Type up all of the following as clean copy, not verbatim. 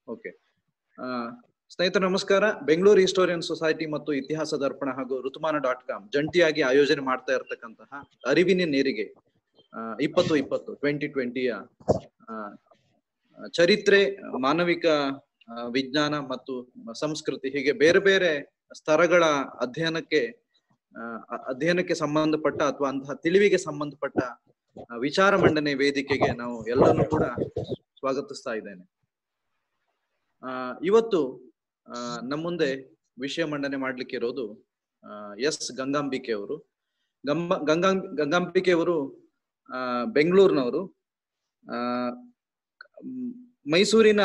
Okay. ಸ್ನೇಹಿತರೆ ನಮಸ್ಕಾರ. Bengaluru historian society ಮತ್ತು ಇತಿಹಾಸ ದರ್ಪಣ ಹಾಗೂ ಋತುಮಾನ.com ಜಂಟಿಯಾಗಿ ಆಯೋಜನೆ ಮಾಡ್ತಾ ಇರತಕ್ಕಂತಹ ಅರಿವಿನ ನೀರಿಗೆ 2020 ಚರಿತ್ರೆ, ಮಾನವಿಕ ವಿಜ್ಞಾನ ಮತ್ತು ಸಂಸ್ಕೃತಿ ಹೀಗೆ ಬೇರೆ ಬೇರೆ ಸ್ತರಗಳ ಅಧ್ಯಯನಕ್ಕೆ ಸಂಬಂಧಪಟ್ಟ ಅಥವಾ ಅಂತಹ ತಿಳಿವಿಗೆ ಸಂಬಂಧಪಟ್ಟ ವಿಚಾರ ಮಂಡನೆ ವೇದಿಕೆಗೆ ನಾವು ಎಲ್ಲರನ್ನೂ ಕೂಡ ಸ್ವಾಗತಿಸ್ತಾ ಇದ್ದೇನೆ. ಇವತ್ತು ನಮ್ಮ ಮುಂದೆ ವಿಷಯ ಮಂಡನೆ ಮಾಡ್ಲಿಕ್ಕೆ ಇರೋದು ಎಸ್ ಗಂಗಾಂಬಿಕೆ ಅವರು. ಗಂಗಾಂಬಿಕೆ ಅವರು ಬೆಂಗಳೂರಿನವರು. ಮೈಸೂರಿನ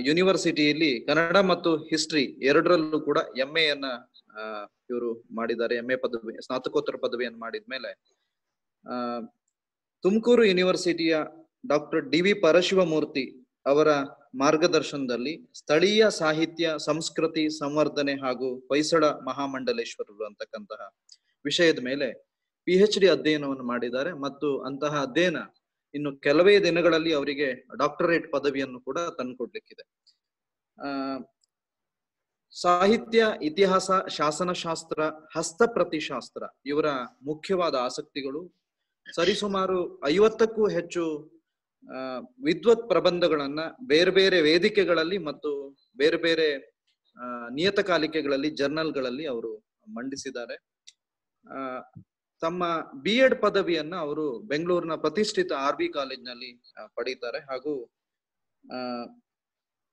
ಯೂನಿವರ್ಸಿಟಿಯಲ್ಲಿ ಕನ್ನಡ ಮತ್ತು ಹಿಸ್ಟ್ರಿ ಎರಡರಲ್ಲೂ ಕೂಡ MA ಇವರು ಮಾಡಿದ್ದಾರೆ. MA ಪದವಿ, ಸ್ನಾತಕೋತ್ತರ ಪದವಿಯನ್ನು ಮಾಡಿದ್ಮೇಲೆ ತುಮಕೂರು ಯೂನಿವರ್ಸಿಟಿಯ ಡಾಕ್ಟರ್ DV ಪರಶಿವಮೂರ್ತಿ ಅವರ ಮಾರ್ಗದರ್ಶನದಲ್ಲಿ ಸ್ಥಳೀಯ ಸಾಹಿತ್ಯ, ಸಂಸ್ಕೃತಿ ಸಂವರ್ಧನೆ ಹಾಗೂ ಹೊಯ್ಸಳ ಮಹಾಮಂಡಲೇಶ್ವರರು ಅಂತಕ್ಕಂತಹ ವಿಷಯದ ಮೇಲೆ PhD ಅಧ್ಯಯನವನ್ನು ಮಾಡಿದ್ದಾರೆ. ಮತ್ತು ಅಂತಹ ಅಧ್ಯಯನ ಇನ್ನು ಕೆಲವೇ ದಿನಗಳಲ್ಲಿ ಅವರಿಗೆ ಡಾಕ್ಟರೇಟ್ ಪದವಿಯನ್ನು ಕೂಡ ತಂದುಕೊಡ್ಲಿಕ್ಕಿದೆ. ಸಾಹಿತ್ಯ, ಇತಿಹಾಸ, ಶಾಸನಶಾಸ್ತ್ರ, ಹಸ್ತಪ್ರತಿಶಾಸ್ತ್ರ ಇವರ ಮುಖ್ಯವಾದ ಆಸಕ್ತಿಗಳು. ಸರಿಸುಮಾರು 50ಕ್ಕೂ ಹೆಚ್ಚು ವಿದ್ವತ್ ಪ್ರಬಂಧಗಳನ್ನ ಬೇರೆ ಬೇರೆ ವೇದಿಕೆಗಳಲ್ಲಿ ಮತ್ತು ಬೇರೆ ಬೇರೆ ನಿಯತಕಾಲಿಕೆಗಳಲ್ಲಿ, ಜರ್ನಲ್ಗಳಲ್ಲಿ ಅವರು ಮಂಡಿಸಿದ್ದಾರೆ. ತಮ್ಮ B.Ed ಪದವಿಯನ್ನ ಅವರು ಬೆಂಗಳೂರಿನ ಪ್ರತಿಷ್ಠಿತ RV ಕಾಲೇಜ್ನಲ್ಲಿ ಪಡೀತಾರೆ. ಹಾಗೂ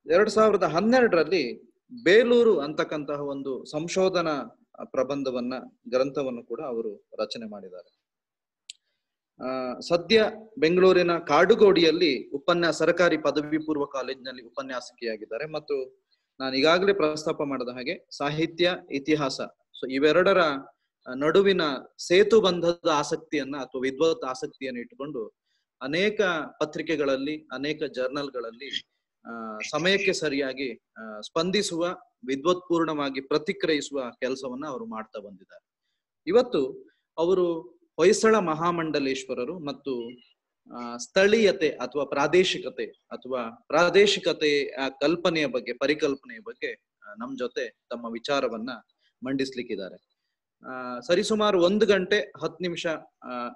2012ರಲ್ಲಿ ಬೇಲೂರು ಅಂತಕ್ಕಂತಹ ಒಂದು ಸಂಶೋಧನಾ ಗ್ರಂಥವನ್ನು ಕೂಡ ಅವರು ರಚನೆ ಮಾಡಿದ್ದಾರೆ. ಸದ್ಯ ಬೆಂಗಳೂರಿನ ಕಾಡುಗೋಡಿಯಲ್ಲಿ ಸರ್ಕಾರಿ ಪದವಿ ಪೂರ್ವ ಕಾಲೇಜಿನಲ್ಲಿ ಉಪನ್ಯಾಸಕಿಯಾಗಿದ್ದಾರೆ. ಮತ್ತು ನಾನು ಈಗಾಗಲೇ ಪ್ರಸ್ತಾಪ ಮಾಡಿದ ಹಾಗೆ ಸಾಹಿತ್ಯ, ಇತಿಹಾಸ, ಸೊ ಇವೆರಡರ ನಡುವಿನ ಸೇತುಬಂಧದ ಆಸಕ್ತಿಯನ್ನ ಅಥವಾ ವಿದ್ವತ್ ಆಸಕ್ತಿಯನ್ನು ಇಟ್ಟುಕೊಂಡು ಅನೇಕ ಪತ್ರಿಕೆಗಳಲ್ಲಿ, ಅನೇಕ ಜರ್ನಲ್ಗಳಲ್ಲಿ ಸಮಯಕ್ಕೆ ಸರಿಯಾಗಿ ಸ್ಪಂದಿಸುವ, ವಿದ್ವತ್ಪೂರ್ಣವಾಗಿ ಪ್ರತಿಕ್ರಿಯಿಸುವ ಕೆಲಸವನ್ನ ಅವರು ಮಾಡ್ತಾ ಬಂದಿದ್ದಾರೆ. ಇವತ್ತು ಅವರು ಹೊಯ್ಸಳ ಮಹಾಮಂಡಲೇಶ್ವರರು ಮತ್ತು ಸ್ಥಳೀಯತೆ ಅಥವಾ ಪ್ರಾದೇಶಿಕತೆಯ ಕಲ್ಪನೆಯ ಬಗ್ಗೆ, ಪರಿಕಲ್ಪನೆಯ ಬಗ್ಗೆ ನಮ್ ಜೊತೆ ತಮ್ಮ ವಿಚಾರವನ್ನ ಮಂಡಿಸ್ಲಿಕ್ಕಿದ್ದಾರೆ. ಸರಿಸುಮಾರು 1 ಗಂಟೆ 10 ನಿಮಿಷ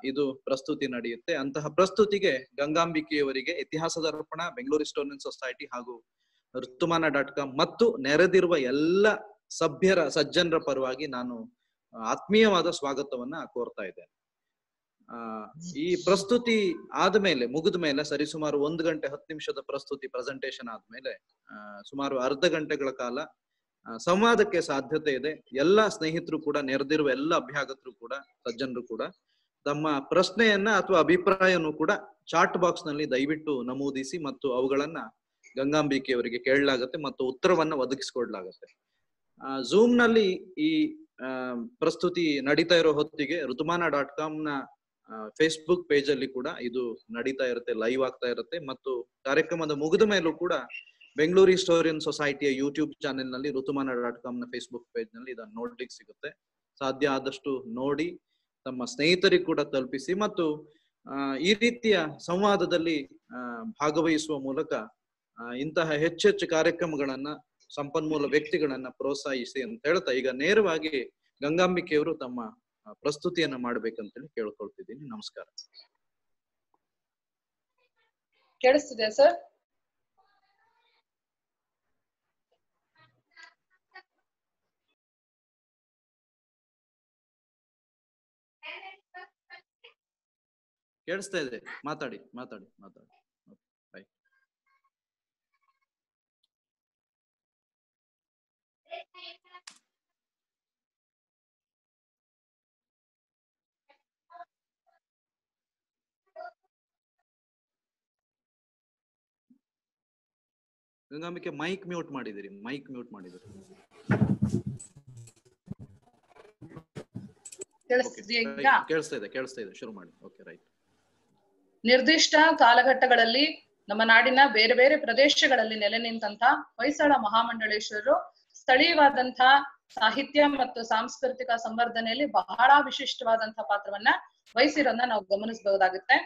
ಇದು ಪ್ರಸ್ತುತಿ ನಡೆಯುತ್ತೆ. ಅಂತಹ ಪ್ರಸ್ತುತಿಗೆ ಗಂಗಾಂಬಿಕೆಯವರಿಗೆ ಇತಿಹಾಸ ದರ್ಪಣ, ಬೆಂಗಳೂರು ಹಿಸ್ಟೋರಿಯನ್ ಸೊಸೈಟಿ ಹಾಗೂ ಋತುಮಾನ.com ಮತ್ತು ನೆರೆದಿರುವ ಎಲ್ಲ ಸಜ್ಜನರ ಪರವಾಗಿ ನಾನು ಆತ್ಮೀಯವಾದ ಸ್ವಾಗತವನ್ನ ಕೋರ್ತಾ ಇದ್ದೇನೆ. ಈ ಪ್ರಸ್ತುತಿ ಮುಗಿದ ಮೇಲೆ ಸರಿಸುಮಾರು 1 ಗಂಟೆ 10 ನಿಮಿಷದ ಪ್ರಸ್ತುತಿ ಪ್ರೆಸೆಂಟೇಶನ್ ಆದ್ಮೇಲೆ ಸುಮಾರು ಅರ್ಧ ಗಂಟೆಗಳ ಕಾಲ ಸಂವಾದಕ್ಕೆ ಸಾಧ್ಯತೆ ಇದೆ. ಎಲ್ಲ ಸ್ನೇಹಿತರು ಕೂಡ, ನೆರೆದಿರುವ ಎಲ್ಲ ಅಭ್ಯಾಗತರು ಕೂಡ, ಸಜ್ಜನರು ಕೂಡ ತಮ್ಮ ಪ್ರಶ್ನೆಯನ್ನ ಅಥವಾ ಅಭಿಪ್ರಾಯವನ್ನು ಕೂಡ ಚಾಟ್ ಬಾಕ್ಸ್ ನಲ್ಲಿ ದಯವಿಟ್ಟು ನಮೂದಿಸಿ ಮತ್ತು ಅವುಗಳನ್ನ ಗಂಗಾಂಬಿಕೆಯವರಿಗೆ ಕೇಳಲಾಗತ್ತೆ ಮತ್ತು ಉತ್ತರವನ್ನ ಒದಗಿಸಿಕೊಡ್ಲಾಗತ್ತೆ. ಝೂಮ್ ನಲ್ಲಿ ಈ ಪ್ರಸ್ತುತಿ ನಡೀತಾ ಇರೋ ಹೊತ್ತಿಗೆ ಋತುಮಾನ.com ಫೇಸ್ಬುಕ್ ಪೇಜ್ ಅಲ್ಲಿ ಕೂಡ ಇದು ನಡೀತಾ ಇರುತ್ತೆ, ಲೈವ್ ಆಗ್ತಾ ಇರುತ್ತೆ. ಮತ್ತು ಕಾರ್ಯಕ್ರಮದ ಮುಗಿದ ಮೇಲೂ ಕೂಡ ಬೆಂಗಳೂರು ಹಿಸ್ಟೋರಿಯನ್ ಸೊಸೈಟಿಯ ಯೂಟ್ಯೂಬ್ ಚಾನೆಲ್ ನಲ್ಲಿ, ಋತುಮಾನ.com ಫೇಸ್ಬುಕ್ ಪೇಜ್ ನಲ್ಲಿ ಇದನ್ನು ನೋಡ್ಲಿಕ್ಕೆ ಸಿಗುತ್ತೆ. ಸಾಧ್ಯ ಆದಷ್ಟು ನೋಡಿ ತಮ್ಮ ಸ್ನೇಹಿತರಿಗೆ ಕೂಡ ತಲುಪಿಸಿ ಮತ್ತು ಈ ರೀತಿಯ ಸಂವಾದದಲ್ಲಿ ಭಾಗವಹಿಸುವ ಮೂಲಕ ಇಂತಹ ಹೆಚ್ಚೆಚ್ಚು ಕಾರ್ಯಕ್ರಮಗಳನ್ನ, ಸಂಪನ್ಮೂಲ ವ್ಯಕ್ತಿಗಳನ್ನ ಪ್ರೋತ್ಸಾಹಿಸಿ ಅಂತ ಹೇಳ್ತಾ ಈಗ ನೇರವಾಗಿ ಗಂಗಾಂಬಿಕೆಯವರು ತಮ್ಮ ಪ್ರಸ್ತುತಿಯನ್ನ ಮಾಡ್ಬೇಕಂತೇಳಿ ಕೇಳ್ಕೊಳ್ತಿದ್ದೀನಿ. ನಮಸ್ಕಾರ. ಕೇಳಿಸ್ತಿದೆ ಸರ್? ಕೇಳಿಸ್ತಾ ಇದೆ, ಮಾತಾಡಿ. ಗಂಗಾಂಬಿಕೆ ಮೈಕ್ ಮ್ಯೂಟ್ ಮಾಡಿದಿರಿ. ಕೇಳಿಸ್ತಾ ಇದೆ, ಶುರು ಮಾಡಿ. Okay, right. ನಿರ್ದಿಷ್ಟ ಕಾಲಘಟ್ಟಗಳಲ್ಲಿ ನಮ್ಮ ನಾಡಿನ ಬೇರೆ ಬೇರೆ ಪ್ರದೇಶಗಳಲ್ಲಿ ನೆಲೆ ನಿಂತಹ ಹೊಯ್ಸಳ ಮಹಾಮಂಡಲೇಶ್ವರರು ಸ್ಥಳೀಯವಾದಂತಹ ಸಾಹಿತ್ಯ ಮತ್ತು ಸಾಂಸ್ಕೃತಿಕ ಸಂವರ್ಧನೆಯಲ್ಲಿ ಬಹಳ ವಿಶಿಷ್ಟವಾದಂತಹ ಪಾತ್ರವನ್ನ ವಹಿಸಿರೋದನ್ನ ನಾವು ಗಮನಿಸಬಹುದಾಗುತ್ತೆ.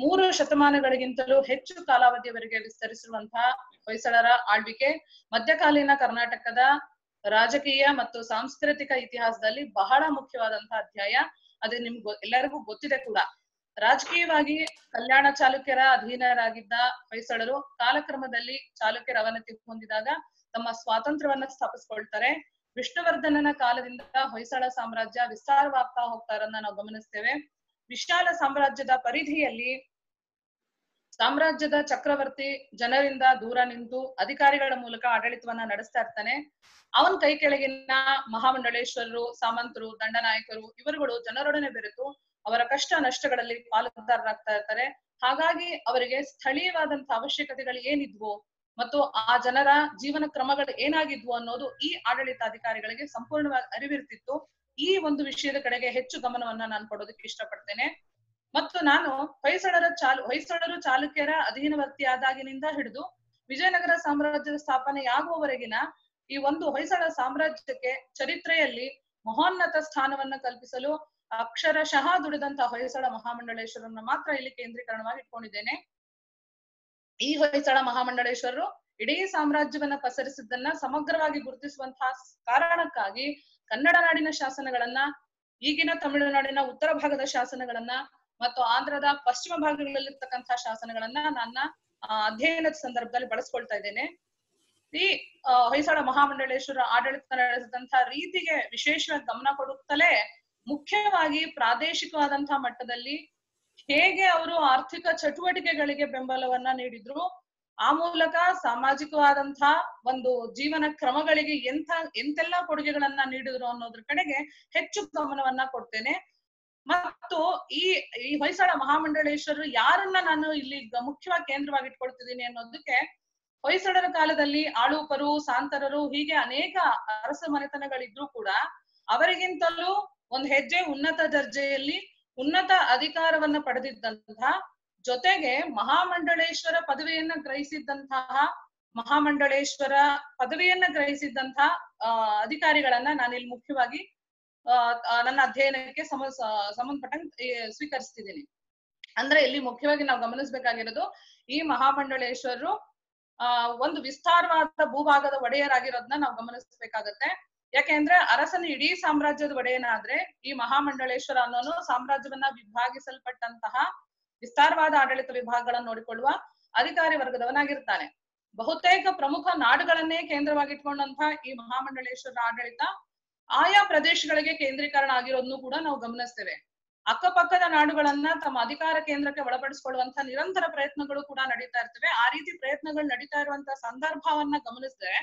ಮೂರು ಶತಮಾನಗಳಿಗಿಂತಲೂ ಹೆಚ್ಚು ಕಾಲಾವಧಿಯವರೆಗೆ ವಿಸ್ತರಿಸಿರುವಂತಹ ಹೊಯ್ಸಳರ ಆಳ್ವಿಕೆ ಮಧ್ಯಕಾಲೀನ ಕರ್ನಾಟಕದ ರಾಜಕೀಯ ಮತ್ತು ಸಾಂಸ್ಕೃತಿಕ ಇತಿಹಾಸದಲ್ಲಿ ಬಹಳ ಮುಖ್ಯವಾದಂತಹ ಅಧ್ಯಾಯ. ಅದು ಎಲ್ಲರಿಗೂ ಗೊತ್ತಿದೆ ಕೂಡ. ರಾಜಕೀಯವಾಗಿ ಕಲ್ಯಾಣ ಚಾಲುಕ್ಯರ ಅಧೀನರಾಗಿದ್ದ ಹೊಯ್ಸಳರು ಕಾಲಕ್ರಮದಲ್ಲಿ ಚಾಲುಕ್ಯರ ಅವನತಿ ಹೊಂದಿದಾಗ ತಮ್ಮ ಸ್ವಾತಂತ್ರ್ಯವನ್ನ ಸ್ಥಾಪಿಸ್ಕೊಳ್ತಾರೆ. ವಿಷ್ಣುವರ್ಧನನ ಕಾಲದಿಂದ ಹೊಯ್ಸಳ ಸಾಮ್ರಾಜ್ಯ ವಿಸ್ತಾರವಾಗ್ತಾ ಹೋಗ್ತಾರನ್ನ ನಾವು ಗಮನಿಸ್ತೇವೆ. ವಿಶಾಲ ಸಾಮ್ರಾಜ್ಯದ ಪರಿಧಿಯಲ್ಲಿ ಸಾಮ್ರಾಜ್ಯದ ಚಕ್ರವರ್ತಿ ಜನರಿಂದ ದೂರ ನಿಂತು ಅಧಿಕಾರಿಗಳ ಮೂಲಕ ಆಡಳಿತವನ್ನ ನಡೆಸ್ತಾ ಇರ್ತಾನೆ. ಅವನ ಕೈ ಕೆಳಗಿನ ಮಹಾಮಂಡಳೇಶ್ವರರು, ಸಾಮಂತರು, ದಂಡನಾಯಕರು ಇವರುಗಳು ಜನರೊಡನೆ ಬೆರೆತು ಅವರ ಕಷ್ಟ ನಷ್ಟಗಳಲ್ಲಿ ಪಾಲುದಾರರಾಗ್ತಾ ಇರ್ತಾರೆ. ಹಾಗಾಗಿ ಅವರಿಗೆ ಸ್ಥಳೀಯವಾದಂತಹ ಅವಶ್ಯಕತೆಗಳು ಏನಿದ್ವು ಮತ್ತು ಆ ಜನರ ಜೀವನ ಕ್ರಮಗಳು ಏನಾಗಿದ್ವು ಅನ್ನೋದು ಈ ಆಡಳಿತಾಧಿಕಾರಿಗಳಿಗೆ ಸಂಪೂರ್ಣವಾಗಿ ಅರಿವಿರ್ತಿತ್ತು. ಈ ಒಂದು ವಿಷಯದ ಕಡೆಗೆ ಹೆಚ್ಚು ಗಮನವನ್ನ ನಾನು ಕೊಡೋದಕ್ಕೆ ಇಷ್ಟಪಡ್ತೇನೆ. ಮತ್ತು ನಾನು ಹೊಯ್ಸಳರು ಚಾಲುಕ್ಯರ ಅಧೀನವರ್ತಿಯಾದಾಗಿನಿಂದ ಹಿಡಿದು ವಿಜಯನಗರ ಸಾಮ್ರಾಜ್ಯದ ಸ್ಥಾಪನೆಯಾಗುವವರೆಗಿನ ಈ ಒಂದು ಹೊಯ್ಸಳ ಸಾಮ್ರಾಜ್ಯಕ್ಕೆ ಚರಿತ್ರೆಯಲ್ಲಿ ಮಹೋನ್ನತ ಸ್ಥಾನವನ್ನ ಕಲ್ಪಿಸಲು ಅಕ್ಷರಶಃ ದುಡಿದಂತಹ ಹೊಯ್ಸಳ ಮಹಾಮಂಡಳೇಶ್ವರನ್ನ ಮಾತ್ರ ಇಲ್ಲಿ ಕೇಂದ್ರೀಕರಣವಾಗಿ ಇಟ್ಕೊಂಡಿದ್ದೇನೆ. ಈ ಹೊಯ್ಸಳ ಮಹಾಮಂಡಳೇಶ್ವರರು ಇಡೀ ಸಾಮ್ರಾಜ್ಯವನ್ನ ಪಸರಿಸಿದ್ದನ್ನ ಸಮಗ್ರವಾಗಿ ಗುರುತಿಸುವಂತಹ ಕಾರಣಕ್ಕಾಗಿ ಕನ್ನಡ ನಾಡಿನ ಶಾಸನಗಳನ್ನ, ಈಗಿನ ತಮಿಳುನಾಡಿನ ಉತ್ತರ ಭಾಗದ ಶಾಸನಗಳನ್ನ ಮತ್ತು ಆಂಧ್ರದ ಪಶ್ಚಿಮ ಭಾಗಗಳಲ್ಲಿರ್ತಕ್ಕಂತಹ ಶಾಸನಗಳನ್ನ ನನ್ನ ಅಧ್ಯಯನದ ಸಂದರ್ಭದಲ್ಲಿ ಬಳಸ್ಕೊಳ್ತಾ ಇದ್ದೇನೆ. ಈ ಹೊಯ್ಸಳ ಮಹಾಮಂಡಳೇಶ್ವರ ಆಡಳಿತ ನಡೆಸಿದಂತಹ ರೀತಿಗೆ ವಿಶೇಷವಾಗಿ ಗಮನ ಕೊಡುತ್ತಲೇ ಮುಖ್ಯವಾಗಿ ಪ್ರಾದೇಶಿಕವಾದಂತಹ ಮಟ್ಟದಲ್ಲಿ ಹೇಗೆ ಅವರು ಆರ್ಥಿಕ ಚಟುವಟಿಕೆಗಳಿಗೆ ಬೆಂಬಲವನ್ನ ನೀಡಿದ್ರು, ಆ ಮೂಲಕ ಸಾಮಾಜಿಕವಾದಂತಹ ಒಂದು ಜೀವನ ಕ್ರಮಗಳಿಗೆ ಎಂತೆಲ್ಲಾ ಕೊಡುಗೆಗಳನ್ನ ನೀಡಿದ್ರು ಅನ್ನೋದ್ರ ಕಡೆಗೆ ಹೆಚ್ಚು ಗಮನವನ್ನ ಕೊಡ್ತೇನೆ. ಮತ್ತು ಈ ಹೊಯ್ಸಳ ಮಹಾಮಂಡಳೇಶ್ವರರು ಯಾರನ್ನ ನಾನು ಇಲ್ಲಿ ಮುಖ್ಯವಾಗಿ ಕೇಂದ್ರವಾಗಿ ಇಟ್ಕೊಳ್ತಿದ್ದೀನಿ ಅನ್ನೋದಕ್ಕೆ, ಹೊಯ್ಸಳರ ಕಾಲದಲ್ಲಿ ಆಳುಪರು, ಸಾಂತರರು ಹೀಗೆ ಅನೇಕ ಅರಸ ಮನೆತನಗಳಿದ್ರು ಕೂಡ ಅವರಿಗಿಂತಲೂ ಒಂದ್ ಹೆಜ್ಜೆ ಉನ್ನತ ದರ್ಜೆಯಲ್ಲಿ ಉನ್ನತ ಅಧಿಕಾರವನ್ನ ಪಡೆದಿದ್ದಂತಹ, ಜೊತೆಗೆ ಮಹಾಮಂಡಳೇಶ್ವರ ಪದವಿಯನ್ನ ಗ್ರಹಿಸಿದ್ದಂತಹ ಅಧಿಕಾರಿಗಳನ್ನ ನಾನಿಲ್ಲಿ ಮುಖ್ಯವಾಗಿ ನನ್ನ ಅಧ್ಯಯನಕ್ಕೆ ಸಂಬಂಧಪಟ್ಟಂಗೆ ಸ್ವೀಕರಿಸ್ತಿದ್ದೀನಿ. ಅಂದ್ರೆ ಇಲ್ಲಿ ಮುಖ್ಯವಾಗಿ ನಾವು ಗಮನಿಸ್ಬೇಕಾಗಿರೋದು, ಈ ಮಹಾಮಂಡಳೇಶ್ವರರು ಒಂದು ವಿಸ್ತಾರವಾದ ಭೂಭಾಗದ ಒಡೆಯರಾಗಿರೋದನ್ನ ನಾವು ಗಮನಿಸಬೇಕಾಗತ್ತೆ. ಯಾಕೆಂದ್ರೆ ಅರಸನ ಇಡೀ ಸಾಮ್ರಾಜ್ಯದ ಒಡೆಯನಾದ್ರೆ ಈ ಮಹಾಮಂಡಳೇಶ್ವರ ಅನ್ನೋನು ಸಾಮ್ರಾಜ್ಯವನ್ನ ವಿಭಾಗಿಸಲ್ಪಟ್ಟಂತಹ ವಿಸ್ತಾರವಾದ ಆಡಳಿತ ವಿಭಾಗಗಳನ್ನು ನೋಡಿಕೊಳ್ಳುವ ಅಧಿಕಾರಿ ವರ್ಗದವನಾಗಿರ್ತಾನೆ. ಬಹುತೇಕ ಪ್ರಮುಖ ನಾಡುಗಳನ್ನೇ ಕೇಂದ್ರವಾಗಿಟ್ಕೊಂಡಂತಹ ಈ ಮಹಾಮಂಡಳೇಶ್ವರ ಆಡಳಿತ ಆಯಾ ಪ್ರದೇಶಗಳಿಗೆ ಕೇಂದ್ರೀಕರಣ ಆಗಿರೋದನ್ನು ಕೂಡ ನಾವು ಗಮನಿಸ್ತೇವೆ. ಅಕ್ಕಪಕ್ಕದ ನಾಡುಗಳನ್ನ ತಮ್ಮ ಅಧಿಕಾರ ಕೇಂದ್ರಕ್ಕೆ ಒಳಪಡಿಸಿಕೊಳ್ಳುವಂತಹ ನಿರಂತರ ಪ್ರಯತ್ನಗಳು ಕೂಡ ನಡೀತಾ ಇರ್ತವೆ. ಆ ರೀತಿ ಪ್ರಯತ್ನಗಳು ನಡೀತಾ ಇರುವಂತಹ ಸಂದರ್ಭವನ್ನ ಗಮನಿಸಿದ್ರೆ,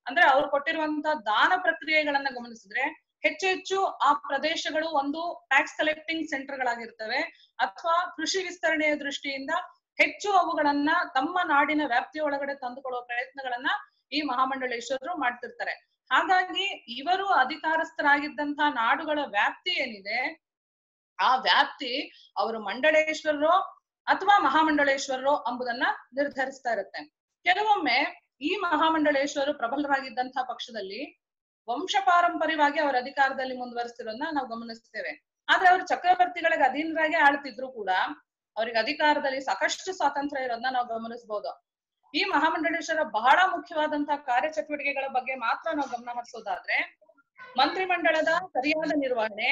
ಅಂದ್ರೆ ಅವ್ರು ಕೊಟ್ಟಿರುವಂತಹ ದಾನ ಪ್ರಕ್ರಿಯೆಗಳನ್ನ ಗಮನಿಸಿದ್ರೆ ಹೆಚ್ಚು ಆ ಪ್ರದೇಶಗಳು ಒಂದು ಟ್ಯಾಕ್ಸ್ ಕಲೆಕ್ಟಿಂಗ್ ಸೆಂಟರ್ಗಳಾಗಿರ್ತವೆ, ಅಥವಾ ಕೃಷಿ ವಿಸ್ತರಣೆಯ ದೃಷ್ಟಿಯಿಂದ ಹೆಚ್ಚು ಅವುಗಳನ್ನ ತಮ್ಮ ನಾಡಿನ ವ್ಯಾಪ್ತಿಯ ಒಳಗಡೆ ತಂದುಕೊಳ್ಳುವ ಪ್ರಯತ್ನಗಳನ್ನ ಈ ಮಹಾಮಂಡಳೇಶ್ವರರು ಮಾಡ್ತಿರ್ತಾರೆ. ಹಾಗಾಗಿ ಇವರು ಅಧಿಕಾರಸ್ಥರಾಗಿದ್ದಂತಹ ನಾಡುಗಳ ವ್ಯಾಪ್ತಿ ಏನಿದೆ, ಆ ವ್ಯಾಪ್ತಿ ಅವರು ಮಂಡಳೇಶ್ವರರು ಅಥವಾ ಮಹಾಮಂಡಳೇಶ್ವರರು ಎಂಬುದನ್ನ ನಿರ್ಧರಿಸ್ತಾ ಇರುತ್ತೆ. ಕೆಲವೊಮ್ಮೆ ಈ ಮಹಾಮಂಡಳೇಶ್ವರರು ಪ್ರಬಲರಾಗಿದ್ದಂತಹ ಪಕ್ಷದಲ್ಲಿ ವಂಶ ಪಾರಂಪರ್ಯವಾಗಿ ಅವರ ಅಧಿಕಾರದಲ್ಲಿ ಮುಂದುವರಿಸ್ತಿರೋದನ್ನ ನಾವು ಗಮನಿಸ್ತೇವೆ. ಆದ್ರೆ ಅವರು ಚಕ್ರವರ್ತಿಗಳಿಗೆ ಅಧೀನರಾಗಿ ಆಳ್ತಿದ್ರು ಕೂಡ ಅವ್ರಿಗೆ ಅಧಿಕಾರದಲ್ಲಿ ಸಾಕಷ್ಟು ಸ್ವಾತಂತ್ರ್ಯ ಇರೋದನ್ನ ನಾವು ಗಮನಿಸಬಹುದು. ಈ ಮಹಾಮಂಡಳೇಶ್ವರ ಬಹಳ ಮುಖ್ಯವಾದಂತಹ ಕಾರ್ಯಚಟುವಟಿಕೆಗಳ ಬಗ್ಗೆ ಮಾತ್ರ ನಾವು ಗಮನ ಹರಿಸೋದಾದ್ರೆ, ಮಂತ್ರಿಮಂಡಲದ ಸರಿಯಾದ ನಿರ್ವಹಣೆ,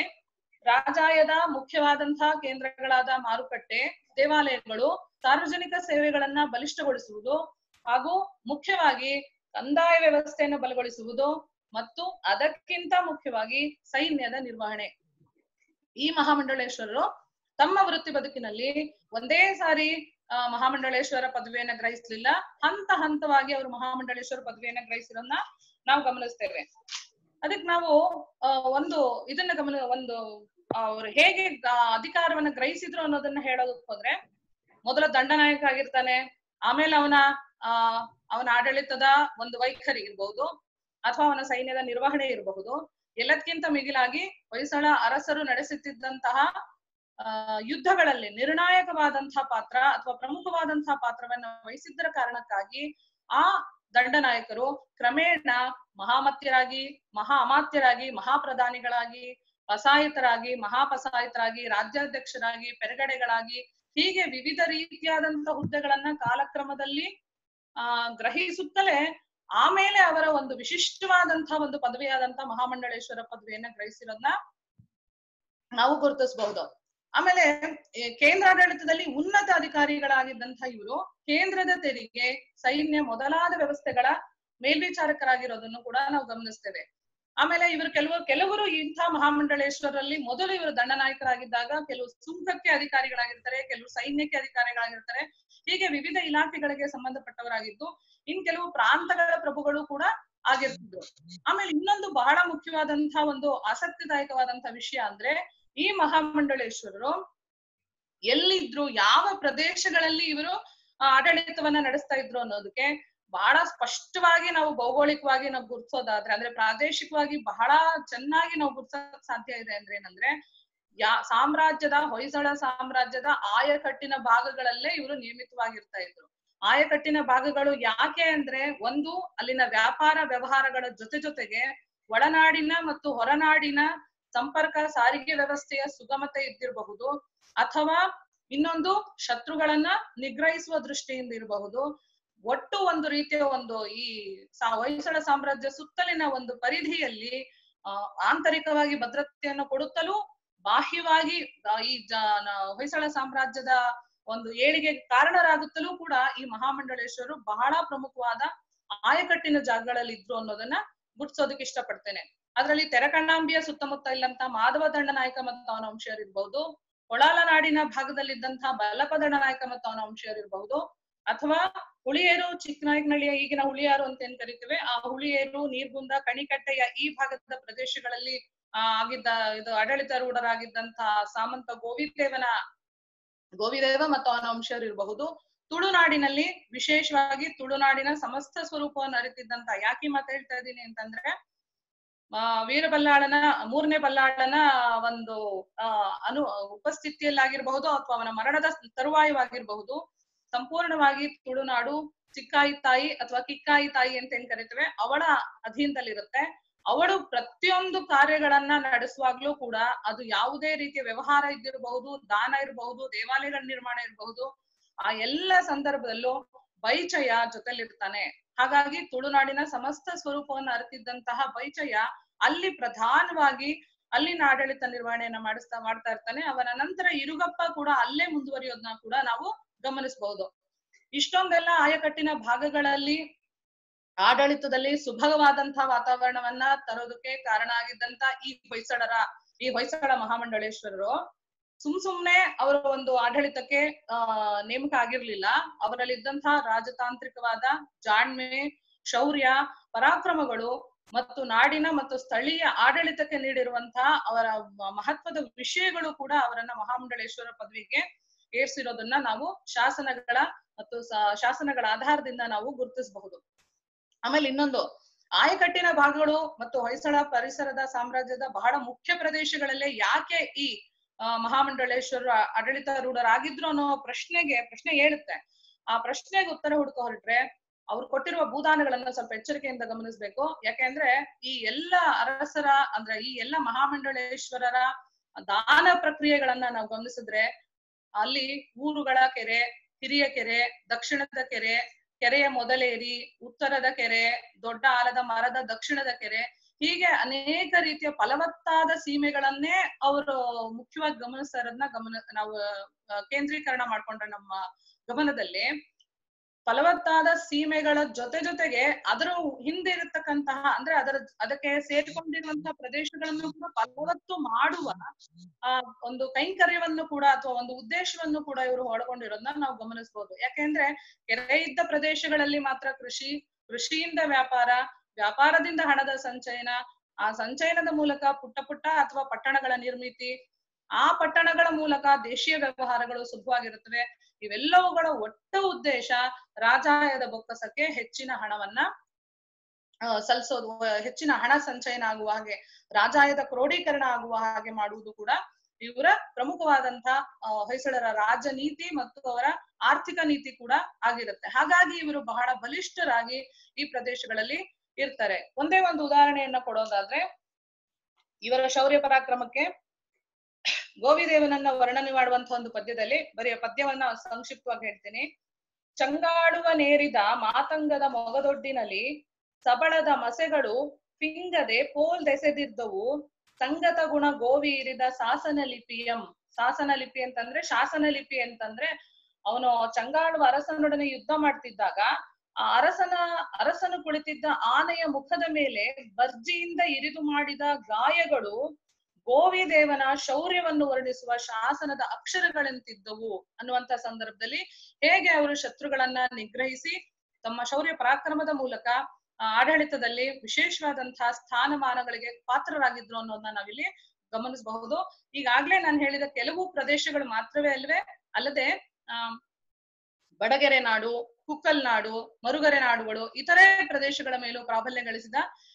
ರಾಜಾಯದ ಮುಖ್ಯವಾದಂತಹ ಕೇಂದ್ರಗಳಾದ ಮಾರುಕಟ್ಟೆ, ದೇವಾಲಯಗಳು, ಸಾರ್ವಜನಿಕ ಸೇವೆಗಳನ್ನ ಬಲಿಷ್ಠಗೊಳಿಸುವುದು, ಹಾಗೂ ಮುಖ್ಯವಾಗಿ ಕಂದಾಯ ವ್ಯವಸ್ಥೆಯನ್ನು ಬಲಗೊಳಿಸುವುದು, ಮತ್ತು ಅದಕ್ಕಿಂತ ಮುಖ್ಯವಾಗಿ ಸೈನ್ಯದ ನಿರ್ವಹಣೆ. ಈ ಮಹಾಮಂಡಳೇಶ್ವರರು ತಮ್ಮ ವೃತ್ತಿ ಬದುಕಿನಲ್ಲಿ ಒಂದೇ ಸಾರಿ ಮಹಾಮಂಡಳೇಶ್ವರ ಪದವಿಯನ್ನ ಗ್ರಹಿಸಲಿಲ್ಲ. ಹಂತವಾಗಿ ಅವರು ಮಹಾಮಂಡಳೇಶ್ವರ ಪದವಿಯನ್ನ ಗ್ರಹಿಸಿರೋದನ್ನ ನಾವು ಗಮನಿಸ್ತೇವೆ. ಅದಕ್ಕೆ ನಾವು ಅವ್ರು ಹೇಗೆ ಅಧಿಕಾರವನ್ನ ಗ್ರಹಿಸಿದ್ರು ಅನ್ನೋದನ್ನ ಹೇಳೋದಕ್ಕೆ ಹೋದ್ರೆ, ಮೊದಲ ದಂಡನಾಯಕ ಆಗಿರ್ತಾನೆ, ಆಮೇಲೆ ಅವನ ಆಡಳಿತದ ಒಂದು ವೈಖರಿ ಇರಬಹುದು, ಅಥವಾ ಅವನ ಸೈನ್ಯದ ನಿರ್ವಹಣೆ ಇರಬಹುದು. ಎಲ್ಲದಕ್ಕಿಂತ ಮಿಗಿಲಾಗಿ ಹೊಯ್ಸಳ ಅರಸರು ನಡೆಸುತ್ತಿದ್ದಂತಹ ಯುದ್ಧಗಳಲ್ಲಿ ನಿರ್ಣಾಯಕವಾದಂತಹ ಪಾತ್ರ ಅಥವಾ ಪ್ರಮುಖವಾದಂತಹ ಪಾತ್ರವನ್ನ ವಹಿಸಿದ್ದರ ಕಾರಣಕ್ಕಾಗಿ ಆ ದಂಡನಾಯಕರು ಕ್ರಮೇಣ ಮಹಾಮತ್ಯರಾಗಿ, ಮಹಾ ಅಮಾತ್ಯರಾಗಿ, ಮಹಾಪ್ರಧಾನಿಗಳಾಗಿ, ಪಸಾಯಿತರಾಗಿ, ಮಹಾಪಸಾಯಿತರಾಗಿ, ರಾಜ್ಯಾಧ್ಯಕ್ಷರಾಗಿ, ಪೆರಗಡೆಗಳಾಗಿ ಹೀಗೆ ವಿವಿಧ ರೀತಿಯಾದಂತ ಹುದ್ದೆಗಳನ್ನ ಕಾಲಕ್ರಮದಲ್ಲಿ ಗ್ರಹಿಸುತ್ತಲೇ ಆಮೇಲೆ ಅವರ ಒಂದು ವಿಶಿಷ್ಟವಾದಂತಹ ಒಂದು ಪದವಿಯಾದಂತ ಮಹಾಮಂಡಲೇಶ್ವರ ಪದವಿಯನ್ನ ಗ್ರಹಿಸಿರೋದನ್ನ ನಾವು ಗುರುತಿಸಬಹುದು. ಆಮೇಲೆ ಕೇಂದ್ರಾಡಳಿತದಲ್ಲಿ ಉನ್ನತ ಅಧಿಕಾರಿಗಳಾಗಿದ್ದಂತ ಇವರು ಕೇಂದ್ರದ ತೆರಿಗೆ, ಸೈನ್ಯ ಮೊದಲಾದ ವ್ಯವಸ್ಥೆಗಳ ಮೇಲ್ವಿಚಾರಕರಾಗಿರೋದನ್ನು ಕೂಡ ನಾವು ಗಮನಿಸ್ತೇವೆ. ಆಮೇಲೆ ಇವರು ಕೆಲವರು ಇಂಥ ಮಹಾಮಂಡಲೇಶ್ವರಲ್ಲಿ ಮೊದಲು ಇವರು ದಂಡನಾಯಕರಾಗಿದ್ದಾಗ ಕೆಲವು ಸುಂಕಕ್ಕೆ ಅಧಿಕಾರಿಗಳಾಗಿರ್ತಾರೆ, ಕೆಲವು ಸೈನ್ಯಕ್ಕೆ ಅಧಿಕಾರಿಗಳಾಗಿರ್ತಾರೆ. ಹೀಗೆ ವಿವಿಧ ಇಲಾಖೆಗಳಿಗೆ ಸಂಬಂಧಪಟ್ಟವರಾಗಿದ್ದು ಇನ್ ಕೆಲವು ಪ್ರಾಂತಗಳ ಪ್ರಭುಗಳು ಕೂಡ ಆಗಿರ್ತಿದ್ರು. ಆಮೇಲೆ ಇನ್ನೊಂದು ಬಹಳ ಮುಖ್ಯವಾದಂತಹ ಒಂದು ಆಸಕ್ತಿದಾಯಕವಾದಂತಹ ವಿಷಯ ಅಂದ್ರೆ ಈ ಮಹಾಮಂಡಲೇಶ್ವರರು ಎಲ್ಲಿದ್ರು, ಯಾವ ಪ್ರದೇಶಗಳಲ್ಲಿ ಇವರು ಆಡಳಿತವನ್ನ ನಡೆಸ್ತಾ ಇದ್ರು ಅನ್ನೋದಕ್ಕೆ ಬಹಳ ಸ್ಪಷ್ಟವಾಗಿ ನಾವು ಭೌಗೋಳಿಕವಾಗಿ ನಾವು ಗುರುತಿಸೋದಾದ್ರೆ, ಅಂದ್ರೆ ಪ್ರಾದೇಶಿಕವಾಗಿ ಬಹಳ ಚೆನ್ನಾಗಿ ನಾವು ಗುರುತಿಸೋಕ್ ಸಾಧ್ಯ ಇದೆ ಅಂದ್ರೆ ಏನಂದ್ರೆ ಸಾಮ್ರಾಜ್ಯದ ಹೊಯ್ಸಳ ಸಾಮ್ರಾಜ್ಯದ ಆಯಕಟ್ಟಿನ ಭಾಗಗಳಲ್ಲೇ ಇವರು ನಿಯಮಿತವಾಗಿರ್ತಾ ಇದ್ರು. ಆಯಕಟ್ಟಿನ ಭಾಗಗಳು ಯಾಕೆ ಅಂದ್ರೆ, ಒಂದು ಅಲ್ಲಿನ ವ್ಯಾಪಾರ ವ್ಯವಹಾರಗಳ ಜೊತೆಗೆ ಒಳನಾಡಿನ ಮತ್ತು ಹೊರನಾಡಿನ ಸಂಪರ್ಕ ಸಾರಿಗೆ ವ್ಯವಸ್ಥೆಯ ಸುಗಮತೆ ಇದ್ದಿರಬಹುದು, ಅಥವಾ ಇನ್ನೊಂದು ಶತ್ರುಗಳನ್ನ ನಿಗ್ರಹಿಸುವ ದೃಷ್ಟಿಯಿಂದ ಇರಬಹುದು. ಒಟ್ಟು ಒಂದು ರೀತಿಯ ಒಂದು ಈ ಹೊಯ್ಸಳ ಸಾಮ್ರಾಜ್ಯ ಸುತ್ತಲಿನ ಒಂದು ಪರಿಧಿಯಲ್ಲಿ ಆಂತರಿಕವಾಗಿ ಭದ್ರತೆಯನ್ನು ಕೊಡುತ್ತಲೂ ಬಾಹ್ಯವಾಗಿ ಈ ಹೊಯ್ಸಳ ಸಾಮ್ರಾಜ್ಯದ ಒಂದು ಏಳಿಗೆ ಕಾರಣರಾಗುತ್ತಲೂ ಕೂಡ ಈ ಮಹಾಮಂಡಲೇಶ್ವರರು ಬಹಳ ಪ್ರಮುಖವಾದ ಆಯಕಟ್ಟಿನ ಜಾಗಗಳಲ್ಲಿ ಇದ್ರು ಅನ್ನೋದನ್ನ ಗುರ್ತಿಸೋದಕ್ಕೆ ಇಷ್ಟಪಡ್ತೇನೆ. ಅದರಲ್ಲಿ ತೆರಕಣ್ಣಾಂಬಿಯ ಸುತ್ತಮುತ್ತ ಇಲ್ಲಂತ ಮಾಧವ ದಂಡನಾಯಕ ಮತ್ತು ಅವನ ವಂಶೀಯರಿರ್ಬಹುದು, ಹೊಳಾಲ ನಾಡಿನ ಭಾಗದಲ್ಲಿದ್ದಂತಹ ಬಲ್ಲಪ ದಂಡನಾಯಕ ಮತ್ತು ಅವನ ವಂಶೀಯರಿರ್ಬಹುದು, ಅಥವಾ ಹುಳಿಯೇರು ಚಿಕ್ಕನಾಯಕನಹಳ್ಳಿಯ ಈಗಿನ ಹುಳಿಯಾರು ಅಂತ ಏನ್ ಕರಿತೇವೆ, ಆ ಹುಳಿಯೇರು, ನೀರ್ಗುಂದ, ಕಣಿಕಟ್ಟೆಯ ಈ ಭಾಗದ ಪ್ರದೇಶಗಳಲ್ಲಿ ಆಗಿದ್ದ ಇದು ಆಡಳಿತಾರೂಢರಾಗಿದ್ದಂತಹ ಸಾಮಂತ ಗೋವಿದೇವ ಮತ್ತು ಅವನ ವಂಶೀಯರು ಇರಬಹುದು. ತುಳುನಾಡಿನಲ್ಲಿ ವಿಶೇಷವಾಗಿ ತುಳುನಾಡಿನ ಸಮಸ್ತ ಸ್ವರೂಪವನ್ನು ಅರಿತಿದ್ದಂತ, ಯಾಕೆ ಮಾತು ಹೇಳ್ತಾ ಇದ್ದೀನಿ ಅಂತಂದ್ರೆ ವೀರಬಲ್ಲಾಳನ ಮೂರನೇ ಬಲ್ಲಾಳನ ಒಂದು ಉಪಸ್ಥಿತಿಯಲ್ಲಾಗಿರ್ಬಹುದು ಅಥವಾ ಅವನ ಮರಣದ ತರುವಾಯವಾಗಿರಬಹುದು, ಸಂಪೂರ್ಣವಾಗಿ ತುಳುನಾಡು ಚಿಕ್ಕಾಯಿ ತಾಯಿ ಅಥವಾ ಕಿಕ್ಕಾಯಿ ತಾಯಿ ಅಂತ ಏನ್ ಕರಿತೇವೆ ಅವಳ ಅಧೀನದಲ್ಲಿರುತ್ತೆ. ಅವಳು ಪ್ರತಿಯೊಂದು ಕಾರ್ಯಗಳನ್ನ ನಡೆಸುವಾಗ್ಲೂ ಕೂಡ ಅದು ಯಾವುದೇ ರೀತಿಯ ವ್ಯವಹಾರ ಇದ್ದಿರಬಹುದು, ದಾನ ಇರಬಹುದು, ದೇವಾಲಯಗಳ ನಿರ್ಮಾಣ ಇರಬಹುದು, ಆ ಎಲ್ಲ ಸಂದರ್ಭದಲ್ಲೂ ಬೈಚಯ್ಯ ಜೊತೆಲಿರ್ತಾನೆ. ಹಾಗಾಗಿ ತುಳುನಾಡಿನ ಸಮಸ್ತ ಸ್ವರೂಪವನ್ನು ಅರಿತಿದ್ದಂತಹ ಬೈಚಯ್ಯ ಅಲ್ಲಿ ಪ್ರಧಾನವಾಗಿ ಅಲ್ಲಿನ ಆಡಳಿತ ನಿರ್ವಹಣೆಯನ್ನ ಮಾಡ್ತಾ ಇರ್ತಾನೆ. ಅವನ ನಂತರ ಇರುಗಪ್ಪ ಕೂಡ ಅಲ್ಲೇ ಮುಂದುವರಿಯೋದನ್ನ ಕೂಡ ನಾವು ಗಮನಿಸಬಹುದು. ಇಷ್ಟೊಂದೆಲ್ಲ ಆಯಕಟ್ಟಿನ ಭಾಗಗಳಲ್ಲಿ ಆಡಳಿತದಲ್ಲಿ ಸುಭಗವಾದಂತಹ ವಾತಾವರಣವನ್ನ ತರೋದಕ್ಕೆ ಕಾರಣ ಆಗಿದ್ದಂತ ಈ ಹೊಯ್ಸಳ ಮಹಾಮಂಡಲೇಶ್ವರರು ಸುಮ್ನೆ ಅವರ ಒಂದು ಆಡಳಿತಕ್ಕೆ ನೇಮಕ ಆಗಿರ್ಲಿಲ್ಲ. ಅವರಲ್ಲಿದ್ದಂತಹ ರಾಜತಾಂತ್ರಿಕವಾದ ಜಾಣ್ಮೆ, ಶೌರ್ಯ, ಪರಾಕ್ರಮಗಳು ಮತ್ತು ನಾಡಿನ ಮತ್ತು ಸ್ಥಳೀಯ ಆಡಳಿತಕ್ಕೆ ನೀಡಿರುವಂತಹ ಅವರ ಮಹತ್ವದ ವಿಷಯಗಳು ಕೂಡ ಅವರನ್ನ ಮಹಾಮಂಡಲೇಶ್ವರ ಪದವಿಗೆ ಏರ್ಸಿರೋದನ್ನ ನಾವು ಶಾಸನಗಳ ಆಧಾರದಿಂದ ನಾವು ಗುರುತಿಸಬಹುದು. ಆಮೇಲೆ ಇನ್ನೊಂದು, ಆಯಕಟ್ಟಿನ ಭಾಗಗಳು ಮತ್ತು ಹೊಯ್ಸಳ ಪರಿಸರದ ಸಾಮ್ರಾಜ್ಯದ ಬಹಳ ಮುಖ್ಯ ಪ್ರದೇಶಗಳಲ್ಲೇ ಯಾಕೆ ಈ ಮಹಾಮಂಡಲೇಶ್ವರರು ಆಡಳಿತಾರೂಢರಾಗಿದ್ರು ಅನ್ನೋ ಪ್ರಶ್ನೆ ಹೇಳುತ್ತೆ. ಆ ಪ್ರಶ್ನೆಗೆ ಉತ್ತರ ಹುಡುಕ ಹೊರಟ್ರೆ ಅವ್ರು ಕೊಟ್ಟಿರುವ ಭೂದಾನಗಳನ್ನ ಸ್ವಲ್ಪ ಎಚ್ಚರಿಕೆಯಿಂದ ಗಮನಿಸ್ಬೇಕು. ಯಾಕೆಂದ್ರೆ ಈ ಎಲ್ಲ ಅರಸರ ಅಂದ್ರೆ ಈ ಎಲ್ಲ ಮಹಾಮಂಡಲೇಶ್ವರರ ದಾನ ಪ್ರಕ್ರಿಯೆಗಳನ್ನ ನಾವು ಗಮನಿಸಿದ್ರೆ ಅಲ್ಲಿ ಊರುಗಳ ಕೆರೆ, ಹಿರಿಯ ಕೆರೆ, ದಕ್ಷಿಣದ ಕೆರೆ, ಕೆರೆಯ ಮೊದಲೇರಿ, ಉತ್ತರದ ಕೆರೆ, ದೊಡ್ಡ ಆಲದ ಮರದ ದಕ್ಷಿಣದ ಕೆರೆ, ಹೀಗೆ ಅನೇಕ ರೀತಿಯ ಫಲವತ್ತಾದ ಸೀಮೆಗಳನ್ನೇ ಅವರು ಮುಖ್ಯವಾಗಿ ಗಮನಿಸ್ತಾ ಇರೋದನ್ನ ನಾವು ಕೇಂದ್ರೀಕರಣ ಮಾಡ್ಕೊಂಡ್ರೆ ನಮ್ಮ ಗಮನದಲ್ಲಿ ಫಲವತ್ತಾದ ಸೀಮೆಗಳ ಜೊತೆಗೆ ಅದರ ಹಿಂದೆ ಇರತಕ್ಕಂತಹ ಅಂದ್ರೆ ಅದಕ್ಕೆ ಸೇರಿಕೊಂಡಿರುವಂತಹ ಪ್ರದೇಶಗಳನ್ನು ಕೂಡ ಫಲವತ್ತು ಮಾಡುವ ಒಂದು ಕೈಂಕರ್ಯವನ್ನು ಕೂಡ ಅಥವಾ ಒಂದು ಉದ್ದೇಶವನ್ನು ಕೂಡ ಇವರು ಒಳಗೊಂಡಿರೋದನ್ನ ನಾವು ಗಮನಿಸಬಹುದು. ಯಾಕೆಂದ್ರೆ ಕೆರೆ ಇದ್ದ ಪ್ರದೇಶಗಳಲ್ಲಿ ಮಾತ್ರ ಕೃಷಿಯಿಂದ ವ್ಯಾಪಾರದಿಂದ ಹಣದ ಸಂಚಯನ, ಆ ಸಂಚಯನದ ಮೂಲಕ ಪುಟ್ಟ ಅಥವಾ ಪಟ್ಟಣಗಳ ನಿರ್ಮಿತಿ, ಆ ಪಟ್ಟಣಗಳ ಮೂಲಕ ದೇಶೀಯ ವ್ಯವಹಾರಗಳು ಸುಲಭವಾಗಿರುತ್ತವೆ. ಇವೆಲ್ಲವುಗಳ ಒಟ್ಟು ಉದ್ದೇಶ ರಾಜಾಯದ ಬೊಕ್ಕಸಕ್ಕೆ ಹೆಚ್ಚಿನ ಹಣವನ್ನ ಸಲ್ಲಿಸೋದು, ಹೆಚ್ಚಿನ ಹಣ ಸಂಚಯನ ಆಗುವ ಹಾಗೆ, ರಾಜಾಯದ ಕ್ರೋಢೀಕರಣ ಆಗುವ ಹಾಗೆ ಮಾಡುವುದು ಕೂಡ ಇವರ ಪ್ರಮುಖವಾದಂತಹ ಹೊಯ್ಸಳರ ರಾಜನೀತಿ ಮತ್ತು ಅವರ ಆರ್ಥಿಕ ನೀತಿ ಕೂಡ ಆಗಿರುತ್ತೆ. ಹಾಗಾಗಿ ಇವರು ಬಹಳ ಬಲಿಷ್ಠರಾಗಿ ಈ ಪ್ರದೇಶಗಳಲ್ಲಿ ಇರ್ತಾರೆ. ಒಂದೇ ಒಂದು ಉದಾಹರಣೆಯನ್ನ ಕೊಡೋದಾದ್ರೆ ಇವರ ಶೌರ್ಯ ಪರಾಕ್ರಮಕ್ಕೆ ಗೋವಿದೇವನನ್ನ ವರ್ಣನೆ ಮಾಡುವಂತ ಒಂದು ಪದ್ಯದಲ್ಲಿ ಬರೀ ಪದ್ಯವನ್ನ ಸಂಕ್ಷಿಪ್ತವಾಗಿ ಹೇಳ್ತೀನಿ. ಚಂಗಾಡುವ ನೇರಿದ ಮಾತಂಗದ ಮೊಗದೊಡ್ಡಿನಲ್ಲಿ ಸಬಳದ ಮಸೆಗಳು ಪಿಂಗದೆ ಪೋಲ್ದೆಸೆದಿದ್ದವು ಸಂಗತ ಗುಣ ಗೋವಿ ಇರಿದ ಸಾಸನ ಲಿಪಿಯಂ. ಸಾಸನ ಲಿಪಿ ಅಂತಂದ್ರೆ ಶಾಸನ ಲಿಪಿ ಅಂತಂದ್ರೆ ಅವನು ಚಂಗಾಡುವ ಅರಸನೊಡನೆ ಯುದ್ಧ ಮಾಡ್ತಿದ್ದಾಗ ಆ ಅರಸನು ಕುಳಿತಿದ್ದ ಆನೆಯ ಮುಖದ ಮೇಲೆ ಬರ್ಜಿಯಿಂದ ಇರಿದು ಮಾಡಿದ ಗಾಯಗಳು ಗೋವಿದೇವನ ಶೌರ್ಯವನ್ನು ವರ್ಣಿಸುವ ಶಾಸನದ ಅಕ್ಷರಗಳಂತಿದ್ದವು ಅನ್ನುವಂತ ಸಂದರ್ಭದಲ್ಲಿ ಹೇಗೆ ಅವರು ಶತ್ರುಗಳನ್ನ ನಿಗ್ರಹಿಸಿ ತಮ್ಮ ಶೌರ್ಯ ಪರಾಕ್ರಮದ ಮೂಲಕ ಆಡಳಿತದಲ್ಲಿ ವಿಶೇಷವಾದಂತಹ ಸ್ಥಾನಮಾನಗಳಿಗೆ ಪಾತ್ರರಾಗಿದ್ರು ಅನ್ನೋದನ್ನ ನಾವಿಲ್ಲಿ ಗಮನಿಸಬಹುದು. ಈಗಾಗ್ಲೇ ನಾನು ಹೇಳಿದ ಕೆಲವು ಪ್ರದೇಶಗಳು ಮಾತ್ರವೇ ಅಲ್ಲದೆ ಬಡಗೆರೆ ನಾಡು, ಕುಕ್ಕಲ್ ನಾಡು, ಮರುಗರೆ ನಾಡುಗಳು ಇತರೆ ಪ್ರದೇಶಗಳ ಮೇಲೂ ಪ್ರಾಬಲ್ಯ ಗಳಿಸಿದ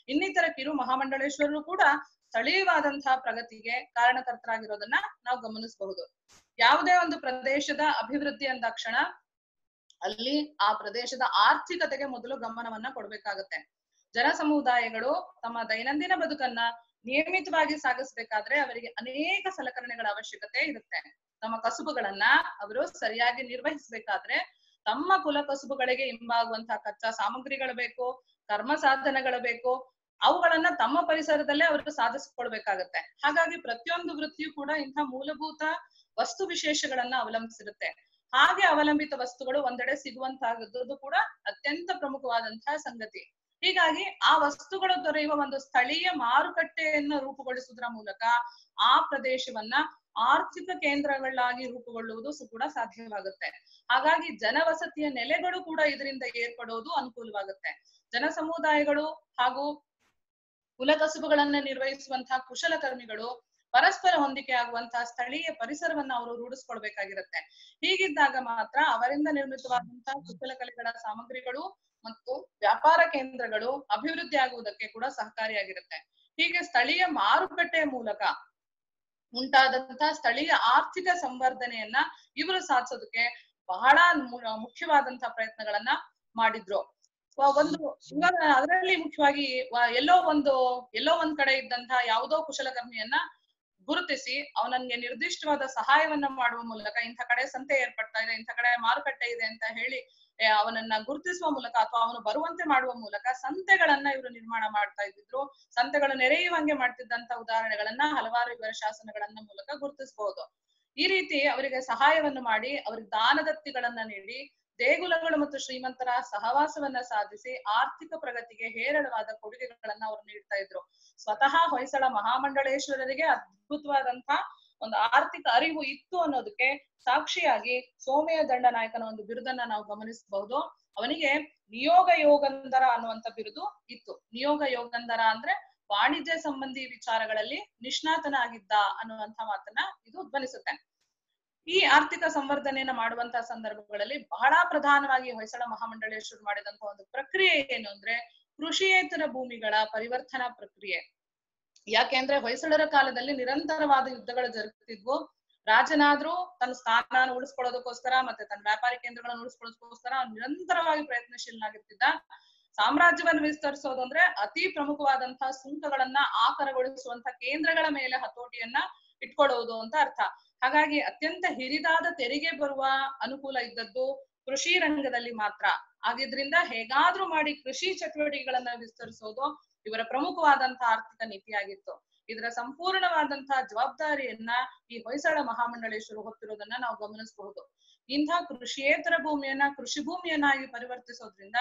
ಇನ್ನಿತರ ಕಿರು ಮಹಾಮಂಡಳೇಶ್ವರರು ಕೂಡ ಸ್ಥಳೀಯವಾದಂತಹ ಪ್ರಗತಿಗೆ ಕಾರಣಕರ್ತರಾಗಿರೋದನ್ನ ನಾವು ಗಮನಿಸಬಹುದು. ಯಾವುದೇ ಒಂದು ಪ್ರದೇಶದ ಅಭಿವೃದ್ಧಿ ಅಂದಾಕ್ಷಣ ಅಲ್ಲಿ ಆ ಪ್ರದೇಶದ ಆರ್ಥಿಕತೆಗೆ ಮೊದಲು ಗಮನವನ್ನ ಕೊಡ್ಬೇಕಾಗತ್ತೆ. ಜನ ಸಮುದಾಯಗಳು ತಮ್ಮ ದೈನಂದಿನ ಬದುಕನ್ನ ನಿಯಮಿತವಾಗಿ ಸಾಗಿಸ್ಬೇಕಾದ್ರೆ ಅವರಿಗೆ ಅನೇಕ ಸಲಕರಣೆಗಳ ಅವಶ್ಯಕತೆ ಇರುತ್ತೆ. ತಮ್ಮ ಕಸುಬುಗಳನ್ನ ಅವರು ಸರಿಯಾಗಿ ನಿರ್ವಹಿಸಬೇಕಾದ್ರೆ ತಮ್ಮ ಕುಲ ಕಸುಬುಗಳಿಗೆ ಹಿಂಬಾಗುವಂತಹ ಕಚ್ಚಾ ಸಾಮಗ್ರಿಗಳು ಬೇಕು, ಕರ್ಮ ಸಾಧನಗಳು ಬೇಕು. ಅವುಗಳನ್ನ ತಮ್ಮ ಪರಿಸರದಲ್ಲೇ ಅವರು ಸಾಧಿಸ್ಕೊಳ್ಬೇಕಾಗತ್ತೆ. ಹಾಗಾಗಿ ಪ್ರತಿಯೊಂದು ವೃತ್ತಿಯು ಕೂಡ ಇಂಥ ಮೂಲಭೂತ ವಸ್ತು ವಿಶೇಷಗಳನ್ನ ಅವಲಂಬಿಸಿರುತ್ತೆ. ಹಾಗೆ ಅವಲಂಬಿತ ವಸ್ತುಗಳು ಒಂದೆಡೆ ಸಿಗುವಂತಹದ್ದು ಕೂಡ ಅತ್ಯಂತ ಪ್ರಮುಖವಾದಂತಹ ಸಂಗತಿ. ಹೀಗಾಗಿ ಆ ವಸ್ತುಗಳು ದೊರೆಯುವ ಒಂದು ಸ್ಥಳೀಯ ಮಾರುಕಟ್ಟೆಯನ್ನು ರೂಪುಗೊಳಿಸುವುದರ ಮೂಲಕ ಆ ಪ್ರದೇಶವನ್ನ ಆರ್ಥಿಕ ಕೇಂದ್ರಗಳಾಗಿ ರೂಪುಗೊಳ್ಳುವುದು ಕೂಡ ಸಾಧ್ಯವಾಗುತ್ತೆ. ಹಾಗಾಗಿ ಜನವಸತಿಯ ನೆಲೆಗಳು ಕೂಡ ಇದರಿಂದ ಏರ್ಪಡೋದು ಅನುಕೂಲವಾಗುತ್ತೆ. ಜನ ಸಮುದಾಯಗಳು ಹಾಗೂ ಕುಲಕಸುಬುಗಳನ್ನ ನಿರ್ವಹಿಸುವಂತಹ ಕುಶಲಕರ್ಮಿಗಳು ಪರಸ್ಪರ ಹೊಂದಿಕೆ ಆಗುವಂತಹ ಸ್ಥಳೀಯ ಪರಿಸರವನ್ನ ಅವರು ರೂಢಿಸ್ಕೊಳ್ಬೇಕಾಗಿರುತ್ತೆ. ಹೀಗಿದ್ದಾಗ ಮಾತ್ರ ಅವರಿಂದ ನಿರ್ಮಿತವಾದಂತಹ ಕುಶಲಕಲೆಗಳ ಸಾಮಗ್ರಿಗಳು ಮತ್ತು ವ್ಯಾಪಾರ ಕೇಂದ್ರಗಳು ಅಭಿವೃದ್ಧಿ ಆಗುವುದಕ್ಕೆ ಕೂಡ ಸಹಕಾರಿಯಾಗಿರುತ್ತೆ. ಹೀಗೆ ಸ್ಥಳೀಯ ಮಾರುಕಟ್ಟೆಯ ಮೂಲಕ ಉಂಟಾದಂತಹ ಸ್ಥಳೀಯ ಆರ್ಥಿಕ ಸಂವರ್ಧನೆಯನ್ನ ಇವರು ಸಾಧಿಸೋದಕ್ಕೆ ಬಹಳ ಮುಖ್ಯವಾದಂತಹ ಪ್ರಯತ್ನಗಳನ್ನ ಮಾಡಿದ್ರು. ಇವಾಗ ಅದರಲ್ಲಿ ಮುಖ್ಯವಾಗಿ ಎಲ್ಲೋ ಒಂದ್ ಕಡೆ ಇದ್ದಂತಹ ಯಾವುದೋ ಕುಶಲಕರ್ಮಿಯನ್ನ ಗುರುತಿಸಿ ಅವನನ್ಗೆ ನಿರ್ದಿಷ್ಟವಾದ ಸಹಾಯವನ್ನ ಮಾಡುವ ಮೂಲಕ ಇಂಥ ಕಡೆ ಸಂತೆ ಏರ್ಪಡ್ತಾ ಇದೆ, ಇಂಥ ಕಡೆ ಮಾರುಕಟ್ಟೆ ಇದೆ ಅಂತ ಹೇಳಿ ಅವನನ್ನ ಗುರುತಿಸುವ ಮೂಲಕ ಅಥವಾ ಅವನು ಬರುವಂತೆ ಮಾಡುವ ಮೂಲಕ ಸಂತೆಗಳನ್ನ ಇವರು ನಿರ್ಮಾಣ ಮಾಡ್ತಾ ಇದ್ರು. ಸಂತೆಗಳು ನೆರೆಯುವಂಗೆ ಮಾಡ್ತಿದ್ದಂತ ಉದಾಹರಣೆಗಳನ್ನ ಹಲವಾರು ಇವರ ಶಾಸನಗಳನ್ನ ಮೂಲಕ ಗುರುತಿಸಬಹುದು. ಈ ರೀತಿ ಅವರಿಗೆ ಸಹಾಯವನ್ನು ಮಾಡಿ ಅವರಿಗೆ ದಾನದತ್ತಿಗಳನ್ನ ನೀಡಿ ದೇಗುಲಗಳು ಮತ್ತು ಶ್ರೀಮಂತರ ಸಹವಾಸವನ್ನ ಸಾಧಿಸಿ ಆರ್ಥಿಕ ಪ್ರಗತಿಗೆ ಹೇರಳವಾದ ಕೊಡುಗೆಗಳನ್ನ ಅವರು ನೀಡ್ತಾ ಇದ್ರು. ಸ್ವತಃ ಹೊಯ್ಸಳ ಮಹಾಮಂಡಳೇಶ್ವರರಿಗೆ ಅದ್ಭುತವಾದಂತಹ ಒಂದು ಆರ್ಥಿಕ ಅರಿವು ಇತ್ತು ಅನ್ನೋದಕ್ಕೆ ಸಾಕ್ಷಿಯಾಗಿ ಸೋಮೆಯ ದಂಡನಾಯಕನ ಒಂದು ಬಿರುದನ್ನ ನಾವು ಗಮನಿಸಬಹುದು. ಅವನಿಗೆ ನಿಯೋಗ ಯೋಗಂಧರ ಅನ್ನುವಂತ ಬಿರುದು ಇತ್ತು. ನಿಯೋಗ ಯೋಗಂಧರ ಅಂದ್ರೆ ವಾಣಿಜ್ಯ ಸಂಬಂಧಿ ವಿಚಾರಗಳಲ್ಲಿ ನಿಷ್ಣಾತನಾಗಿದ್ದ ಅನ್ನುವಂತ ಮಾತನ್ನ ಇದು ಧ್ವನಿಸುತ್ತೆ. ಈ ಆರ್ಥಿಕ ಸಂವರ್ಧನೆಯನ್ನ ಮಾಡುವಂತಹ ಸಂದರ್ಭಗಳಲ್ಲಿ ಬಹಳ ಪ್ರಧಾನವಾಗಿ ಹೊಯ್ಸಳ ಮಹಾಮಂಡಳೇಶ್ವರ ಮಾಡಿದಂತಹ ಒಂದು ಪ್ರಕ್ರಿಯೆ ಏನು ಅಂದ್ರೆ ಕೃಷಿಯೇತರ ಭೂಮಿಗಳ ಪರಿವರ್ತನಾ ಪ್ರಕ್ರಿಯೆ. ಯಾಕೆಂದ್ರೆ ಹೊಯ್ಸಳರ ಕಾಲದಲ್ಲಿ ನಿರಂತರವಾದ ಯುದ್ಧಗಳು ಜರುಗುತ್ತಿದ್ವು. ರಾಜನಾದ್ರೂ ತನ್ನ ಸ್ಥಾನ ಉಳಿಸ್ಕೊಳ್ಳೋದಕ್ಕೋಸ್ಕರ ಮತ್ತೆ ತನ್ನ ವ್ಯಾಪಾರಿ ಕೇಂದ್ರಗಳನ್ನು ಉಳಿಸ್ಕೊಳ್ಳೋದಕ್ಕೋಸ್ಕರ ನಿರಂತರವಾಗಿ ಪ್ರಯತ್ನಶೀಲನಾಗಿರ್ತಿದ್ದ. ಸಾಮ್ರಾಜ್ಯವನ್ನು ವಿಸ್ತರಿಸೋದು ಅಂದ್ರೆ ಅತಿ ಪ್ರಮುಖವಾದಂತಹ ಸುಂಕಗಳನ್ನ ಆಕರಗೊಳಿಸುವಂತಹ ಕೇಂದ್ರಗಳ ಮೇಲೆ ಹತೋಟಿಯನ್ನ ಇಟ್ಕೊಳ್ಳುವುದು ಅಂತ ಅರ್ಥ. ಹಾಗಾಗಿ ಅತ್ಯಂತ ಹಿರಿದಾದ ತೆರಿಗೆ ಬರುವ ಅನುಕೂಲ ಇದ್ದದ್ದು ಕೃಷಿ ರಂಗದಲ್ಲಿ ಮಾತ್ರ ಆಗಿದ್ರಿಂದ ಹೇಗಾದ್ರೂ ಮಾಡಿ ಕೃಷಿ ಚಟುವಟಿಕೆಗಳನ್ನ ವಿಸ್ತರಿಸೋದು ಇವರ ಪ್ರಮುಖವಾದಂತಹ ಆರ್ಥಿಕ ನೀತಿಯಾಗಿತ್ತು. ಇದರ ಸಂಪೂರ್ಣವಾದಂತಹ ಜವಾಬ್ದಾರಿಯನ್ನ ಈ ಹೊಯ್ಸಳ ಮಹಾಮಂಡಳೇಶ್ವರ ಹೊತ್ತಿರೋದನ್ನ ನಾವು ಗಮನಿಸಬಹುದು. ಇಂಥ ಕೃಷಿಯೇತರ ಭೂಮಿಯನ್ನ ಕೃಷಿ ಭೂಮಿಯನ್ನಾಗಿ ಪರಿವರ್ತಿಸೋದ್ರಿಂದ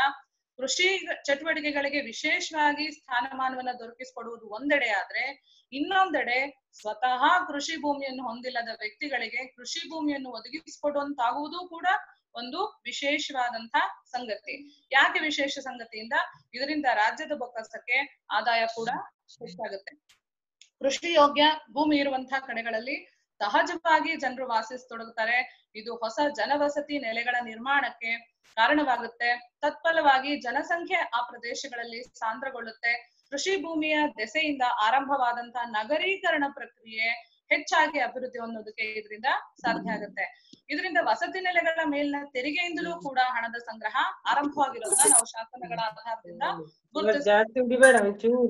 ಕೃಷಿ ಚಟುವಟಿಕೆಗಳಿಗೆ ವಿಶೇಷವಾಗಿ ಸ್ಥಾನಮಾನವನ್ನ ದೊರಕಿಸಿಕೊಡುವುದು ಒಂದೆಡೆ ಆದ್ರೆ, ಇನ್ನೊಂದೆಡೆ ಸ್ವತಃ ಕೃಷಿ ಭೂಮಿಯನ್ನು ಹೊಂದಿಲ್ಲದ ವ್ಯಕ್ತಿಗಳಿಗೆ ಕೃಷಿ ಭೂಮಿಯನ್ನು ಒದಗಿಸಿಕೊಡುವಂತಾಗುವುದು ಕೂಡ ಒಂದು ವಿಶೇಷವಾದಂತಹ ಸಂಗತಿ. ಯಾಕೆ ವಿಶೇಷ ಸಂಗತಿಯಿಂದ ಇದರಿಂದ ರಾಜ್ಯದ ಬೊಕ್ಕಸಕ್ಕೆ ಆದಾಯ ಕೂಡ ಹೆಚ್ಚಾಗುತ್ತೆ. ಕೃಷಿ ಯೋಗ್ಯ ಭೂಮಿ ಇರುವಂತಹ ಕಡೆಗಳಲ್ಲಿ ಸಹಜವಾಗಿ ಜನರು ವಾಸಿಸತೊಡಗುತ್ತಾರೆ. ಇದು ಹೊಸ ಜನವಸತಿ ನೆಲೆಗಳ ನಿರ್ಮಾಣಕ್ಕೆ ಕಾರಣವಾಗುತ್ತೆ. ತತ್ಫಲವಾಗಿ ಜನಸಂಖ್ಯೆ ಆ ಪ್ರದೇಶಗಳಲ್ಲಿ ಸಾಂದ್ರಗೊಳ್ಳುತ್ತೆ. ಕೃಷಿ ಭೂಮಿಯ ದೆಸೆಯಿಂದ ಆರಂಭವಾದಂತಹ ನಗರೀಕರಣ ಪ್ರಕ್ರಿಯೆ ಹೆಚ್ಚಾಗಿ ಅಭಿವೃದ್ಧಿ ಹೊಂದೋದಕ್ಕೆ ಇದರಿಂದ ಸಾಧ್ಯ ಆಗುತ್ತೆ. ಇದರಿಂದ ವಸತಿ ನೆಲೆಗಳ ಮೇಲಿನ ತೆರಿಗೆಯಿಂದಲೂ ಕೂಡ ಹಣದ ಸಂಗ್ರಹ ಆರಂಭವಾಗಿರೋದನ್ನ ನಾವು ಶಾಸನಗಳ ಆಧಾರದಿಂದ ಗುರುತಿಸಬಹುದು.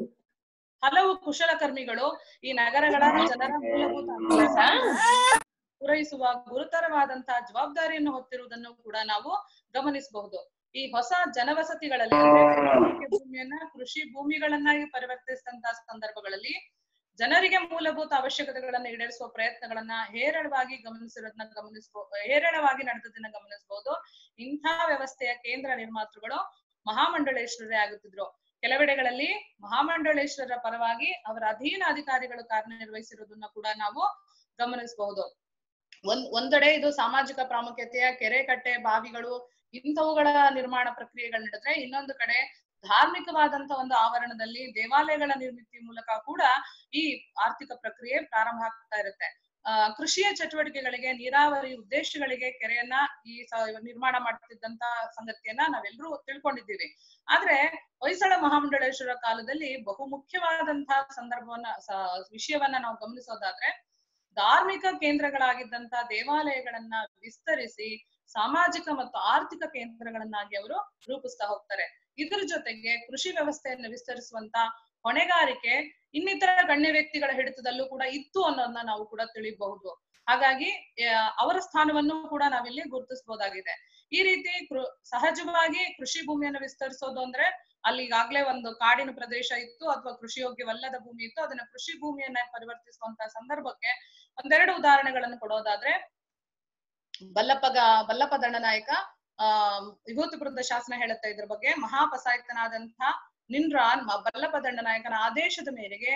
ಹಲವು ಕುಶಲಕರ್ಮಿಗಳು ಈ ನಗರಗಳ ಜನರ ಮೂಲಭೂತ ಪೂರೈಸುವ ಗುರುತರವಾದಂತಹ ಜವಾಬ್ದಾರಿಯನ್ನು ಹೊತ್ತಿರುವುದನ್ನು ಕೂಡ ನಾವು ಗಮನಿಸಬಹುದು. ಈ ಹೊಸ ಜನವಸತಿಗಳಲ್ಲಿ ಭೂಮಿಯನ್ನ ಕೃಷಿ ಭೂಮಿಗಳನ್ನಾಗಿ ಪರಿವರ್ತಿಸಿದಂತಹ ಸಂದರ್ಭಗಳಲ್ಲಿ ಜನರಿಗೆ ಮೂಲಭೂತ ಅವಶ್ಯಕತೆಗಳನ್ನ ಈಡೇರಿಸುವ ಪ್ರಯತ್ನಗಳನ್ನ ಹೇರಳವಾಗಿ ಹೇರಳವಾಗಿ ನಡೆದದನ್ನ ಗಮನಿಸಬಹುದು. ಇಂಥ ವ್ಯವಸ್ಥೆಯ ಕೇಂದ್ರ ನಿರ್ಮಾತೃಗಳು ಮಹಾಮಂಡಳೇಶ್ವರರೇ ಆಗುತ್ತಿದ್ರು. ಕೆಲವೆಡೆಗಳಲ್ಲಿ ಮಹಾಮಂಡಳೇಶ್ವರರ ಪರವಾಗಿ ಅವರ ಅಧೀನ ಅಧಿಕಾರಿಗಳು ಕಾರ್ಯನಿರ್ವಹಿಸಿರುವುದನ್ನ ಕೂಡ ನಾವು ಗಮನಿಸಬಹುದು. ಒಂದೆಡೆ ಇದು ಸಾಮಾಜಿಕ ಪ್ರಾಮುಖ್ಯತೆಯ ಕೆರೆ, ಕಟ್ಟೆ, ಬಾವಿಗಳು ಇಂಥವುಗಳ ನಿರ್ಮಾಣ ಪ್ರಕ್ರಿಯೆಗಳು ನಡೆದ್ರೆ, ಇನ್ನೊಂದು ಕಡೆ ಧಾರ್ಮಿಕವಾದಂತ ಒಂದು ಆವರಣದಲ್ಲಿ ದೇವಾಲಯಗಳ ನಿರ್ಮಿತಿ ಮೂಲಕ ಕೂಡ ಈ ಆರ್ಥಿಕ ಪ್ರಕ್ರಿಯೆ ಪ್ರಾರಂಭ ಆಗ್ತಾ ಇರುತ್ತೆ. ಕೃಷಿಯ ಚಟುವಟಿಕೆಗಳಿಗೆ, ನೀರಾವರಿ ಉದ್ದೇಶಗಳಿಗೆ ಕೆರೆಯನ್ನ ಈ ನಿರ್ಮಾಣ ಮಾಡ್ತಿದ್ದಂತ ಸಂಗತಿಯನ್ನ ನಾವೆಲ್ಲರೂ ತಿಳ್ಕೊಂಡಿದ್ದೀವಿ. ಆದ್ರೆ ಹೊಯ್ಸಳ ಮಹಾಮಂಡಳೇಶ್ವರ ಕಾಲದಲ್ಲಿ ಬಹು ಮುಖ್ಯವಾದಂತಹ ವಿಷಯವನ್ನ ನಾವು ಗಮನಿಸೋದಾದ್ರೆ, ಧಾರ್ಮಿಕ ಕೇಂದ್ರಗಳಾಗಿದ್ದಂತ ದೇವಾಲಯಗಳನ್ನ ವಿಸ್ತರಿಸಿ ಸಾಮಾಜಿಕ ಮತ್ತು ಆರ್ಥಿಕ ಕೇಂದ್ರಗಳನ್ನಾಗಿ ಅವರು ರೂಪಿಸ್ತಾ ಹೋಗ್ತಾರೆ. ಇದ್ರ ಜೊತೆಗೆ ಕೃಷಿ ವ್ಯವಸ್ಥೆಯನ್ನು ವಿಸ್ತರಿಸುವಂತ ಹೊಣೆಗಾರಿಕೆ ಇನ್ನಿತರ ಗಣ್ಯ ವ್ಯಕ್ತಿಗಳ ಹಿಡಿತದಲ್ಲೂ ಕೂಡ ಇತ್ತು ಅನ್ನೋದನ್ನ ನಾವು ಕೂಡ ತಿಳಿಯಬಹುದು. ಹಾಗಾಗಿ ಅವರ ಸ್ಥಾನವನ್ನು ಕೂಡ ನಾವಿಲ್ಲಿ ಗುರುತಿಸಬಹುದಾಗಿದೆ. ಈ ರೀತಿ ಸಹಜವಾಗಿ ಕೃಷಿ ಭೂಮಿಯನ್ನು ವಿಸ್ತರಿಸೋದು ಅಂದ್ರೆ ಅಲ್ಲಿ ಈಗಾಗ್ಲೇ ಒಂದು ಕಾಡಿನ ಪ್ರದೇಶ ಇತ್ತು ಅಥವಾ ಕೃಷಿ ಯೋಗ್ಯವಲ್ಲದ ಭೂಮಿ ಇತ್ತು, ಅದನ್ನ ಕೃಷಿ ಭೂಮಿಯನ್ನ ಪರಿವರ್ತಿಸುವಂತಹ ಸಂದರ್ಭಕ್ಕೆ ಒಂದೆರಡು ಉದಾಹರಣೆಗಳನ್ನು ಕೊಡೋದಾದ್ರೆ, ಬಲ್ಲಪ್ಪ ದಂಡನಾಯಕ ವಿಭೂತಿಪುರದ ಶಾಸನ ಹೇಳುತ್ತೆ ಇದ್ರ ಬಗ್ಗೆ. ಮಹಾಪಸಾಯಕನಾದಂತಹ ನಿನ್ರಾನ್ ಬಲ್ಲಪ್ಪ ದಂಡನಾಯಕನ ಆದೇಶದ ಮೇರೆಗೆ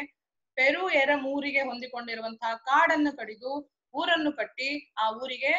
ಪೆರು ಎರಮೂರಿಗೆ ಹೊಂದಿಕೊಂಡಿರುವಂತಹ ಕಾಡನ್ನು ಕಡಿದು ಊರನ್ನು ಕಟ್ಟಿ ಆ ಊರಿಗೆ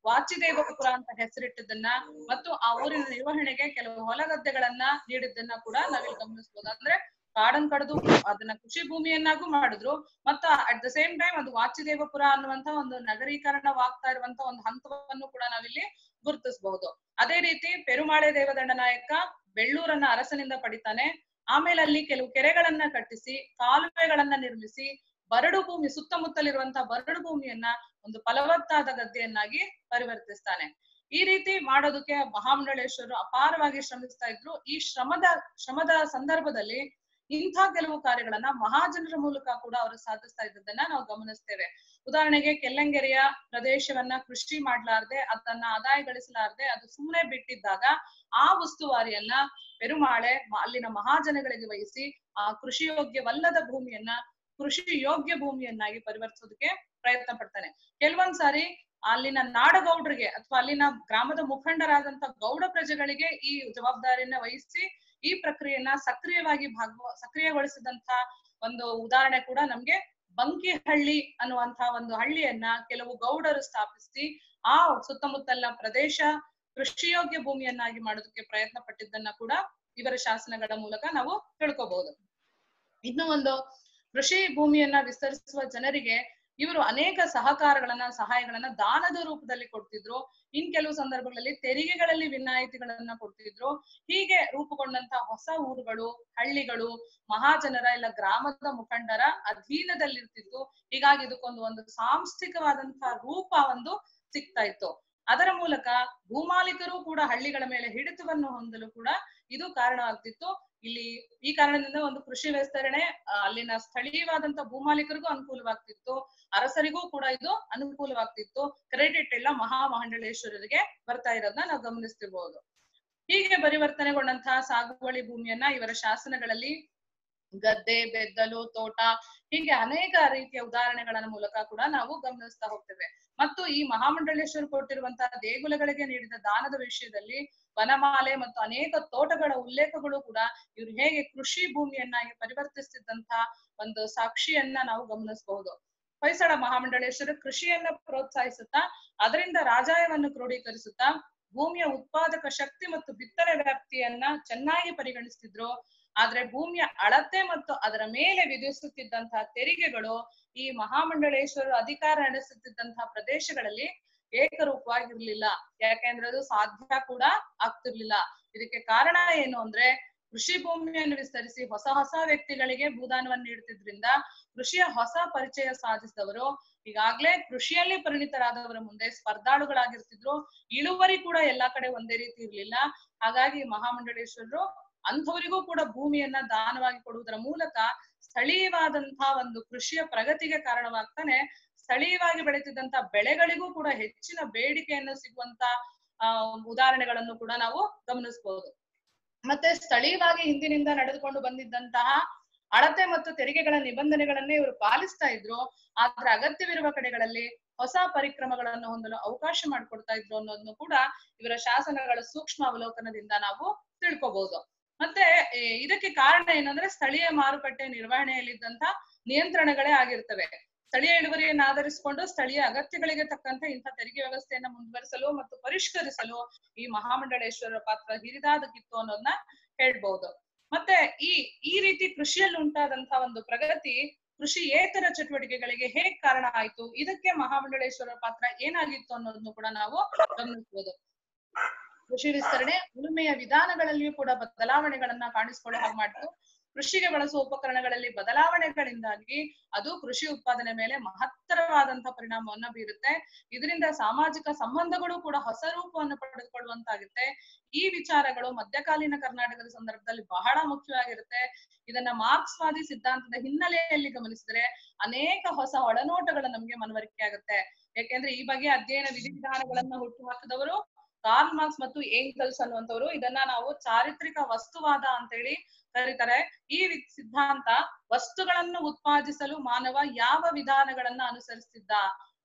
ವಾಚಿದೇವಪುರ ಅಂತ ಹೆಸರಿಟ್ಟಿದ್ದನ್ನ ಮತ್ತು ಆ ಊರಿನ ನಿರ್ವಹಣೆಗೆ ಕೆಲವು ಹೊಲಗದ್ದೆಗಳನ್ನ ನೀಡಿದ್ದನ್ನ ಕೂಡ ನಾವಿಲ್ಲಿ ಗಮನಿಸಬಹುದು. ಅಂದ್ರೆ ಕಾಡನ್ನು ಕಡಿದು ಅದನ್ನ ಕೃಷಿ ಭೂಮಿಯನ್ನಾಗೂ ಮಾಡಿದ್ರು, ಮತ್ತು ಅಟ್ ದ ಸೇಮ್ ಟೈಮ್ ಅದು ವಾಚಿದೇವಪುರ ಅನ್ನುವಂತ ಒಂದು ನಗರೀಕರಣವಾಗ್ತಾ ಇರುವಂತ ಒಂದು ಹಂತವನ್ನು ಕೂಡ ನಾವಿಲ್ಲಿ ಗುರುತಿಸಬಹುದು. ಅದೇ ರೀತಿ ಪೆರುಮಾಳೆ ದೇವದಂಡನಾಯಕ ಬೆಳ್ಳೂರನ್ನ ಅರಸನಿಂದ ಪಡಿತಾನೆ. ಆಮೇಲೆ ಅಲ್ಲಿ ಕೆಲವು ಕೆರೆಗಳನ್ನ ಕಟ್ಟಿಸಿ, ಕಾಲುವೆಗಳನ್ನ ನಿರ್ಮಿಸಿ, ಬರಡು ಭೂಮಿ ಸುತ್ತಮುತ್ತಲಿರುವಂತಹ ಬರಡು ಭೂಮಿಯನ್ನ ಒಂದು ಫಲವತ್ತಾದ ಗದ್ದೆಯನ್ನಾಗಿ ಪರಿವರ್ತಿಸ್ತಾನೆ. ಈ ರೀತಿ ಮಾಡೋದಕ್ಕೆ ಮಹಾಮಂಡಳೇಶ್ವರರು ಅಪಾರವಾಗಿ ಶ್ರಮಿಸ್ತಾ ಇದ್ರು. ಈ ಶ್ರಮದ ಸಂದರ್ಭದಲ್ಲಿ ಇಂಥ ಕೆಲವು ಕಾರ್ಯಗಳನ್ನ ಮಹಾಜನರ ಮೂಲಕ ಕೂಡ ಅವರು ಸಾಧಿಸ್ತಾ ಇದ್ದದನ್ನ ನಾವು ಗಮನಿಸ್ತೇವೆ. ಉದಾಹರಣೆಗೆ ಕೆಲ್ಲಂಗೆರೆಯ ಪ್ರದೇಶವನ್ನ ಕೃಷಿ ಮಾಡ್ಲಾರ್ದೆ, ಅದನ್ನ ಆದಾಯ ಗಳಿಸಲಾರ್ದೆ ಅದು ಸುಮ್ಮನೆ ಬಿಟ್ಟಿದ್ದಾಗ ಆ ಉಸ್ತುವಾರಿಯನ್ನ ಪೆರುಮಾಳೆ ಅಲ್ಲಿನ ಮಹಾಜನಗಳಿಗೆ ವಹಿಸಿ ಆ ಕೃಷಿ ಯೋಗ್ಯವಲ್ಲದ ಭೂಮಿಯನ್ನ ಕೃಷಿ ಯೋಗ್ಯ ಭೂಮಿಯನ್ನಾಗಿ ಪರಿವರ್ತಿಸೋದಕ್ಕೆ ಪ್ರಯತ್ನ ಪಡ್ತಾನೆ. ಕೆಲವೊಂದ್ ಸಾರಿ ಅಲ್ಲಿನ ನಾಡಗೌಡರಿಗೆ ಅಥವಾ ಅಲ್ಲಿನ ಗ್ರಾಮದ ಮುಖಂಡರಾದಂತ ಗೌಡ ಪ್ರಜೆಗಳಿಗೆ ಈ ಜವಾಬ್ದಾರಿಯನ್ನ ವಹಿಸಿ ಈ ಪ್ರಕ್ರಿಯೆಯನ್ನ ಸಕ್ರಿಯಗೊಳಿಸಿದಂತ ಒಂದು ಉದಾಹರಣೆ ಕೂಡ ನಮ್ಗೆ ಬಂಕಿಹಳ್ಳಿ ಅನ್ನುವಂತ ಒಂದು ಹಳ್ಳಿಯನ್ನ ಕೆಲವು ಗೌಡರು ಸ್ಥಾಪಿಸಿ ಆ ಸುತ್ತಮುತ್ತಲಿನ ಪ್ರದೇಶ ಕೃಷಿಯೋಗ್ಯ ಭೂಮಿಯನ್ನಾಗಿ ಮಾಡೋದಕ್ಕೆ ಪ್ರಯತ್ನ ಪಟ್ಟಿದ್ದನ್ನ ಕೂಡ ಇವರ ಶಾಸನಗಳ ಮೂಲಕ ನಾವು ತಿಳ್ಕೋಬಹುದು. ಇನ್ನು ಒಂದು ಕೃಷಿ ಭೂಮಿಯನ್ನ ವಿಸ್ತರಿಸುವ ಜನರಿಗೆ ಇವರು ಅನೇಕ ಸಹಾಯಗಳನ್ನ ದಾನದ ರೂಪದಲ್ಲಿ ಕೊಡ್ತಿದ್ರು. ಇನ್ ಕೆಲವು ಸಂದರ್ಭಗಳಲ್ಲಿ ತೆರಿಗೆಗಳಲ್ಲಿ ವಿನಾಯಿತಿಗಳನ್ನ ಕೊಡ್ತಿದ್ರು. ಹೀಗೆ ರೂಪುಗೊಂಡಂತಹ ಹೊಸ ಊರುಗಳು, ಹಳ್ಳಿಗಳು ಮಹಾಜನರ ಇಲ್ಲ ಗ್ರಾಮದ ಮುಖಂಡರ ಅಧೀನದಲ್ಲಿರ್ತಿತ್ತು. ಹೀಗಾಗಿ ಇದಕ್ಕೊಂದು ಸಾಂಸ್ಥಿಕವಾದಂತಹ ರೂಪ ಸಿಗ್ತಾ ಇತ್ತು. ಅದರ ಮೂಲಕ ಭೂಮಾಲೀಕರು ಕೂಡ ಹಳ್ಳಿಗಳ ಮೇಲೆ ಹಿಡಿತವನ್ನು ಹೊಂದಲು ಕೂಡ ಇದು ಕಾರಣವಾಗ್ತಿತ್ತು. ಇಲ್ಲಿ ಈ ಕಾರಣದಿಂದ ಒಂದು ಕೃಷಿ ವಿಸ್ತರಣೆ ಅಲ್ಲಿನ ಸ್ಥಳೀಯವಾದಂತ ಭೂಮಾಲೀಕರಿಗೂ ಅನುಕೂಲವಾಗ್ತಿತ್ತು, ಅರಸರಿಗೂ ಕೂಡ ಇದು ಅನುಕೂಲವಾಗ್ತಿತ್ತು. ಕ್ರೆಡಿಟ್ ಎಲ್ಲ ಮಹಾಮಂಡಳೇಶ್ವರರಿಗೆ ಬರ್ತಾ ಇರೋದನ್ನ ನಾವು ಗಮನಿಸ್ತಿರ್ಬೋದು. ಹೀಗೆ ಪರಿವರ್ತನೆಗೊಂಡಂತಹ ಸಾಗುವಳಿ ಭೂಮಿಯನ್ನ ಇವರ ಶಾಸನಗಳಲ್ಲಿ ಗದ್ದೆ, ಬೆದ್ದಲು, ತೋಟ ಹೀಗೆ ಅನೇಕ ರೀತಿಯ ಉದಾಹರಣೆಗಳ ಮೂಲಕ ಕೂಡ ನಾವು ಗಮನಿಸ್ತಾ ಹೋಗ್ತೇವೆ. ಮತ್ತು ಈ ಮಹಾಮಂಡಳೇಶ್ವರ ಕೊಟ್ಟಿರುವಂತಹ ದೇಗುಲಗಳಿಗೆ ನೀಡಿದ ದಾನದ ವಿಷಯದಲ್ಲಿ ವನಮಾಲೆ ಮತ್ತು ಅನೇಕ ತೋಟಗಳ ಉಲ್ಲೇಖಗಳು ಕೂಡ ಇವ್ರು ಹೇಗೆ ಕೃಷಿ ಭೂಮಿಯನ್ನಾಗಿ ಪರಿವರ್ತಿಸ್ತಿದ್ದಂತ ಒಂದು ಸಾಕ್ಷಿಯನ್ನ ನಾವು ಗಮನಿಸಬಹುದು. ಹೊಯ್ಸಳ ಮಹಾಮಂಡಳೇಶ್ವರ ಕೃಷಿಯನ್ನ ಪ್ರೋತ್ಸಾಹಿಸುತ್ತಾ ಅದರಿಂದ ರಾಜಾಯವನ್ನು ಕ್ರೋಢೀಕರಿಸುತ್ತಾ ಭೂಮಿಯ ಉತ್ಪಾದಕ ಶಕ್ತಿ ಮತ್ತು ಬಿತ್ತನೆ ವ್ಯಾಪ್ತಿಯನ್ನ ಚೆನ್ನಾಗಿ ಪರಿಗಣಿಸ್ತಿದ್ರು. ಆದ್ರೆ ಭೂಮಿಯ ಅಳತೆ ಮತ್ತು ಅದರ ಮೇಲೆ ವಿಧಿಸುತ್ತಿದ್ದಂತಹ ತೆರಿಗೆಗಳು ಈ ಮಹಾಮಂಡಳೇಶ್ವರರು ಅಧಿಕಾರ ನಡೆಸುತ್ತಿದ್ದಂತಹ ಪ್ರದೇಶಗಳಲ್ಲಿ ಏಕರೂಪವಾಗಿರ್ಲಿಲ್ಲ. ಯಾಕೆಂದ್ರೆ ಅದು ಸಾಧ್ಯ ಕೂಡ ಆಗ್ತಿರ್ಲಿಲ್ಲ. ಇದಕ್ಕೆ ಕಾರಣ ಏನು ಅಂದ್ರೆ ಕೃಷಿ ಭೂಮಿಯನ್ನು ವಿಸ್ತರಿಸಿ ಹೊಸ ವ್ಯಕ್ತಿಗಳಿಗೆ ಭೂದಾನವನ್ನು ನೀಡುತ್ತಿದ್ರಿಂದ ಕೃಷಿಯ ಹೊಸ ಪರಿಚಯ ಸಾಧಿಸಿದವರು ಈಗಾಗ್ಲೇ ಕೃಷಿಯಲ್ಲಿ ಪರಿಣಿತರಾದವರ ಮುಂದೆ ಸ್ಪರ್ಧಾಳುಗಳಾಗಿರ್ತಿದ್ರು. ಇಳುವರಿ ಕೂಡ ಎಲ್ಲಾ ಕಡೆ ಒಂದೇ ರೀತಿ ಇರ್ಲಿಲ್ಲ. ಹಾಗಾಗಿ ಮಹಾಮಂಡಳೇಶ್ವರರು ಅಂಥವರಿಗೂ ಕೂಡ ಭೂಮಿಯನ್ನ ದಾನವಾಗಿ ಕೊಡುವುದರ ಮೂಲಕ ಸ್ಥಳೀಯವಾದಂತಹ ಒಂದು ಕೃಷಿಯ ಪ್ರಗತಿಗೆ ಕಾರಣವಾಗ್ತಾನೆ. ಸ್ಥಳೀಯವಾಗಿ ಬೆಳೀತಿದ್ದಂತ ಬೆಳೆಗಳಿಗೂ ಕೂಡ ಹೆಚ್ಚಿನ ಬೇಡಿಕೆಯನ್ನು ಸಿಗುವಂತ ಉದಾಹರಣೆಗಳನ್ನು ಕೂಡ ನಾವು ಗಮನಿಸಬಹುದು. ಮತ್ತೆ ಸ್ಥಳೀಯವಾಗಿ ಹಿಂದಿನಿಂದ ನಡೆದುಕೊಂಡು ಬಂದಿದ್ದಂತಹ ಅಳತೆ ಮತ್ತು ತೆರಿಗೆಗಳ ನಿಬಂಧನೆಗಳನ್ನೇ ಇವರು ಪಾಲಿಸ್ತಾ ಇದ್ರು. ಆದ್ರೆ ಅಗತ್ಯವಿರುವ ಕಡೆಗಳಲ್ಲಿ ಹೊಸ ಪರಿಕ್ರಮಗಳನ್ನು ಹೊಂದಲು ಅವಕಾಶ ಮಾಡಿಕೊಡ್ತಾ ಇದ್ರು ಅನ್ನೋದನ್ನು ಕೂಡ ಇವರ ಶಾಸನಗಳ ಸೂಕ್ಷ್ಮ ಅವಲೋಕನದಿಂದ ನಾವು ತಿಳ್ಕೊಬಹುದು. ಮತ್ತೆ ಇದಕ್ಕೆ ಕಾರಣ ಏನಂದ್ರೆ ಸ್ಥಳೀಯ ಮಾರುಕಟ್ಟೆ ನಿರ್ವಹಣೆಯಲ್ಲಿದ್ದಂತ ನಿಯಂತ್ರಣಗಳೇ ಆಗಿರ್ತವೆ. ಸ್ಥಳೀಯ ಇಳುವರಿಯನ್ನು ಆಧರಿಸಿಕೊಂಡು ಸ್ಥಳೀಯ ಅಗತ್ಯಗಳಿಗೆ ತಕ್ಕಂತೆ ಇಂಥ ತೆರಿಗೆ ವ್ಯವಸ್ಥೆಯನ್ನ ಮುಂದುವರಿಸಲು ಮತ್ತು ಪರಿಷ್ಕರಿಸಲು ಈ ಮಹಾಮಂಡಳೇಶ್ವರರ ಪಾತ್ರ ಹಿರಿದಾದಕ್ಕಿತ್ತು ಅನ್ನೋದನ್ನ ಹೇಳ್ಬಹುದು. ಮತ್ತೆ ಈ ರೀತಿ ಕೃಷಿಯಲ್ಲಿ ಉಂಟಾದಂತಹ ಒಂದು ಪ್ರಗತಿ ಕೃಷಿಯೇತರ ಚಟುವಟಿಕೆಗಳಿಗೆ ಹೇಗ್ ಕಾರಣ ಆಯ್ತು, ಇದಕ್ಕೆ ಮಹಾಮಂಡಳೇಶ್ವರರ ಪಾತ್ರ ಏನಾಗಿತ್ತು ಅನ್ನೋದನ್ನು ಕೂಡ ನಾವು ಗಮನಿಸಬಹುದು. ಕೃಷಿ ವಿಸ್ತರಣೆ ಉಳುಮೆಯ ವಿಧಾನಗಳಲ್ಲಿಯೂ ಕೂಡ ಬದಲಾವಣೆಗಳನ್ನ ಕಾಣಿಸಿಕೊಳ್ಳೋ ಹಾಗೆ ಮಾಡಿತು. ಕೃಷಿಗೆ ಬಳಸುವ ಉಪಕರಣಗಳಲ್ಲಿ ಬದಲಾವಣೆಗಳಿಂದಾಗಿ ಅದು ಕೃಷಿ ಉತ್ಪಾದನೆ ಮೇಲೆ ಮಹತ್ತರವಾದಂತಹ ಪರಿಣಾಮವನ್ನ ಬೀರುತ್ತೆ. ಇದರಿಂದ ಸಾಮಾಜಿಕ ಸಂಬಂಧಗಳು ಕೂಡ ಹೊಸ ರೂಪವನ್ನು ಪಡೆದುಕೊಳ್ಳುವಂತಾಗುತ್ತೆ. ಈ ವಿಚಾರಗಳು ಮಧ್ಯಕಾಲೀನ ಕರ್ನಾಟಕದ ಸಂದರ್ಭದಲ್ಲಿ ಬಹಳ ಮುಖ್ಯವಾಗಿರುತ್ತೆ. ಇದನ್ನ ಮಾರ್ಕ್ಸ್ವಾದಿ ಸಿದ್ಧಾಂತದ ಹಿನ್ನೆಲೆಯಲ್ಲಿ ಗಮನಿಸಿದ್ರೆ ಅನೇಕ ಹೊಸ ಒಳನೋಟಗಳು ನಮ್ಗೆ ಮನವರಿಕೆ ಆಗುತ್ತೆ. ಯಾಕೆಂದ್ರೆ ಈ ಬಗ್ಗೆ ಅಧ್ಯಯನ ವಿಧಿವಿಧಾನಗಳನ್ನ ಹುಟ್ಟು ಹಾಕಿದವರು ಕಾರ್ಲ್ ಮಾರ್ಕ್ಸ್ ಮತ್ತು ಏಂಗಲ್ಸ್ ಅನ್ನುವಂಥವ್ರು. ಇದನ್ನ ನಾವು ಚಾರಿತ್ರಿಕ ವಸ್ತುವಾದ ಅಂತ ಹೇಳಿ ಕರೀತಾರೆ. ಈ ಸಿದ್ಧಾಂತ ವಸ್ತುಗಳನ್ನು ಉತ್ಪಾದಿಸಲು ಮಾನವ ಯಾವ ವಿಧಾನಗಳನ್ನ ಅನುಸರಿಸುತ್ತಿದ್ದ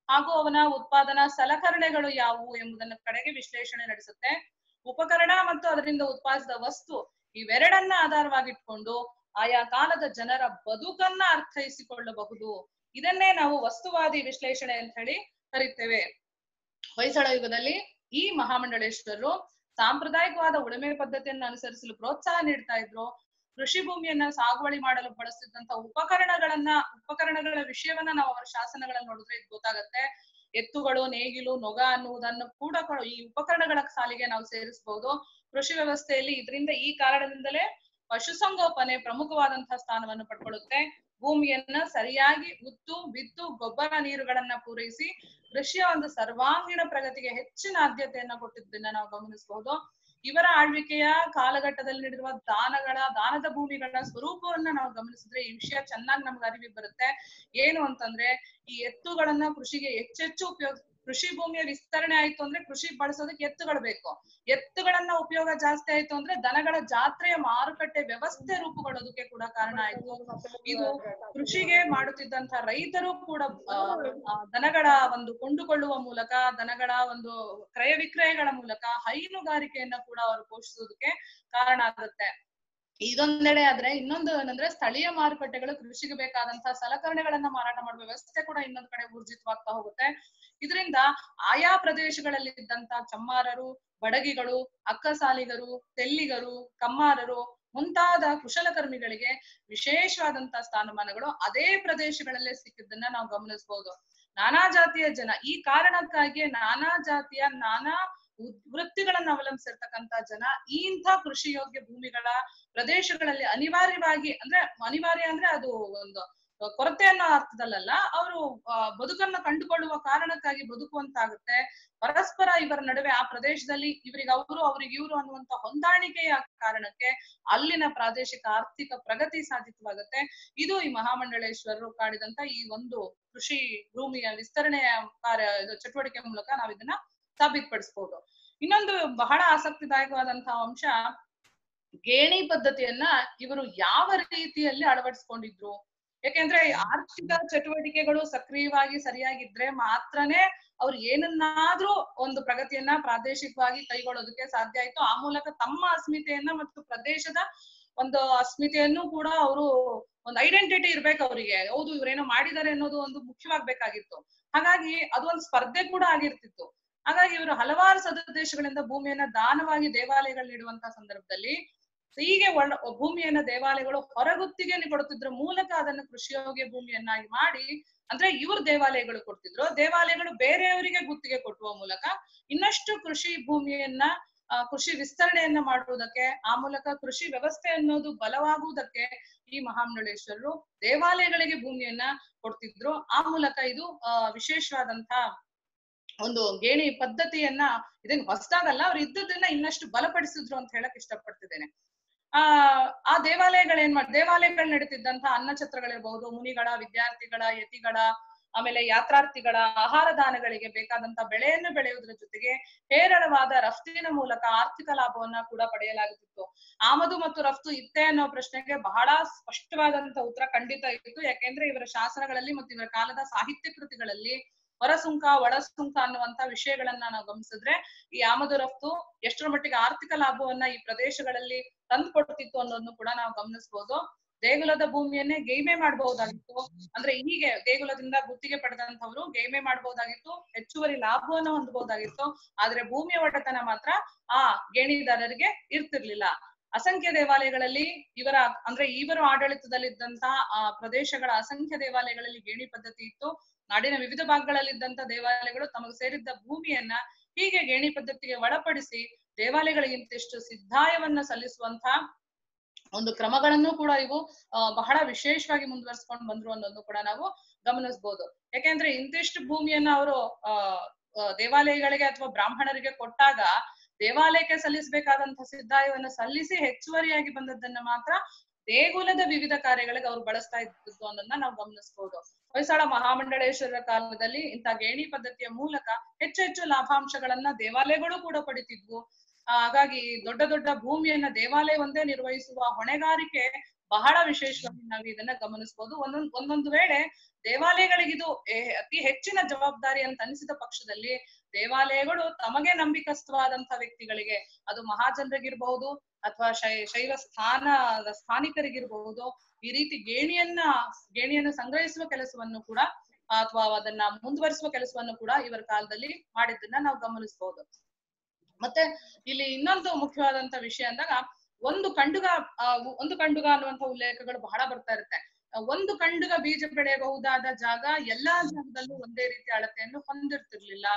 ಹಾಗೂ ಅವನ ಉತ್ಪಾದನಾ ಸಲಕರಣೆಗಳು ಯಾವುವು ಎಂಬುದನ್ನ ಕಡೆಗೆ ವಿಶ್ಲೇಷಣೆ ನಡೆಸುತ್ತೆ. ಉಪಕರಣ ಮತ್ತು ಅದರಿಂದ ಉತ್ಪಾದಿಸಿದ ವಸ್ತು ಇವೆರಡನ್ನ ಆಧಾರವಾಗಿಟ್ಕೊಂಡು ಆಯಾ ಕಾಲದ ಜನರ ಬದುಕನ್ನ ಅರ್ಥೈಸಿಕೊಳ್ಳಬಹುದು. ಇದನ್ನೇ ನಾವು ವಸ್ತುವಾದಿ ವಿಶ್ಲೇಷಣೆ ಅಂತ ಹೇಳಿ ಕರಿತೇವೆ. ಹೊಯ್ಸಳ ಯುಗದಲ್ಲಿ ಈ ಮಹಾಮಂಡಳೇಶ್ವರರು ಸಾಂಪ್ರದಾಯಿಕವಾದ ಉಳುಮೆ ಪದ್ಧತಿಯನ್ನು ಅನುಸರಿಸಲು ಪ್ರೋತ್ಸಾಹ ನೀಡ್ತಾ ಇದ್ರು. ಕೃಷಿ ಭೂಮಿಯನ್ನ ಸಾಗುವಳಿ ಮಾಡಲು ಬಳಸ್ತಿದ್ದಂತ ಉಪಕರಣಗಳ ವಿಷಯವನ್ನ ನಾವು ಅವರ ಶಾಸನಗಳಲ್ಲಿ ನೋಡಿದ್ರೆ ಇದು ಗೊತ್ತಾಗತ್ತೆ. ಎತ್ತುಗಳು, ನೇಗಿಲು, ನೊಗ ಅನ್ನುವುದನ್ನು ಕೂಡ ಈ ಉಪಕರಣಗಳ ಸಾಲಿಗೆ ನಾವು ಸೇರಿಸಬಹುದು. ಕೃಷಿ ವ್ಯವಸ್ಥೆಯಲ್ಲಿ ಇದರಿಂದ ಈ ಕಾರಣದಿಂದಲೇ ಪಶುಸಂಗೋಪನೆ ಪ್ರಮುಖವಾದಂತಹ ಸ್ಥಾನವನ್ನು ಪಡ್ಕೊಳ್ಳುತ್ತೆ. ಭೂಮಿಯನ್ನ ಸರಿಯಾಗಿ ಉತ್ತು, ಬಿತ್ತು, ಗೊಬ್ಬರ, ನೀರುಗಳನ್ನ ಪೂರೈಸಿ ಕೃಷಿಯ ಒಂದು ಸರ್ವಾಂಗೀಣ ಪ್ರಗತಿಗೆ ಹೆಚ್ಚಿನ ಆದ್ಯತೆಯನ್ನ ಕೊಟ್ಟಿದ್ದನ್ನ ನಾವು ಗಮನಿಸಬಹುದು. ಇವರ ಆಳ್ವಿಕೆಯ ಕಾಲಘಟ್ಟದಲ್ಲಿ ನೀಡಿರುವ ದಾನದ ಭೂಮಿಗಳ ಸ್ವರೂಪವನ್ನ ನಾವು ಗಮನಿಸಿದ್ರೆ ಈ ವಿಷಯ ಚೆನ್ನಾಗಿ ನಮ್ಗೆ ಅರಿವಿಗೆ ಬರುತ್ತೆ. ಏನು ಅಂತಂದ್ರೆ ಈ ಎತ್ತುಗಳನ್ನ ಕೃಷಿಗೆ ಹೆಚ್ಚೆಚ್ಚು ಕೃಷಿ ಭೂಮಿಯ ವಿಸ್ತರಣೆ ಆಯ್ತು ಅಂದ್ರೆ ಕೃಷಿ ಬಳಸೋದಕ್ಕೆ ಎತ್ತುಗಳು ಬೇಕು. ಎತ್ತುಗಳನ್ನ ಉಪಯೋಗ ಜಾಸ್ತಿ ಆಯ್ತು ಅಂದ್ರೆ ದನಗಳ ಜಾತ್ರೆಯ ಮಾರುಕಟ್ಟೆ ವ್ಯವಸ್ಥೆ ರೂಪುಗೊಳ್ಳೋದಕ್ಕೆ ಕೂಡ ಕಾರಣ ಆಯ್ತು. ಇದು ಕೃಷಿಗೆ ಮಾಡುತ್ತಿದ್ದಂತ ರೈತರು ಕೂಡ ದನಗಳ ಒಂದು ಕೊಂಡುಕೊಳ್ಳುವ ಮೂಲಕ, ದನಗಳ ಒಂದು ಕ್ರಯ ವಿಕ್ರಯಗಳ ಮೂಲಕ ಹೈನುಗಾರಿಕೆಯನ್ನ ಕೂಡ ಅವರು ಪೋಷಿಸೋದಕ್ಕೆ ಕಾರಣ ಆಗುತ್ತೆ. ಇದೊಂದೆಡೆ ಆದ್ರೆ ಇನ್ನೊಂದು ಏನಂದ್ರೆ ಸ್ಥಳೀಯ ಮಾರುಕಟ್ಟೆಗಳು ಕೃಷಿಗೆ ಬೇಕಾದಂತಹ ಸಲಕರಣೆಗಳನ್ನ ಮಾರಾಟ ಮಾಡುವ ವ್ಯವಸ್ಥೆ ಕೂಡ ಇನ್ನೊಂದು ಕಡೆ ಊರ್ಜಿತವಾಗ್ತಾ ಹೋಗುತ್ತೆ. ಇದರಿಂದ ಆಯಾ ಪ್ರದೇಶಗಳಲ್ಲಿ ಇದ್ದಂತ ಚಮ್ಮಾರರು, ಬಡಗಿಗಳು, ಅಕ್ಕಸಾಲಿಗರು, ತೆಲ್ಲಿಗರು, ಕಮ್ಮಾರರು ಮುಂತಾದ ಕುಶಲಕರ್ಮಿಗಳಿಗೆ ವಿಶೇಷವಾದಂತಹ ಸ್ಥಾನಮಾನಗಳು ಅದೇ ಪ್ರದೇಶಗಳಲ್ಲೇ ಸಿಕ್ಕಿದ್ದನ್ನ ನಾವು ಗಮನಿಸಬಹುದು. ನಾನಾ ಜಾತಿಯ ಜನ, ಈ ಕಾರಣಕ್ಕಾಗಿಯೇ ನಾನಾ ಜಾತಿಯ ನಾನಾ ವೃತ್ತಿಗಳನ್ನ ಅವಲಂಬಿಸಿರ್ತಕ್ಕಂತ ಜನ ಇಂಥ ಕೃಷಿ ಯೋಗ್ಯ ಭೂಮಿಗಳ ಪ್ರದೇಶಗಳಲ್ಲಿ ಅನಿವಾರ್ಯ ಅಂದ್ರೆ ಅದು ಒಂದು ಕೊರತೆ ಅನ್ನೋ ಅರ್ಥದಲ್ಲ, ಅವರು ಬದುಕನ್ನ ಕಂಡುಕೊಳ್ಳುವ ಕಾರಣಕ್ಕಾಗಿ ಬದುಕುವಂತಾಗುತ್ತೆ. ಪರಸ್ಪರ ಇವರ ನಡುವೆ ಆ ಪ್ರದೇಶದಲ್ಲಿ ಇವರಿಗೆ ಅವರು, ಅವ್ರಿಗೆ ಇವರು ಅನ್ನುವಂತ ಹೊಂದಾಣಿಕೆಯ ಕಾರಣಕ್ಕೆ ಅಲ್ಲಿನ ಪ್ರಾದೇಶಿಕ ಆರ್ಥಿಕ ಪ್ರಗತಿ ಸಾಧಿತವಾಗುತ್ತೆ. ಇದು ಈ ಮಹಾಮಂಡಳೇಶ್ವರರು ಕಾಡಿದಂತ ಈ ಒಂದು ಕೃಷಿ ಭೂಮಿಯ ವಿಸ್ತರಣೆಯ ಚಟುವಟಿಕೆ ಮೂಲಕ ನಾವು ಇದನ್ನ ಸಾಬೀತುಪಡಿಸಬಹುದು. ಇನ್ನೊಂದು ಬಹಳ ಆಸಕ್ತಿದಾಯಕವಾದಂತಹ ಅಂಶ, ಗೇಣಿ ಪದ್ಧತಿಯನ್ನ ಇವರು ಯಾವ ರೀತಿಯಲ್ಲಿ ಅಳವಡಿಸ್ಕೊಂಡಿದ್ರು. ಯಾಕೆಂದ್ರೆ ಆರ್ಥಿಕ ಚಟುವಟಿಕೆಗಳು ಸಕ್ರಿಯವಾಗಿ ಸರಿಯಾಗಿದ್ರೆ ಮಾತ್ರನೇ ಅವ್ರು ಏನನ್ನಾದ್ರೂ ಒಂದು ಪ್ರಗತಿಯನ್ನ ಪ್ರಾದೇಶಿಕವಾಗಿ ಕೈಗೊಳ್ಳೋದಕ್ಕೆ ಸಾಧ್ಯ ಆಯ್ತು. ಆ ಮೂಲಕ ತಮ್ಮ ಅಸ್ಮಿತೆಯನ್ನ ಮತ್ತು ಪ್ರದೇಶದ ಒಂದು ಅಸ್ಮಿತೆಯನ್ನು ಕೂಡ ಅವರು ಒಂದು ಐಡೆಂಟಿಟಿ ಇರ್ಬೇಕು ಅವರಿಗೆ. ಹೌದು, ಇವ್ರೇನೋ ಮಾಡಿದ್ದಾರೆ ಅನ್ನೋದು ಒಂದು ಮುಖ್ಯವಾಗ್ಬೇಕಾಗಿತ್ತು. ಹಾಗಾಗಿ ಅದು ಒಂದು ಸ್ಪರ್ಧೆ ಕೂಡ ಆಗಿರ್ತಿತ್ತು. ಹಾಗಾಗಿ ಇವರು ಹಲವಾರು ಸದದೇಶಗಳಿಂದ ಭೂಮಿಯನ್ನ ದಾನವಾಗಿ ದೇವಾಲಯಗಳು ನೀಡುವಂತಹ ಸಂದರ್ಭದಲ್ಲಿ ಹೀಗೆ ಭೂಮಿಯನ್ನ ದೇವಾಲಯಗಳು ಹೊರಗುತ್ತಿಗೆ ಕೊಡುತ್ತಿದ್ರ ಮೂಲಕ ಅದನ್ನು ಕೃಷಿಯೋಗ್ಯ ಭೂಮಿಯನ್ನಾಗಿ ಮಾಡಿ, ಅಂದ್ರೆ ಇವ್ರು ದೇವಾಲಯಗಳು ಕೊಡ್ತಿದ್ರು, ದೇವಾಲಯಗಳು ಬೇರೆಯವರಿಗೆ ಗುತ್ತಿಗೆ ಕೊಟ್ಟುವ ಮೂಲಕ ಇನ್ನಷ್ಟು ಕೃಷಿ ಭೂಮಿಯನ್ನ ಕೃಷಿ ವಿಸ್ತರಣೆಯನ್ನ ಮಾಡುವುದಕ್ಕೆ, ಆ ಮೂಲಕ ಕೃಷಿ ವ್ಯವಸ್ಥೆ ಅನ್ನೋದು ಬಲವಾಗುವುದಕ್ಕೆ ಈ ಮಹಾಮಂಡಳೇಶ್ವರರು ದೇವಾಲಯಗಳಿಗೆ ಭೂಮಿಯನ್ನ ಕೊಡ್ತಿದ್ರು. ಆ ಮೂಲಕ ಇದು ವಿಶೇಷವಾದಂತ ಒಂದು ಗೇಣಿ ಪದ್ಧತಿಯನ್ನ, ಇದನ್ನ ಹೊಸದಾಗಲ್ಲ, ಅವ್ರು ಇದ್ದದನ್ನ ಇನ್ನಷ್ಟು ಬಲಪಡಿಸಿದ್ರು ಅಂತ ಹೇಳಕ್ ಇಷ್ಟಪಡ್ತಿದ್ದೇನೆ. ಆ ದೇವಾಲಯಗಳು ನಡೀತಿದ್ದಂತ ಅನ್ನಛತ್ರಗಳಿರ್ಬಹುದು, ಮುನಿಗಳ, ವಿದ್ಯಾರ್ಥಿಗಳ, ಯತಿಗಳ, ಆಮೇಲೆ ಯಾತ್ರಾರ್ಥಿಗಳ ಆಹಾರ ದಾನಗಳಿಗೆ ಬೇಕಾದಂತ ಬೆಳೆಯನ್ನು ಬೆಳೆಯುವುದರ ಜೊತೆಗೆ ಹೇರಳವಾದ ರಫ್ತಿನ ಮೂಲಕ ಆರ್ಥಿಕ ಲಾಭವನ್ನ ಕೂಡ ಪಡೆಯಲಾಗುತ್ತಿತ್ತು. ಆಮದು ಮತ್ತು ರಫ್ತು ಇತ್ತೆ ಅನ್ನೋ ಪ್ರಶ್ನೆಗೆ ಬಹಳ ಸ್ಪಷ್ಟವಾದಂತ ಉತ್ತರ ಖಂಡಿತ ಇತ್ತು. ಯಾಕೆಂದ್ರೆ ಇವರ ಶಾಸನಗಳಲ್ಲಿ ಮತ್ತು ಇವರ ಕಾಲದ ಸಾಹಿತ್ಯ ಕೃತಿಗಳಲ್ಲಿ ಹೊರಸುಂಕ ಒಳಸುಂಕ ಅನ್ನುವಂತ ವಿಷಯಗಳನ್ನ ನಾವು ಗಮನಿಸಿದ್ರೆ ಈ ಆಮದು ರಫ್ತು ಎಷ್ಟರ ಮಟ್ಟಿಗೆ ಆರ್ಥಿಕ ಲಾಭವನ್ನ ಈ ಪ್ರದೇಶಗಳಲ್ಲಿ ತಂದು ಕೊಡ್ತಿತ್ತು ಅನ್ನೋದನ್ನು ಕೂಡ ನಾವು ಗಮನಿಸಬಹುದು. ದೇಗುಲದ ಭೂಮಿಯನ್ನೇ ಗೈಮೆ ಮಾಡಬಹುದಾಗಿತ್ತು. ಅಂದ್ರೆ ಹೀಗೆ ದೇಗುಲದಿಂದ ಗುತ್ತಿಗೆ ಪಡೆದಂತವ್ರು ಗೈಮೆ ಮಾಡಬಹುದಾಗಿತ್ತು, ಹೆಚ್ಚುವರಿ ಲಾಭವನ್ನು ಹೊಂದಬಹುದಾಗಿತ್ತು. ಆದ್ರೆ ಭೂಮಿಯ ಒಡೆತನ ಮಾತ್ರ ಆ ಗೇಣಿದಾರರಿಗೆ ಇರ್ತಿರ್ಲಿಲ್ಲ. ಅಸಂಖ್ಯ ದೇವಾಲಯಗಳಲ್ಲಿ ಇವರು ಆಡಳಿತದಲ್ಲಿದ್ದಂತ ಪ್ರದೇಶಗಳ ಅಸಂಖ್ಯ ದೇವಾಲಯಗಳಲ್ಲಿ ಗೇಣಿ ಪದ್ಧತಿ ಇತ್ತು. ನಾಡಿನ ವಿವಿಧ ಭಾಗಗಳಲ್ಲಿದ್ದಂತ ದೇವಾಲಯಗಳು ತಮಗೆ ಸೇರಿದ್ದ ಭೂಮಿಯನ್ನ ಹೀಗೆ ಗೇಣಿ ಪದ್ಧತಿಗೆ ಒಳಪಡಿಸಿ ದೇವಾಲಯಗಳಿಗೆ ಇಂತಿಷ್ಟು ಸಿದ್ಧಾಯವನ್ನ ಸಲ್ಲಿಸುವಂತ ಒಂದು ಕ್ರಮಗಳನ್ನು ಕೂಡ ಇವು ಬಹಳ ವಿಶೇಷವಾಗಿ ಮುಂದುವರಿಸ್ಕೊಂಡು ಬಂದ್ರು ಅನ್ನೋದು ಕೂಡ ನಾವು ಗಮನಿಸಬಹುದು. ಯಾಕೆಂದ್ರೆ ಇಂತಿಷ್ಟು ಭೂಮಿಯನ್ನ ಅವರು ದೇವಾಲಯಗಳಿಗೆ ಅಥವಾ ಬ್ರಾಹ್ಮಣರಿಗೆ ಕೊಟ್ಟಾಗ ದೇವಾಲಯಕ್ಕೆ ಸಲ್ಲಿಸಬೇಕಾದಂತಹ ಸಿದ್ಧಾಯವನ್ನು ಸಲ್ಲಿಸಿ ಹೆಚ್ಚುವರಿಯಾಗಿ ಬಂದದ್ದನ್ನ ಮಾತ್ರ ದೇಗುಲದ ವಿವಿಧ ಕಾರ್ಯಗಳಿಗೆ ಅವ್ರು ಬಳಸ್ತಾ ಇದ್ದು ಅನ್ನೋದನ್ನ ನಾವು ಗಮನಿಸಬಹುದು. ಹೊಯ್ಸಳ ಮಹಾಮಂಡಳೇಶ್ವರರ ಕಾಲದಲ್ಲಿ ಇಂಥ ಗೇಣಿ ಪದ್ಧತಿಯ ಮೂಲಕ ಹೆಚ್ಚು ಹೆಚ್ಚು ಲಾಭಾಂಶಗಳನ್ನ ದೇವಾಲಯಗಳು ಕೂಡ ಪಡಿತಿದ್ವು. ಹಾಗಾಗಿ ದೊಡ್ಡ ದೊಡ್ಡ ಭೂಮಿಯನ್ನ ದೇವಾಲಯ ಒಂದೇ ನಿರ್ವಹಿಸುವ ಹೊಣೆಗಾರಿಕೆ ಬಹಳ ವಿಶೇಷವಾಗಿ ನಾವು ಇದನ್ನ ಗಮನಿಸಬಹುದು. ಒಂದೊಂದು ವೇಳೆ ದೇವಾಲಯಗಳಿಗಿದು ಅತಿ ಹೆಚ್ಚಿನ ಜವಾಬ್ದಾರಿ ಅಂತ ಅನಿಸಿದ ಪಕ್ಷದಲ್ಲಿ ದೇವಾಲಯಗಳು ತಮಗೆ ನಂಬಿಕಸ್ಥವಾದಂತಹ ವ್ಯಕ್ತಿಗಳಿಗೆ, ಅದು ಮಹಾಜನರಿಗಿರ್ಬಹುದು ಅಥವಾ ಶೈವ ಸ್ಥಾನಿಕರಿಗಿರಬಹುದು, ಈ ರೀತಿ ಗೇಣಿಯನ್ನು ಸಂಗ್ರಹಿಸುವ ಕೆಲಸವನ್ನು ಕೂಡ ಅಥವಾ ಅದನ್ನ ಮುಂದುವರಿಸುವ ಕೆಲಸವನ್ನು ಕೂಡ ಇವರ ಕಾಲದಲ್ಲಿ ಮಾಡಿದ್ದನ್ನ ನಾವು ಗಮನಿಸಬಹುದು. ಮತ್ತೆ ಇಲ್ಲಿ ಇನ್ನೊಂದು ಮುಖ್ಯವಾದಂತ ವಿಷಯ ಅಂದಾಗ ಒಂದು ಕಂಡುಗ ಅನ್ನುವಂತ ಉಲ್ಲೇಖಗಳು ಬಹಳ ಬರ್ತಾ ಇರುತ್ತೆ. ಒಂದು ಕಂಡುಗ ಬೀಜ ಬೆಳೆಯಬಹುದಾದ ಜಾಗ ಎಲ್ಲಾ ಜಾಗದಲ್ಲೂ ಒಂದೇ ರೀತಿ ಅಳತೆಯನ್ನು ಹೊಂದಿರ್ತಿರ್ಲಿಲ್ಲ.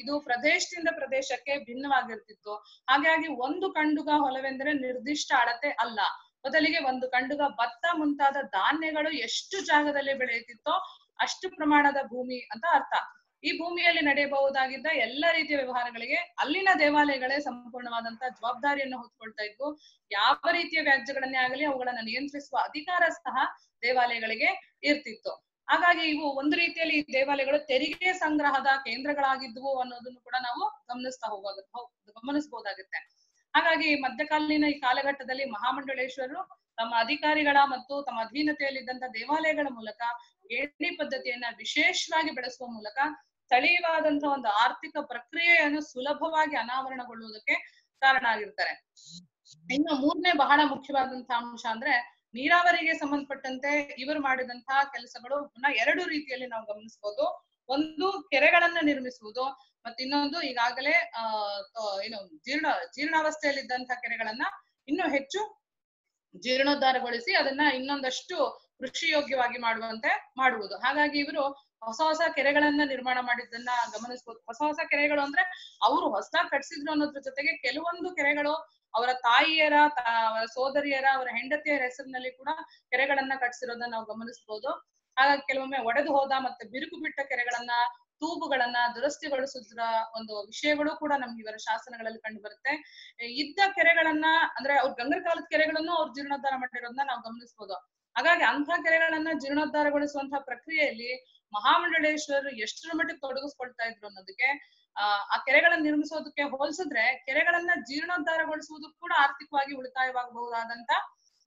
ಇದು ಪ್ರದೇಶದಿಂದ ಪ್ರದೇಶಕ್ಕೆ ಭಿನ್ನವಾಗಿರ್ತಿತ್ತು. ಹಾಗಾಗಿ ಒಂದು ಕಂಡುಗ ಹೊಲವೆಂದರೆ ನಿರ್ದಿಷ್ಟ ಅಳತೆ ಅಲ್ಲ, ಬದಲಿಗೆ ಒಂದು ಕಂಡುಗ ಭತ್ತ ಮುಂತಾದ ಧಾನ್ಯಗಳು ಎಷ್ಟು ಜಾಗದಲ್ಲಿ ಬೆಳೆಯುತ್ತಿತ್ತೋ ಅಷ್ಟು ಪ್ರಮಾಣದ ಭೂಮಿ ಅಂತ ಅರ್ಥ. ಈ ಭೂಮಿಯಲ್ಲಿ ನಡೆಯಬಹುದಾಗಿದ್ದ ಎಲ್ಲ ರೀತಿಯ ವ್ಯವಹಾರಗಳಿಗೆ ಅಲ್ಲಿನ ದೇವಾಲಯಗಳೇ ಸಂಪೂರ್ಣವಾದಂತ ಜವಾಬ್ದಾರಿಯನ್ನು ಹೊತ್ಕೊಳ್ತಾ ಇದ್ವು. ಯಾವ ರೀತಿಯ ವ್ಯಾಜ್ಯಗಳನ್ನೇ ಆಗಲಿ ಅವುಗಳನ್ನ ನಿಯಂತ್ರಿಸುವ ಅಧಿಕಾರ ಸಹ ದೇವಾಲಯಗಳಿಗೆ ಇರ್ತಿತ್ತು. ಹಾಗಾಗಿ ಇವು ಒಂದು ರೀತಿಯಲ್ಲಿ ಈ ದೇವಾಲಯಗಳು ತೆರಿಗೆ ಸಂಗ್ರಹದ ಕೇಂದ್ರಗಳಾಗಿದ್ವು ಅನ್ನೋದನ್ನು ಕೂಡ ನಾವು ಗಮನಿಸಬಹುದಾಗುತ್ತೆ. ಹಾಗಾಗಿ ಮಧ್ಯಕಾಲೀನ ಈ ಕಾಲಘಟ್ಟದಲ್ಲಿ ಮಹಾಮಂಡಳೇಶ್ವರರು ತಮ್ಮ ಅಧಿಕಾರಿಗಳ ಮತ್ತು ತಮ್ಮ ಅಧೀನತೆಯಲ್ಲಿದ್ದಂತ ದೇವಾಲಯಗಳ ಮೂಲಕ ಗೇಣಿ ಪದ್ಧತಿಯನ್ನ ವಿಶೇಷವಾಗಿ ಬೆಳೆಸುವ ಮೂಲಕ ಸ್ಥಳೀಯವಾದಂತಹ ಒಂದು ಆರ್ಥಿಕ ಪ್ರಕ್ರಿಯೆಯನ್ನು ಸುಲಭವಾಗಿ ಅನಾವರಣಗೊಳ್ಳುವುದಕ್ಕೆ ಕಾರಣ ಆಗಿರ್ತಾರೆ. ಇನ್ನು ಮೂರನೇ ಬಹಳ ಮುಖ್ಯವಾದಂತಹ ಅಂಶ ಅಂದ್ರೆ ನೀರಾವರಿಗೆ ಸಂಬಂಧಪಟ್ಟಂತೆ ಇವರು ಮಾಡಿದಂತಹ ಕೆಲಸಗಳು ಎರಡು ರೀತಿಯಲ್ಲಿ ನಾವು ಗಮನಿಸಬಹುದು. ಒಂದು ಕೆರೆಗಳನ್ನ ನಿರ್ಮಿಸುವುದು, ಮತ್ತೆ ಇನ್ನೊಂದು ಈಗಾಗಲೇ ಜೀರ್ಣಾವಸ್ಥೆಯಲ್ಲಿದ್ದಂತಹ ಕೆರೆಗಳನ್ನ ಇನ್ನೂ ಹೆಚ್ಚು ಜೀರ್ಣೋದ್ಧಾರಗೊಳಿಸಿ ಅದನ್ನ ಇನ್ನೊಂದಷ್ಟು ಕೃಷಿ ಯೋಗ್ಯವಾಗಿ ಮಾಡುವುದು. ಹಾಗಾಗಿ ಇವರು ಹೊಸ ಹೊಸ ಕೆರೆಗಳನ್ನ ನಿರ್ಮಾಣ ಮಾಡಿದ್ದನ್ನ ಗಮನಿಸಬಹುದು. ಹೊಸ ಕೆರೆಗಳು ಅಂದ್ರೆ ಅವರು ಹೊಸದಾಗಿ ಕಟ್ಸಿದ್ರು ಅನ್ನೋದ್ರ ಜೊತೆಗೆ ಕೆಲವೊಂದು ಕೆರೆಗಳು ಅವರ ತಾಯಿಯರ, ಅವರ ಸೋದರಿಯರ, ಅವರ ಹೆಂಡತಿಯರ ಹೆಸರಿನಲ್ಲಿ ಕೂಡ ಕೆರೆಗಳನ್ನ ಕಟ್ಸಿರೋದನ್ನ ನಾವು ಗಮನಿಸಬಹುದು. ಹಾಗಾಗಿ ಕೆಲವೊಮ್ಮೆ ಒಡೆದು ಹೋದ ಮತ್ತೆ ಬಿರುಕು ಬಿಟ್ಟ ಕೆರೆಗಳನ್ನ, ತೂಬುಗಳನ್ನ ದುರಸ್ತಿಗೊಳಿಸಿದ್ರ ಒಂದು ವಿಷಯಗಳು ಕೂಡ ನಮ್ಗೆ ಇವರ ಶಾಸನಗಳಲ್ಲಿ ಕಂಡು ಬರುತ್ತೆ. ಇದ್ದ ಕೆರೆಗಳನ್ನ ಅಂದ್ರೆ ಅವ್ರ ಗಂಗರ ಕಾಲದ ಕೆರೆಗಳನ್ನು ಅವ್ರು ಜೀರ್ಣೋದ್ಧಾರ ಮಾಡಿರೋದನ್ನ ನಾವು ಗಮನಿಸಬಹುದು. ಹಾಗಾಗಿ ಅಂಥ ಕೆರೆಗಳನ್ನ ಜೀರ್ಣೋದ್ಧಾರಗೊಳಿಸುವಂತಹ ಪ್ರಕ್ರಿಯೆಯಲ್ಲಿ ಮಹಾಮಂಡಳೇಶ್ವರರು ಎಷ್ಟರ ಮಟ್ಟಿಗೆ ತೊಡಗಿಸ್ಕೊಳ್ತಾ ಇದ್ರು ಅನ್ನೋದಕ್ಕೆ ಆ ಕೆರೆಗಳನ್ನ ನಿರ್ಮಿಸೋದಕ್ಕೆ ಹೋಲಿಸಿದ್ರೆ ಕೆರೆಗಳನ್ನ ಜೀರ್ಣೋದ್ಧಾರಗೊಳಿಸುವುದು ಕೂಡ ಆರ್ಥಿಕವಾಗಿ ಉಳಿತಾಯವಾಗಬಹುದಾದಂತ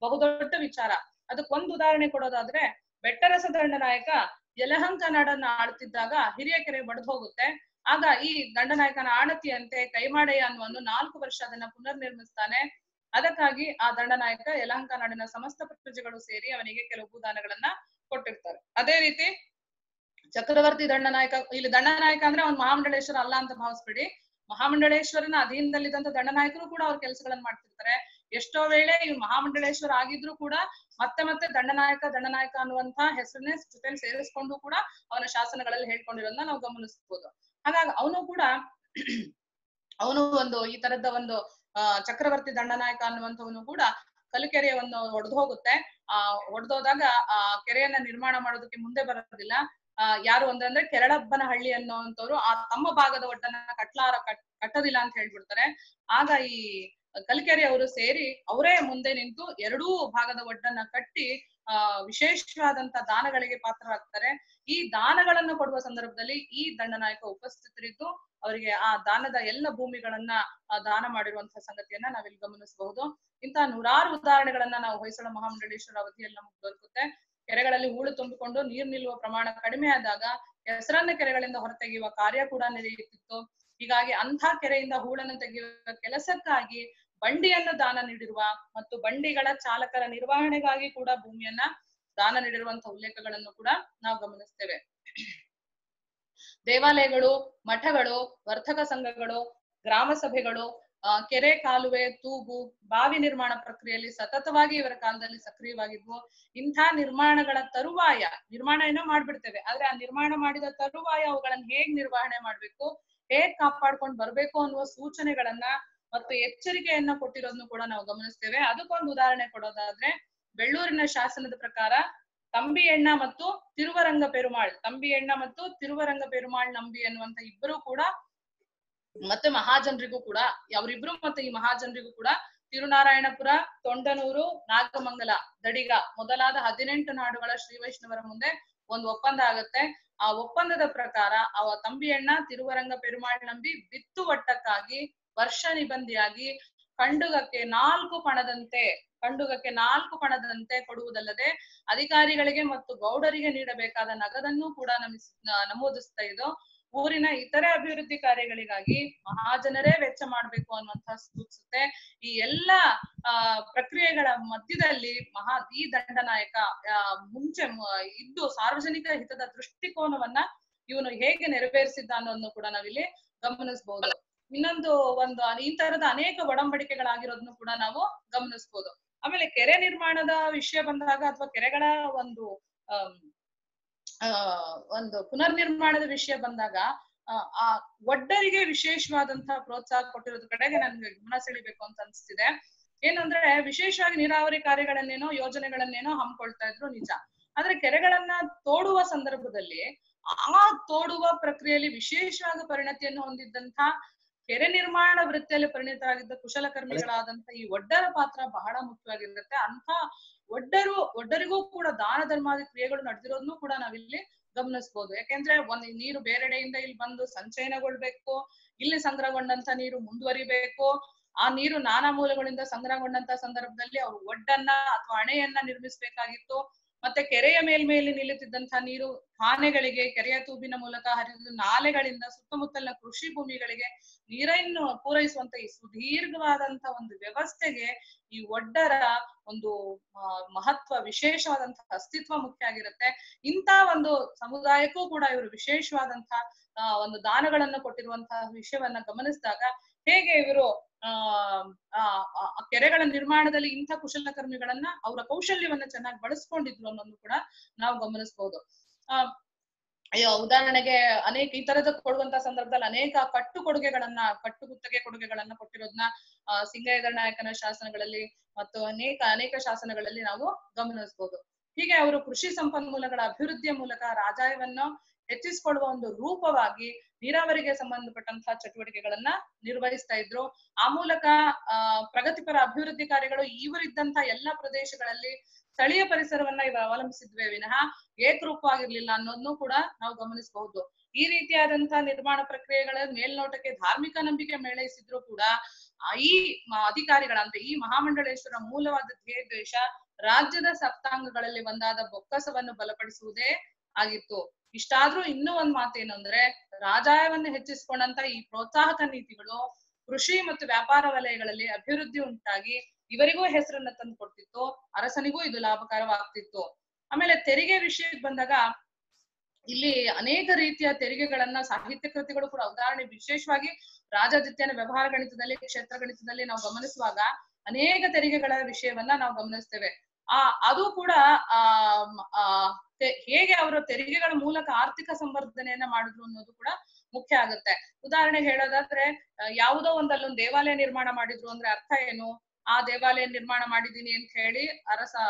ಬಹುದೊಡ್ಡ ವಿಚಾರ. ಅದಕ್ಕೊಂದು ಉದಾಹರಣೆ ಕೊಡೋದಾದ್ರೆ, ಬೆಟ್ಟರಸ ದಂಡನಾಯಕ ಯಲಹಂಕ ನಾಡನ್ನ ಆಳ್ತಿದ್ದಾಗ ಹಿರಿಯ ಕೆರೆ ಬಡ್ದು ಹೋಗುತ್ತೆ. ಆಗ ಈ ದಂಡನಾಯಕನ ಆಣತಿಯಂತೆ ಕೈಮಾಡೆಯ ಅನ್ನುವನ್ನು 4 ವರ್ಷ ಅದನ್ನ ಪುನರ್ ನಿರ್ಮಿಸ್ತಾನೆ. ಅದಕ್ಕಾಗಿ ಆ ದಂಡನಾಯಕ ಯಲಹಂಕ ನಾಡಿನ ಸಮಸ್ತ ಪ್ರಜೆಗಳು ಸೇರಿ ಅವನಿಗೆ ಕೆಲವು ಭೂದಾನಗಳನ್ನ ಕೊಟ್ಟಿರ್ತಾರೆ. ಅದೇ ರೀತಿ ಚಕ್ರವರ್ತಿ ದಂಡನಾಯಕ, ಇಲ್ಲಿ ದಂಡನಾಯಕ ಅಂದ್ರೆ ಅವ್ನು ಮಹಾಮಂಡಳೇಶ್ವರ ಅಲ್ಲ ಅಂತ ಭಾವಿಸ್ಬೇಡಿ. ಮಹಾಮಂಡಳೇಶ್ವರನ ಅಧೀನದಲ್ಲಿದ್ದಂತ ದಂಡನಾಯಕರು ಕೂಡ ಅವ್ರ ಕೆಲಸಗಳನ್ನ ಮಾಡ್ತಿರ್ತಾರೆ. ಎಷ್ಟೋ ವೇಳೆ ಇವ್ ಮಹಾಮಂಡಳೇಶ್ವರ ಆಗಿದ್ರು ಕೂಡ ಮತ್ತೆ ದಂಡನಾಯಕ ಅನ್ನುವಂತ ಹೆಸರನ್ನೇ ಜೊತೆಲಿ ಸೇರಿಸ್ಕೊಂಡು ಕೂಡ ಅವನ ಶಾಸನಗಳಲ್ಲಿ ಹೇಳ್ಕೊಂಡಿರೋದನ್ನ ನಾವು ಗಮನಿಸಬಹುದು. ಹಾಗಾಗಿ ಅವನು ಒಂದು ಈ ತರದ ಒಂದು ಚಕ್ರವರ್ತಿ ದಂಡನಾಯಕ ಅನ್ನುವಂಥವನು ಕೂಡ ಕಲಿಕೆರೆಯನ್ನು ಒಡೆದು ಹೋಗುತ್ತೆ. ಒಡೆದೋದಾಗ ಆ ಕೆರೆಯನ್ನ ನಿರ್ಮಾಣ ಮಾಡೋದಕ್ಕೆ ಮುಂದೆ ಬರೋದಿಲ್ಲ. ಯಾರು ಅಂದ್ರೆ ಕೆರಳಬ್ಬನಹಳ್ಳಿ ಅನ್ನೋಂಥವ್ರು ಆ ತಮ್ಮ ಭಾಗದ ಒಡ್ಡನ್ನ ಕಟ್ಟೋದಿಲ್ಲ ಅಂತ ಹೇಳ್ಬಿಡ್ತಾರೆ. ಆಗ ಈ ಕಲ್ಕೆರೆ ಅವರು ಸೇರಿ ಅವರೇ ಮುಂದೆ ನಿಂತು ಎರಡೂ ಭಾಗದ ಒಡ್ಡನ್ನ ಕಟ್ಟಿ ವಿಶೇಷವಾದಂತ ದಾನಗಳಿಗೆ ಪಾತ್ರರಾಗ್ತಾರೆ. ಈ ದಾನಗಳನ್ನು ಕೊಡುವ ಸಂದರ್ಭದಲ್ಲಿ ಈ ದಂಡನಾಯಕ ಉಪಸ್ಥಿತರಿದ್ದು ಅವರಿಗೆ ಆ ದಾನದ ಎಲ್ಲ ಭೂಮಿಗಳನ್ನ ದಾನ ಮಾಡಿರುವಂತಹ ಸಂಗತಿಯನ್ನ ನಾವಿಲ್ಲಿ ಗಮನಿಸಬಹುದು. ಇಂತಹ ನೂರಾರು ಉದಾಹರಣೆಗಳನ್ನ ನಾವು ಹೊಯ್ಸಳ ಮಹಾಮಂಡಲೇಶ್ವರ ಅವಧಿಯಲ್ಲಿ ನಮಗೆ ದೊರಕುತ್ತೆ. ಕೆರೆಗಳಲ್ಲಿ ಹೂಳು ತುಂಬಿಕೊಂಡು ನೀರು ನಿಲ್ಲುವ ಪ್ರಮಾಣ ಕಡಿಮೆ ಆದಾಗ ಹೆಸರನ್ನ ಕೆರೆಗಳಿಂದ ಹೊರತೆಗೆಯುವ ಕಾರ್ಯ ಕೂಡ ನಡೆಯುತ್ತಿತ್ತು. ಹೀಗಾಗಿ ಅಂಥ ಕೆರೆಯಿಂದ ಹೂಳನ್ನು ತೆಗೆಯುವ ಕೆಲಸಕ್ಕಾಗಿ ಬಂಡಿಯನ್ನು ದಾನ ನೀಡಿರುವ ಮತ್ತು ಬಂಡಿಗಳ ಚಾಲಕರ ನಿರ್ವಹಣೆಗಾಗಿ ಕೂಡ ಭೂಮಿಯನ್ನ ದಾನ ನೀಡಿರುವಂತಹ ಉಲ್ಲೇಖಗಳನ್ನು ಕೂಡ ನಾವು ಗಮನಿಸ್ತೇವೆ. ದೇವಾಲಯಗಳು, ಮಠಗಳು, ವರ್ತಕ ಸಂಘಗಳು, ಗ್ರಾಮ ಸಭೆಗಳು, ಕೆರೆ, ಕಾಲುವೆ, ತೂಗು, ಬಾವಿ ನಿರ್ಮಾಣ ಪ್ರಕ್ರಿಯೆಯಲ್ಲಿ ಸತತವಾಗಿ ಇವರ ಕಾಲದಲ್ಲಿ ಸಕ್ರಿಯವಾಗಿದ್ವು. ಇಂಥ ನಿರ್ಮಾಣಗಳ ತರುವಾಯ ನಿರ್ಮಾಣ ಏನೋ ಮಾಡ್ಬಿಡ್ತೇವೆ, ಆದ್ರೆ ಆ ನಿರ್ಮಾಣ ಮಾಡಿದ ತರುವಾಯ ಅವುಗಳನ್ನ ಹೇಗ್ ನಿರ್ವಹಣೆ ಮಾಡ್ಬೇಕು, ಹೇಗ್ ಕಾಪಾಡ್ಕೊಂಡು ಬರ್ಬೇಕು ಅನ್ನುವ ಸೂಚನೆಗಳನ್ನ ಮತ್ತು ಎಚ್ಚರಿಕೆಯನ್ನ ಕೊಟ್ಟಿರೋದನ್ನು ಕೂಡ ನಾವು ಗಮನಿಸ್ತೇವೆ. ಅದಕ್ಕೊಂದು ಉದಾಹರಣೆ ಕೊಡೋದಾದ್ರೆ ಬೆಳ್ಳೂರಿನ ಶಾಸನದ ಪ್ರಕಾರ ತಂಬಿಯಣ್ಣ ಮತ್ತು ತಿರುವರಂಗ ಪೆರುಮಾಳ್, ತಂಬಿಯಣ್ಣ ಮತ್ತು ತಿರುವರಂಗ ಪೆರುಮಾಳ್ ನಂಬಿ ಅನ್ನುವಂತ ಇಬ್ಬರು ಕೂಡ ಮತ್ತೆ ಮಹಾಜನರಿಗೂ ಕೂಡ ಅವರಿಬ್ರು ಮತ್ತೆ ಈ ಮಹಾಜನರಿಗೂ ಕೂಡ ತಿರುನಾರಾಯಣಪುರ, ತೊಂಡನೂರು, ನಾಗಮಂಗಲ, ದಡಿಗ ಮೊದಲಾದ 18 ನಾಡುಗಳ ಶ್ರೀ ವೈಷ್ಣವರ ಮುಂದೆ ಒಂದು ಒಪ್ಪಂದ ಆಗುತ್ತೆ. ಆ ಒಪ್ಪಂದದ ಪ್ರಕಾರ ಅವ ತಂಬಿಯಣ್ಣ ತಿರುವರಂಗ ಪೆರುಮಾಳ್ ನಂಬಿ ಬಿತ್ತು ಒಟ್ಟಕ್ಕಾಗಿ ವರ್ಷ ನಿಬಂಧಿಯಾಗಿ ಖಂಡುಗಕ್ಕೆ 4 ಪಣದಂತೆ ಕೊಡುವುದಲ್ಲದೆ ಅಧಿಕಾರಿಗಳಿಗೆ ಮತ್ತು ಗೌಡರಿಗೆ ನೀಡಬೇಕಾದ ನಗದನ್ನು ಕೂಡ ನಮೂದಿಸ್ತಾ ಇದ್ದು ಊರಿನ ಇತರೆ ಅಭಿವೃದ್ಧಿ ಕಾರ್ಯಗಳಿಗಾಗಿ ಮಹಾಜನರೇ ವೆಚ್ಚ ಮಾಡ್ಬೇಕು ಅನ್ನುವಂತಹ ಸೂಚಿಸುತ್ತೆ. ಈ ಎಲ್ಲಾ ಪ್ರಕ್ರಿಯೆಗಳ ಮಧ್ಯದಲ್ಲಿ ಈ ದಂಡನಾಯಕ ಮುಂಚೆ ಇದ್ದು ಸಾರ್ವಜನಿಕ ಹಿತದ ದೃಷ್ಟಿಕೋನವನ್ನ ಇವನು ಹೇಗೆ ನೆರವೇರಿಸಿದ್ದ ಅನ್ನೋದನ್ನು ಕೂಡ ನಾವಿಲ್ಲಿ ಗಮನಿಸಬಹುದು. ಇನ್ನೊಂದು ಈ ತರದ ಅನೇಕ ಒಡಂಬಡಿಕೆಗಳಾಗಿರೋದನ್ನು ಕೂಡ ನಾವು ಗಮನಿಸಬಹುದು. ಆಮೇಲೆ ಕೆರೆ ನಿರ್ಮಾಣದ ವಿಷಯ ಬಂದಾಗ ಅಥವಾ ಕೆರೆಗಳ ಒಂದು ಪುನರ್ ನಿರ್ಮಾಣದ ವಿಷಯ ಬಂದಾಗ ಆ ಒಡ್ಡರಿಗೆ ವಿಶೇಷವಾದಂತಹ ಪ್ರೋತ್ಸಾಹ ಕೊಟ್ಟಿರೋದ್ರ ಕಡೆಗೆ ನನ್ಗೆ ಗಮನ ಸೆಳಿಬೇಕು ಅಂತ ಅನ್ಸ್ತಿದೆ. ಏನಂದ್ರೆ ವಿಶೇಷವಾಗಿ ನೀರಾವರಿ ಕಾರ್ಯಗಳನ್ನೇನೋ ಯೋಜನೆಗಳನ್ನೇನೋ ಹಮ್ಮಿಕೊಳ್ತಾ ಇದ್ರು ನಿಜ, ಆದ್ರೆ ಕೆರೆಗಳನ್ನ ತೋಡುವ ಸಂದರ್ಭದಲ್ಲಿ ಆ ತೋಡುವ ಪ್ರಕ್ರಿಯೆಯಲ್ಲಿ ವಿಶೇಷವಾದ ಪರಿಣತಿಯನ್ನು ಹೊಂದಿದ್ದಂತ ಕೆರೆ ನಿರ್ಮಾಣ ವೃತ್ತಿಯಲ್ಲಿ ಪರಿಣಿತರಾಗಿದ್ದ ಕುಶಲಕರ್ಮಿಗಳಾದಂತ ಈ ಒಡ್ಡರ ಪಾತ್ರ ಬಹಳ ಮುಖ್ಯವಾಗಿರುತ್ತೆ. ಅಂತ ಒಡ್ಡರಿಗೂ ಕೂಡ ದಾನ ಧರ್ಮಾದಿ ಕ್ರಿಯೆಗಳು ನಡೆದಿರೋದನ್ನು ಕೂಡ ನಾವಿಲ್ಲಿ ಗಮನಿಸಬಹುದು. ಯಾಕೆಂದ್ರೆ ನೀರು ಬೇರೆಡೆಯಿಂದ ಇಲ್ಲಿ ಬಂದು ಸಂಚಯನಗೊಳ್ಬೇಕು, ಇಲ್ಲಿ ಸಂಗ್ರಹಗೊಂಡಂತ ನೀರು ಮುಂದುವರಿಬೇಕು. ಆ ನೀರು ನಾನಾ ಮೂಲಗಳಿಂದ ಸಂಗ್ರಹಗೊಂಡಂತ ಸಂದರ್ಭದಲ್ಲಿ ಅವರು ಒಡ್ಡನ್ನ ಅಥವಾ ಅಣೆಯನ್ನ ನಿರ್ಮಿಸಬೇಕಾಗಿತ್ತು. ಮತ್ತೆ ಕೆರೆಯ ಮೇಲ್ಮೇಲೆ ನಿಲ್ಲುತ್ತಿದ್ದಂತಹ ನೀರು ಕಾನೆಗಳಿಗೆ, ಕೆರೆಯ ತೂಬಿನ ಮೂಲಕ ಹರಿದು ನಾಲೆಗಳಿಂದ ಸುತ್ತಮುತ್ತಲಿನ ಕೃಷಿ ಭೂಮಿಗಳಿಗೆ ನೀರನ್ನು ಪೂರೈಸುವಂತ ಈ ಸುದೀರ್ಘವಾದಂತ ಒಂದು ವ್ಯವಸ್ಥೆಗೆ ಈ ಒಡ್ಡರ ಒಂದು ಮಹತ್ವ, ವಿಶೇಷವಾದಂತಹ ಅಸ್ತಿತ್ವ ಮುಖ್ಯ ಆಗಿರುತ್ತೆ. ಇಂಥ ಒಂದು ಸಮುದಾಯಕ್ಕೂ ಕೂಡ ಇವರು ವಿಶೇಷವಾದಂತಹ ಒಂದು ದಾನಗಳನ್ನು ಕೊಟ್ಟಿರುವಂತಹ ವಿಷಯವನ್ನ ಗಮನಿಸಿದಾಗ ಹೇಗೆ ಇವರು ಕೆರೆಗಳ ನಿರ್ಮಾಣದಲ್ಲಿ ಇಂಥ ಕುಶಲಕರ್ಮಿಗಳನ್ನ ಅವರ ಕೌಶಲ್ಯವನ್ನ ಚೆನ್ನಾಗಿ ಬಳಸ್ಕೊಂಡಿದ್ರು ಅನ್ನೋದು ಕೂಡ ನಾವು ಗಮನಿಸಬಹುದು. ಉದಾಹರಣೆಗೆ ಅನೇಕ ಈ ತರದ ಕೊಡುವಂತ ಸಂದರ್ಭದಲ್ಲಿ ಅನೇಕ ಕಟ್ಟುಗುತ್ತಗೆ ಕೊಡುಗೆಗಳನ್ನ ಕೊಟ್ಟಿರೋದನ್ನ ಸಿಂಗಯ್ಯ ನಾಯಕನ ಶಾಸನಗಳಲ್ಲಿ ಮತ್ತು ಅನೇಕ ಶಾಸನಗಳಲ್ಲಿ ನಾವು ಗಮನಿಸಬಹುದು. ಹೀಗೆ ಅವರು ಕೃಷಿ ಸಂಪನ್ಮೂಲಗಳ ಅಭಿವೃದ್ಧಿಯ ಮೂಲಕ ರಾಜಾಯವನ್ನು ಹೆಚ್ಚಿಸಿಕೊಳ್ಳುವ ಒಂದು ರೂಪವಾಗಿ ನೀರಾವರಿಗೆ ಸಂಬಂಧಪಟ್ಟಂತಹ ಚಟುವಟಿಕೆಗಳನ್ನ ನಿರ್ವಹಿಸ್ತಾ ಇದ್ರು. ಆ ಮೂಲಕ ಪ್ರಗತಿಪರ ಅಭಿವೃದ್ಧಿ ಕಾರ್ಯಗಳು ಇವರಿದ್ದಂತ ಎಲ್ಲಾ ಪ್ರದೇಶಗಳಲ್ಲಿ ಸ್ಥಳೀಯ ಪರಿಸರವನ್ನ ಇವರು ಅವಲಂಬಿಸಿದ್ವೇ ವಿನಃ ಏಕರೂಪವಾಗಿರ್ಲಿಲ್ಲ ಅನ್ನೋದನ್ನು ಕೂಡ ನಾವು ಗಮನಿಸಬಹುದು. ಈ ರೀತಿಯಾದಂತಹ ನಿರ್ಮಾಣ ಪ್ರಕ್ರಿಯೆಗಳ ಮೇಲ್ನೋಟಕ್ಕೆ ಧಾರ್ಮಿಕ ನಂಬಿಕೆ ಮೇಳೈಸಿದ್ರು ಕೂಡ ಈ ಅಧಿಕಾರಿಗಳಂತೆ ಈ ಮಹಾಮಂಡಲೇಶ್ವರ ಮೂಲವಾದ ಧ್ಯೇಯೋದ್ದೇಶ ರಾಜ್ಯದ ಸಪ್ತಾಂಗಗಳಲ್ಲಿ ಒಂದಾದ ಬೊಕ್ಕಸವನ್ನು ಬಲಪಡಿಸುವುದೇ ಆಗಿತ್ತು. ಇಷ್ಟಾದ್ರೂ ಇನ್ನೂ ಒಂದ್ ಮಾತೇನು ಅಂದ್ರೆ ರಾಜಾಯವನ್ನು ಹೆಚ್ಚಿಸಿಕೊಂಡಂತ ಈ ಪ್ರೋತ್ಸಾಹಕ ನೀತಿಗಳು ಕೃಷಿ ಮತ್ತು ವ್ಯಾಪಾರ ವಲಯಗಳಲ್ಲಿ ಅಭಿವೃದ್ಧಿ ಉಂಟಾಗಿ ಇವರಿಗೂ ಹೆಸರನ್ನ ತಂದು ಕೊಡ್ತಿತ್ತು, ಅರಸನಿಗೂ ಇದು ಲಾಭಕರವಾಗ್ತಿತ್ತು. ಆಮೇಲೆ ತೆರಿಗೆ ವಿಷಯಕ್ಕೆ ಬಂದಾಗ ಇಲ್ಲಿ ಅನೇಕ ರೀತಿಯ ತೆರಿಗೆಗಳನ್ನ ಸಾಹಿತ್ಯ ಕೃತಿಗಳು ಕೂಡ ಉದಾಹರಣೆ ವಿಶೇಷವಾಗಿ ರಾಜಾದಿತ್ಯನ ವ್ಯವಹಾರ ಗಣಿತದಲ್ಲಿ, ಕ್ಷೇತ್ರ ಗಣಿತದಲ್ಲಿ ನಾವು ಗಮನಿಸುವಾಗ ಅನೇಕ ತೆರಿಗೆಗಳ ವಿಷಯವನ್ನ ನಾವು ಗಮನಿಸ್ತೇವೆ. ಅದು ಕೂಡ ಹೇಗೆ ಅವರು ತೆರಿಗೆಗಳ ಮೂಲಕ ಆರ್ಥಿಕ ಸಂವರ್ಧನೆಯನ್ನ ಮಾಡಿದ್ರು ಅನ್ನೋದು ಕೂಡ ಮುಖ್ಯ ಆಗುತ್ತೆ. ಉದಾಹರಣೆಗೆ ಹೇಳೋದಾದ್ರೆ ಯಾವುದೋ ಅಲ್ಲೊಂದು ದೇವಾಲಯ ನಿರ್ಮಾಣ ಮಾಡಿದ್ರು ಅಂದ್ರೆ ಅರ್ಥ ಏನು? ಆ ದೇವಾಲಯ ನಿರ್ಮಾಣ ಮಾಡಿದೀನಿ ಅಂತ ಹೇಳಿ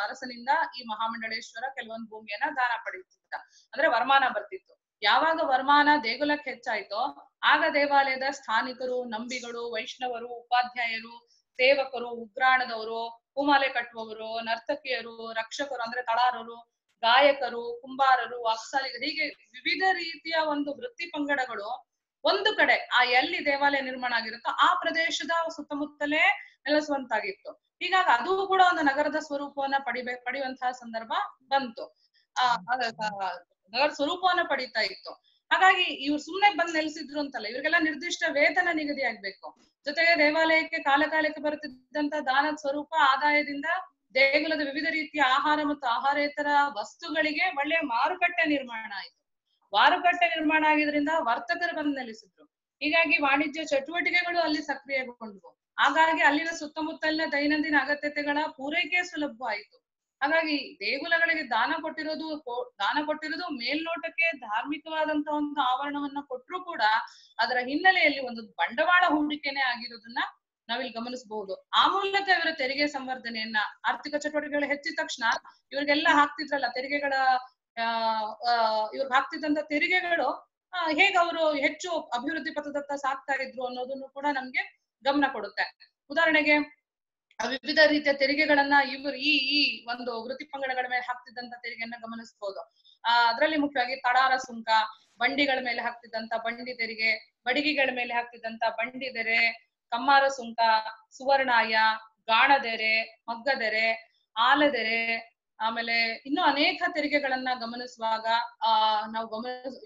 ಅರಸನಿಂದ ಈ ಮಹಾಮಂಡಲೇಶ್ವರ ಕೆಲವೊಂದು ಭೂಮಿಯನ್ನ ದಾನ ಪಡೆಯುತ್ತಿದ್ದ, ಅಂದ್ರೆ ವರಮಾನ ಬರ್ತಿತ್ತು. ಯಾವಾಗ ವರಮಾನ ದೇಗುಲಕ್ಕೆ ಹೆಚ್ಚಾಯ್ತೋ ಆಗ ದೇವಾಲಯದ ಸ್ಥಾನಿಕರು, ನಂಬಿಗಳು, ವೈಷ್ಣವರು, ಉಪಾಧ್ಯಾಯರು, ಸೇವಕರು, ಉಗ್ರಾಣದವರು, ಹೂಮಾಲೆ ಕಟ್ಟುವವರು, ನರ್ತಕಿಯರು, ರಕ್ಷಕರು ಅಂದ್ರೆ ತಳಾರರು, ಗಾಯಕರು, ಕುಂಬಾರರು, ಅಕ್ಸಾಲಿಗರು, ಹೀಗೆ ವಿವಿಧ ರೀತಿಯ ಒಂದು ವೃತ್ತಿ ಪಂಗಡಗಳು ಒಂದು ಕಡೆ ಆ ಎಲ್ಲಿ ದೇವಾಲಯ ನಿರ್ಮಾಣ ಆಗಿರುತ್ತೋ ಆ ಪ್ರದೇಶದ ಸುತ್ತಮುತ್ತಲೇ ನೆಲೆಸುವಂತಾಗಿತ್ತು. ಹೀಗಾಗಿ ಅದು ಕೂಡ ಒಂದು ನಗರದ ಸ್ವರೂಪವನ್ನ ಪಡೆಯುವಂತಹ ಸಂದರ್ಭ ಬಂತು. ನಗರ ಸ್ವರೂಪವನ್ನ ಪಡೀತಾ ಇತ್ತು. ಹಾಗಾಗಿ ಇವ್ರು ಸುಮ್ನೆ ಬಂದ್ ನೆಲೆಸಿದ್ರು ಅಂತಲ್ಲ, ಇವ್ರಿಗೆಲ್ಲ ನಿರ್ದಿಷ್ಟ ವೇತನ ನಿಗದಿ ಆಗ್ಬೇಕು. ಜೊತೆಗೆ ದೇವಾಲಯಕ್ಕೆ ಕಾಲಕಾಲಕ್ಕೆ ಬರುತ್ತಿದ್ದಂತ ದಾನದ ಸ್ವರೂಪ ಆದಾಯದಿಂದ ದೇಗುಲದ ವಿವಿಧ ರೀತಿಯ ಆಹಾರ ಮತ್ತು ಆಹಾರೇತರ ವಸ್ತುಗಳಿಗೆ ಒಳ್ಳೆಯ ಮಾರುಕಟ್ಟೆ ನಿರ್ಮಾಣ ಆಯಿತು. ಮಾರುಕಟ್ಟೆ ನಿರ್ಮಾಣ ಆಗಿದ್ರಿಂದ ವರ್ತಕರು ಬಂದು ನೆಲೆಸಿದ್ರು. ಹೀಗಾಗಿ ವಾಣಿಜ್ಯ ಚಟುವಟಿಕೆಗಳು ಅಲ್ಲಿ ಸಕ್ರಿಯಗೊಂಡ್ವು. ಹಾಗಾಗಿ ಅಲ್ಲಿನ ಸುತ್ತಮುತ್ತಲಿನ ದೈನಂದಿನ ಅಗತ್ಯತೆಗಳ ಪೂರೈಕೆ ಸುಲಭವಾಯಿತು. ಹಾಗಾಗಿ ದೇಗುಲಗಳಿಗೆ ದಾನ ಕೊಟ್ಟಿರೋದು ಮೇಲ್ನೋಟಕ್ಕೆ ಧಾರ್ಮಿಕವಾದಂತ ಒಂದು ಆವರಣವನ್ನ ಕೊಟ್ಟರು ಕೂಡ ಅದರ ಹಿನ್ನೆಲೆಯಲ್ಲಿ ಒಂದು ಬಂಡವಾಳ ಹೂಡಿಕೆನೆ ಆಗಿರೋದನ್ನ ನಾವಿಲ್ಲಿ ಗಮನಿಸಬಹುದು. ಆ ಮೂಲಕ ಇವರ ತೆರಿಗೆ ಸಂವರ್ಧನೆಯನ್ನ, ಆರ್ಥಿಕ ಚಟುವಟಿಕೆಗಳು ಹೆಚ್ಚಿದ ತಕ್ಷಣ ಇವ್ರಿಗೆಲ್ಲ ಹಾಕ್ತಿದ್ರಲ್ಲ ತೆರಿಗೆಗಳ ಇವ್ರಿಗೆ ಹಾಕ್ತಿದ್ದಂತ ತೆರಿಗೆಗಳು ಹೇಗೆ ಅವರು ಹೆಚ್ಚು ಅಭಿವೃದ್ಧಿ ಪಥದತ್ತ ಸಾಕ್ತಾ ಇದ್ರು ಅನ್ನೋದನ್ನು ಕೂಡ ನಮ್ಗೆ ಗಮನ ಕೊಡುತ್ತೆ. ಉದಾಹರಣೆಗೆ ವಿವಿಧ ರೀತಿಯ ತೆರಿಗೆಗಳನ್ನ ಇವರು ಈ ಒಂದು ವೃತ್ತಿ ಪಂಗಡಗಳ ಮೇಲೆ ಹಾಕ್ತಿದ್ದಂತ ತೆರಿಗೆಯನ್ನ ಗಮನಿಸಬಹುದು. ಅದರಲ್ಲಿ ಮುಖ್ಯವಾಗಿ ತಡಾರ ಸುಂಕ, ಬಂಡಿಗಳ ಮೇಲೆ ಹಾಕ್ತಿದ್ದಂತ ಬಂಡಿ ತೆರಿಗೆ, ಬಡಿಗೆಗಳ ಮೇಲೆ ಹಾಕ್ತಿದ್ದಂತ ಬಂಡಿ ತೆರೆ, ಕಮ್ಮಾರ ಸುಂಕ, ಸುವರ್ಣಾಯ, ಗಾಣದೆರೆ, ಮಗ್ಗದೆರೆ, ಆಲದೆರೆ, ಆಮೇಲೆ ಇನ್ನು ಅನೇಕ ತೆರಿಗೆಗಳನ್ನ ಗಮನಿಸುವಾಗ ನಾವು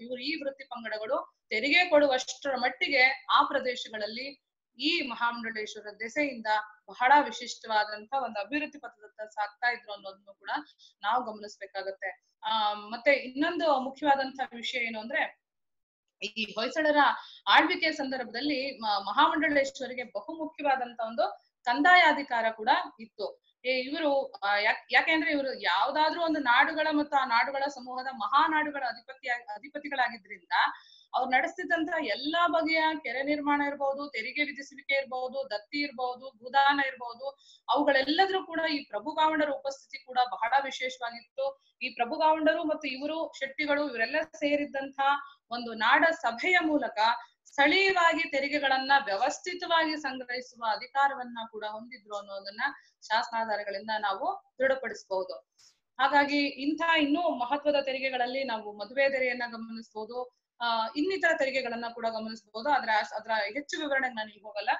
ಇವರು ಈ ವೃತ್ತಿ ಪಂಗಡಗಳು ತೆರಿಗೆ ಕೊಡುವಷ್ಟರ ಮಟ್ಟಿಗೆ ಆ ಪ್ರದೇಶಗಳಲ್ಲಿ ಈ ಮಹಾಮಂಡಲೇಶ್ವರ ದೆಸೆಯಿಂದ ಬಹಳ ವಿಶಿಷ್ಟವಾದಂತ ಒಂದು ಅಭಿವೃದ್ಧಿ ಪಥದತ್ತ ಸಾಕ್ತಾ ಇದ್ರು ಅನ್ನೋದನ್ನು ಕೂಡ ನಾವು ಗಮನಿಸ್ಬೇಕಾಗತ್ತೆ. ಮತ್ತೆ ಇನ್ನೊಂದು ಮುಖ್ಯವಾದಂತಹ ವಿಷಯ ಏನು ಅಂದ್ರೆ, ಈ ಹೊಯ್ಸಳರ ಆಳ್ವಿಕೆ ಸಂದರ್ಭದಲ್ಲಿ ಮಹಾಮಂಡಲೇಶ್ವರಿಗೆ ಬಹುಮುಖ್ಯವಾದಂತ ಒಂದು ಕಂದಾಯಾಧಿಕಾರ ಕೂಡ ಇತ್ತು. ಇವರು ಯಾಕೆಂದ್ರೆ ಇವರು ಯಾವ್ದಾದ್ರು ಒಂದು ನಾಡುಗಳ ಮತ್ತು ಆ ನಾಡುಗಳ ಸಮೂಹದ ಮಹಾನಾಡುಗಳ ಅಧಿಪತಿಗಳಾಗಿದ್ರಿಂದ ಅವ್ರು ನಡೆಸ್ತಿದ್ದಂತ ಎಲ್ಲಾ ಬಗೆಯ ಕೆರೆ ನಿರ್ಮಾಣ ಇರ್ಬಹುದು, ತೆರಿಗೆ ವಿಧಿಸುವಿಕೆ ಇರ್ಬಹುದು, ದತ್ತಿ ಇರ್ಬಹುದು, ಭೂದಾನ ಇರ್ಬಹುದು, ಅವುಗಳೆಲ್ಲದ್ರೂ ಕೂಡ ಈ ಪ್ರಭುಗಾವಂಡರ ಉಪಸ್ಥಿತಿ ಕೂಡ ಬಹಳ ವಿಶೇಷವಾಗಿತ್ತು. ಈ ಪ್ರಭುಗಾವಂಡರು ಮತ್ತು ಇವರು ಶೆಟ್ಟಿಗಳು ಇವರೆಲ್ಲ ಸೇರಿದ್ದಂತ ಒಂದು ನಾಡ ಸಭೆಯ ಮೂಲಕ ಸ್ಥಳೀಯವಾಗಿ ತೆರಿಗೆಗಳನ್ನ ವ್ಯವಸ್ಥಿತವಾಗಿ ಸಂಗ್ರಹಿಸುವ ಅಧಿಕಾರವನ್ನ ಕೂಡ ಹೊಂದಿದ್ರು ಅನ್ನೋದನ್ನ ಶಾಸನಾಧಾರಗಳಿಂದ ನಾವು ದೃಢಪಡಿಸಬಹುದು. ಹಾಗಾಗಿ ಇನ್ನೂ ಮಹತ್ವದ ತೆರಿಗೆಗಳಲ್ಲಿ ನಾವು ಮದುವೆ ತೆರೆಯನ್ನ ಗಮನಿಸಬಹುದು, ಇನ್ನಿತರ ತೆರಿಗೆಗಳನ್ನ ಕೂಡ ಗಮನಿಸಬಹುದು. ಅದರ ಹೆಚ್ಚು ವಿವರಣೆಗೆ ನಾನು ಇಲ್ಲಿ ಹೋಗಲ್ಲ.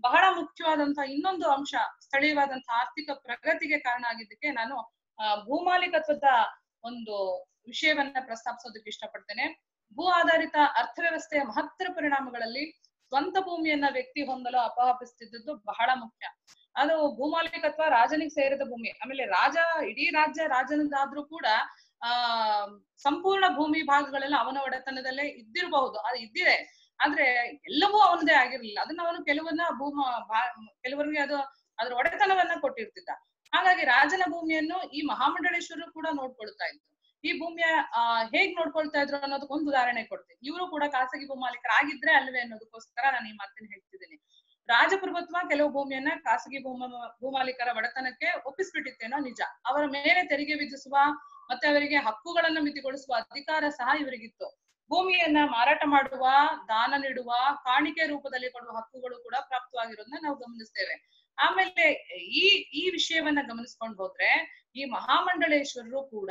ಬಹಳ ಮುಖ್ಯವಾದಂತ ಇನ್ನೊಂದು ಅಂಶ ಸ್ಥಳೀಯವಾದಂತ ಆರ್ಥಿಕ ಪ್ರಗತಿಗೆ ಕಾರಣ ಆಗಿದ್ದಕ್ಕೆ ನಾನು ಭೂಮಾಲೀಕತ್ವದ ಒಂದು ವಿಷಯವನ್ನ ಪ್ರಸ್ತಾಪಿಸೋದಕ್ಕೆ ಇಷ್ಟಪಡ್ತೇನೆ. ಭೂ ಆಧಾರಿತ ಅರ್ಥವ್ಯವಸ್ಥೆಯ ಮಹತ್ತರ ಪರಿಣಾಮಗಳಲ್ಲಿ ಸ್ವಂತ ಭೂಮಿಯನ್ನ ವ್ಯಕ್ತಿ ಹೊಂದಲು ಅಪಹರಿಸುತ್ತಿದ್ದು ಬಹಳ ಮುಖ್ಯ. ಅದು ಭೂಮಾಲೀಕತ್ವ ರಾಜನಿಗೆ ಸೇರಿದ ಭೂಮಿ. ಆಮೇಲೆ ಇಡೀ ರಾಜ್ಯ ರಾಜನದಾದ್ರೂ ಕೂಡ ಸಂಪೂರ್ಣ ಭೂಮಿ ಭಾಗಗಳೆಲ್ಲ ಅವನ ಒಡೆತನದಲ್ಲೇ ಇದ್ದಿರಬಹುದು, ಅದು ಇದ್ದಿದೆ. ಆದ್ರೆ ಎಲ್ಲವೂ ಅವನದೇ ಆಗಿರ್ಲಿಲ್ಲ. ಅದನ್ನ ಅವನು ಕೆಲವರಿಗೆ ಅದ್ರ ಒಡೆತನವನ್ನ ಕೊಟ್ಟಿರ್ತಿದ್ದ. ಹಾಗಾಗಿ ರಾಜನ ಭೂಮಿಯನ್ನು ಈ ಮಹಾಮಂಡಲೇಶ್ವರರು ಕೂಡ ನೋಡ್ಕೊಳ್ತಾ ಇದ್ರು. ಈ ಭೂಮಿಯ ಹೇಗ್ ನೋಡ್ಕೊಳ್ತಾ ಇದ್ರು ಅನ್ನೋದಕ್ಕೆ ಒಂದು ಉದಾಹರಣೆ ಕೊಡ್ತೀನಿ. ಇವರು ಕೂಡ ಖಾಸಗಿ ಭೂಮಾಲೀಕರಾಗಿದ್ರೆ ಅಲ್ವೇ ಅನ್ನೋದಕ್ಕೋಸ್ಕರ ನಾನು ಈ ಮಾತನ್ನ ಹೇಳ್ತಿದ್ದೀನಿ. ರಾಜಪ್ರಭುತ್ವ ಕೆಲವು ಭೂಮಿಯನ್ನ ಖಾಸಗಿ ಭೂಮಾಲೀಕರ ಒಡೆತನಕ್ಕೆ ಒಪ್ಪಿಸ್ಬಿಟ್ಟಿತ್ತೇನೋ ನಿಜ. ಅವರ ಮೇಲೆ ತೆರಿಗೆ ವಿಧಿಸುವ ಮತ್ತೆ ಅವರಿಗೆ ಹಕ್ಕುಗಳನ್ನ ಮಿತಿಗೊಳಿಸುವ ಅಧಿಕಾರ ಸಹ ಇವರಿಗಿತ್ತು. ಭೂಮಿಯನ್ನ ಮಾರಾಟ ಮಾಡುವ, ದಾನ ನೀಡುವ, ಕಾಣಿಕೆ ರೂಪದಲ್ಲಿ ಕೊಡುವ ಹಕ್ಕುಗಳು ಕೂಡ ಪ್ರಾಪ್ತವಾಗಿರೋದನ್ನ ನಾವು ಗಮನಿಸ್ತೇವೆ. ಆಮೇಲೆ ಈ ವಿಷಯವನ್ನ ಗಮನಿಸ್ಕೊಂಡು ಹೋದ್ರೆ ಈ ಮಹಾಮಂಡಲೇಶ್ವರರು ಕೂಡ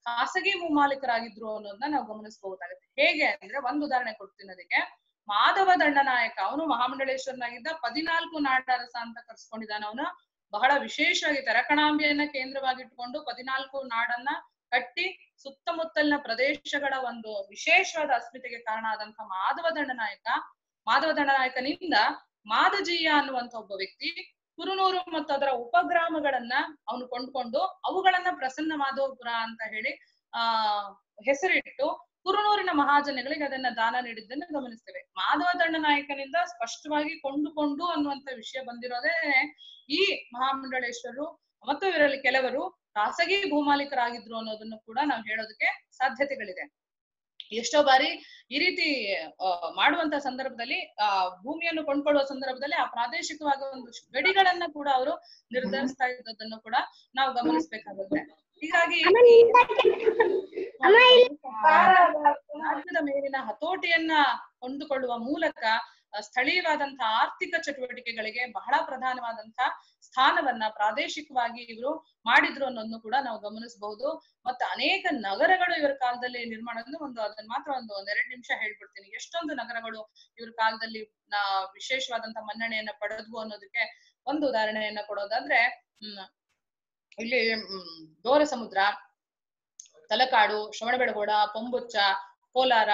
ಖಾಸಗಿ ಭೂಮಾಲೀಕರಾಗಿದ್ರು ಅನ್ನೋದನ್ನ ನಾವು ಗಮನಿಸಬಹುದಾಗುತ್ತೆ. ಹೇಗೆ ಅಂದ್ರೆ ಒಂದು ಉದಾಹರಣೆ ಕೊಡ್ತೀನಿ ಅದಕ್ಕೆ. ಮಾಧವ ದಂಡನಾಯಕ ಅವನು ಮಹಾಮಂಡಲೇಶ್ವರನಾಗಿದ್ದ 14 ನಾಡರಸ ಅಂತ ಕರ್ಸ್ಕೊಂಡಿದ್ದಾನ. ಅವನು ಬಹಳ ವಿಶೇಷವಾಗಿ ತೆರಕಣಾಂಬಿಯನ್ನ ಕೇಂದ್ರವಾಗಿಟ್ಕೊಂಡು 14 ನಾಡನ್ನ ಕಟ್ಟಿ ಸುತ್ತಮುತ್ತಲಿನ ಪ್ರದೇಶಗಳ ಒಂದು ವಿಶೇಷವಾದ ಅಸ್ಮಿತೆಗೆ ಕಾರಣ ಆದಂತ ಮಾಧವ ದಂಡನಾಯಕನಿಂದ ಮಾದಜೀಯ ಅನ್ನುವಂತ ಒಬ್ಬ ವ್ಯಕ್ತಿ ಕುರುನೂರು ಮತ್ತು ಅದರ ಉಪಗ್ರಾಮಗಳನ್ನ ಅವನು ಕೊಂಡ್ಕೊಂಡು ಅವುಗಳನ್ನ ಪ್ರಸನ್ನ ಮಾಧವಪುರ ಅಂತ ಹೇಳಿ ಹೆಸರಿಟ್ಟು ಕುರುನೂರಿನ ಮಹಾಜನಗಳಿಗೆ ಅದನ್ನ ದಾನ ನೀಡಿದ್ದನ್ನು ಗಮನಿಸ್ತೇವೆ. ಮಾಧವ ದಂಡನಾಯಕನಿಂದ ಸ್ಪಷ್ಟವಾಗಿ ಕೊಂಡುಕೊಂಡು ಅನ್ನುವಂತ ವಿಷಯ ಬಂದಿರೋದೇ ಈ ಮಹಾಮಂಡಲೇಶ್ವರರು ಮತ್ತು ಇವರಲ್ಲಿ ಕೆಲವರು ಖಾಸಗಿ ಭೂಮಾಲೀಕರಾಗಿದ್ರು ಅನ್ನೋದನ್ನು ಕೂಡ ನಾವು ಹೇಳೋದಕ್ಕೆ ಸಾಧ್ಯತೆಗಳಿದೆ. ಎಷ್ಟೋ ಬಾರಿ ಈ ರೀತಿ ಮಾಡುವಂತ ಸಂದರ್ಭದಲ್ಲಿ ಭೂಮಿಯನ್ನು ಕೊಂಡ್ಕೊಳ್ಳುವ ಸಂದರ್ಭದಲ್ಲಿ ಆ ಪ್ರಾದೇಶಿಕವಾಗಿ ಒಂದು ಗಡಿಗಳನ್ನ ಕೂಡ ಅವರು ನಿರ್ಧರಿಸ್ತಾ ಇದ್ದದನ್ನು ಕೂಡ ನಾವು ಗಮನಿಸ್ಬೇಕಾಗುತ್ತೆ. ಹೀಗಾಗಿ ರಾಜ್ಯದ ಮೇಲಿನ ಹತೋಟಿಯನ್ನ ಹೊಂದಿಕೊಳ್ಳುವ ಮೂಲಕ ಸ್ಥಳೀಯವಾದಂತಹ ಆರ್ಥಿಕ ಚಟುವಟಿಕೆಗಳಿಗೆ ಬಹಳ ಪ್ರಧಾನವಾದಂತಹ ಸ್ಥಾನವನ್ನ ಪ್ರಾದೇಶಿಕವಾಗಿ ಇವರು ಮಾಡಿದ್ರು ಅನ್ನೋದನ್ನು ಕೂಡ ನಾವು ಗಮನಿಸಬಹುದು. ಮತ್ತೆ ಅನೇಕ ನಗರಗಳು ಇವರ ಕಾಲದಲ್ಲಿ ನಿರ್ಮಾಣ ಅದನ್ನ ಮಾತ್ರ ಒಂದೆರಡು ನಿಮಿಷ ಹೇಳ್ಬಿಡ್ತೀನಿ. ಎಷ್ಟೊಂದು ನಗರಗಳು ಇವ್ರ ಕಾಲದಲ್ಲಿ ವಿಶೇಷವಾದಂತಹ ಮನ್ನಣೆಯನ್ನ ಪಡೆದ್ವು ಅನ್ನೋದಕ್ಕೆ ಒಂದು ಉದಾಹರಣೆಯನ್ನ ಕೊಡೋದಾದ್ರೆ ಇಲ್ಲಿ ದೋರ ಸಮುದ್ರ, ತಲಕಾಡು, ಶ್ರವಣಬೆಳಗೊಳ, ಪೊಂಬುಚ್ಚ, ಕೋಲಾರ,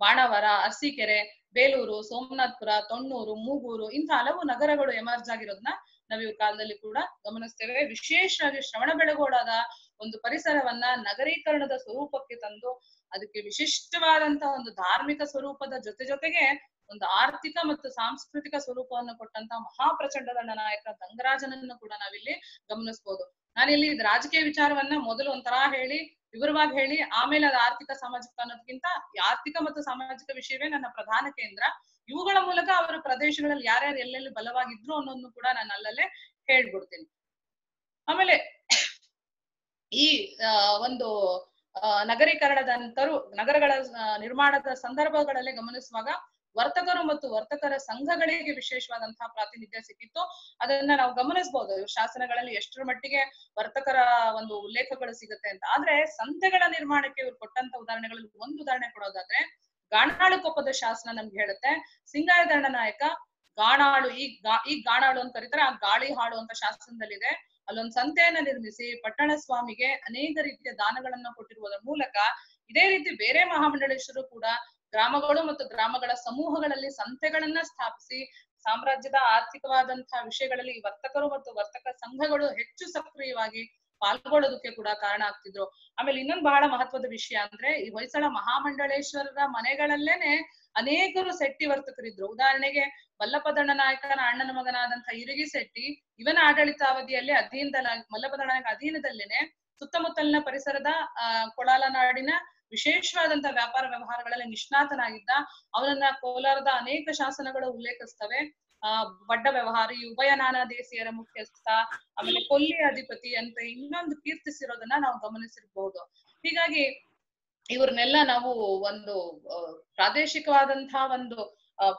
ಬಾಣಾವರ, ಅರಸೀಕೆರೆ, ಬೇಲೂರು, ಸೋಮನಾಥ್ಪುರ, ತೊಣ್ಣೂರು, ಮೂಗೂರು ಇಂಥ ಹಲವು ನಗರಗಳು ಎಮರ್ಜ್ ಆಗಿರೋದನ್ನ ನಾವ್ ಇವ್ರ ಕಾಲದಲ್ಲಿ ಕೂಡ ಗಮನಿಸ್ತೇವೆ. ವಿಶೇಷವಾಗಿ ಶ್ರವಣಬೆಳಗೊಳದ ಒಂದು ಪರಿಸರವನ್ನ ನಗರೀಕರಣದ ಸ್ವರೂಪಕ್ಕೆ ತಂದು ಅದಕ್ಕೆ ವಿಶಿಷ್ಟವಾದಂತ ಒಂದು ಧಾರ್ಮಿಕ ಸ್ವರೂಪದ ಜೊತೆಗೆ ಒಂದು ಆರ್ಥಿಕ ಮತ್ತು ಸಾಂಸ್ಕೃತಿಕ ಸ್ವರೂಪವನ್ನು ಕೊಟ್ಟಂತ ಮಹಾಪ್ರಚಂಡ ದಂಡನಾಯಕ ಗಂಗರಾಜನನ್ನು ಕೂಡ ನಾವಿಲ್ಲಿ ಗಮನಿಸಬಹುದು. ನಾನಿಲ್ಲಿ ರಾಜಕೀಯ ವಿಚಾರವನ್ನ ಮೊದಲು ಒಂಥರ ಹೇಳಿ ವಿವರವಾಗಿ ಹೇಳಿ ಆಮೇಲೆ ಅದು ಆರ್ಥಿಕ ಸಾಮಾಜಿಕ ಅನ್ನೋದಕ್ಕಿಂತ ಆರ್ಥಿಕ ಮತ್ತು ಸಾಮಾಜಿಕ ವಿಷಯವೇ ನನ್ನ ಪ್ರಧಾನ ಕೇಂದ್ರ. ಇವುಗಳ ಮೂಲಕ ಅವರ ಪ್ರದೇಶಗಳಲ್ಲಿ ಯಾರ್ಯಾರು ಎಲ್ಲೆಲ್ಲಿ ಬಲವಾಗಿದ್ರು ಅನ್ನೋದನ್ನು ಕೂಡ ನಾನು ಅಲ್ಲಲ್ಲೇ ಹೇಳ್ಬಿಡ್ತೀನಿ. ಆಮೇಲೆ ಈ ಒಂದು ನಗರೀಕರಣದ ನಗರಗಳ ನಿರ್ಮಾಣದ ಸಂದರ್ಭಗಳಲ್ಲಿ ಗಮನಿಸುವಾಗ ವರ್ತಕರು ಮತ್ತು ವರ್ತಕರ ಸಂಘಗಳಿಗೆ ವಿಶೇಷವಾದಂತಹ ಪ್ರಾತಿನಿಧ್ಯ ಸಿಕ್ಕಿತ್ತು. ಅದನ್ನ ನಾವು ಗಮನಿಸಬಹುದು ಶಾಸನಗಳಲ್ಲಿ ಎಷ್ಟರ ಮಟ್ಟಿಗೆ ವರ್ತಕರ ಒಂದು ಉಲ್ಲೇಖಗಳು ಸಿಗುತ್ತೆ ಅಂತ. ಆದ್ರೆ ಸಂತೆಗಳ ನಿರ್ಮಾಣಕ್ಕೆ ಇವ್ರು ಕೊಟ್ಟಂತ ಉದಾಹರಣೆಗಳಲ್ಲಿ ಒಂದು ಉದಾಹರಣೆ ಕೊಡೋದಾದ್ರೆ ಗಾಣಾಳುಕೊಪ್ಪದ ಶಾಸನ ನಮ್ಗೆ ಹೇಳುತ್ತೆ, ಸಿಂಗಾಯ ದಂಡನಾಯಕ ಗಾಣಾಳು ಈ ಗಾಣಾಳು ಅಂತ ಕರೀತಾರೆ, ಆ ಗಾಳಿ ಹಾಳು ಅಂತ ಶಾಸನದಲ್ಲಿದೆ. ಅಲ್ಲೊಂದು ಸಂತೆಯನ್ನ ನಿರ್ಮಿಸಿ ಪಟ್ಟಣ ಸ್ವಾಮಿಗೆ ಅನೇಕ ರೀತಿಯ ದಾನಗಳನ್ನ ಕೊಟ್ಟಿರುವುದರ ಮೂಲಕ ಇದೇ ರೀತಿ ಬೇರೆ ಮಹಾಮಂಡಲೇಶ್ವರರು ಕೂಡ ಗ್ರಾಮಗಳು ಮತ್ತು ಗ್ರಾಮಗಳ ಸಮೂಹಗಳಲ್ಲಿ ಸಂತೆಗಳನ್ನ ಸ್ಥಾಪಿಸಿ ಸಾಮ್ರಾಜ್ಯದ ಆರ್ಥಿಕವಾದಂತಹ ವಿಷಯಗಳಲ್ಲಿ ವರ್ತಕರು ಮತ್ತು ವರ್ತಕ ಸಂಘಗಳು ಹೆಚ್ಚು ಸಕ್ರಿಯವಾಗಿ ಪಾಲ್ಗೊಳ್ಳೋದಕ್ಕೆ ಕೂಡ ಕಾರಣ ಆಗ್ತಿದ್ರು. ಆಮೇಲೆ ಇನ್ನೊಂದು ಬಹಳ ಮಹತ್ವದ ವಿಷಯ ಅಂದ್ರೆ ಈ ಹೊಯ್ಸಳ ಮಹಾಮಂಡಲೇಶ್ವರರ ಮನೆಗಳಲ್ಲೇನೆ ಅನೇಕರು ಶೆಟ್ಟಿ ವರ್ತಕರಿದ್ರು. ಉದಾಹರಣೆಗೆ ಮಲ್ಲಪದಂಡನಾಯಕನ ಅಣ್ಣನ ಮಗನಾದಂತಹ ಇರಗಿ ಶೆಟ್ಟಿ ಇವನ ಆಡಳಿತಾವಧಿಯಲ್ಲಿ ಮಲ್ಲಪದಂಡನಾಯಕ ಅಧೀನದಲ್ಲೇನೆ ಸುತ್ತಮುತ್ತಲಿನ ಪರಿಸರದ ಕೊಳಾಲನಾಡಿನ ವಿಶೇಷವಾದಂತಹ ವ್ಯಾಪಾರ ವ್ಯವಹಾರಗಳಲ್ಲಿ ನಿಷ್ಣಾತನಾಗಿದ್ದ. ಅವನನ್ನ ಕೋಲಾರದ ಅನೇಕ ಶಾಸನಗಳು ಉಲ್ಲೇಖಿಸ್ತವೆ. ಬಡ್ಡ ವ್ಯವಹಾರಿ, ಉಭಯ ನಾನಾ ದೇಸಿಯರ ಮುಖ್ಯಸ್ಥ, ಆಮೇಲೆ ಕೊಲ್ಲಿ ಅಧಿಪತಿ ಅಂತ ಇನ್ನೊಂದು ಕೀರ್ತಿಸಿರೋದನ್ನ ನಾವು ಗಮನಿಸಿರ್ಬಹುದು. ಹೀಗಾಗಿ ಇವ್ರನ್ನೆಲ್ಲ ನಾವು ಒಂದು ಪ್ರಾದೇಶಿಕವಾದಂತಹ ಒಂದು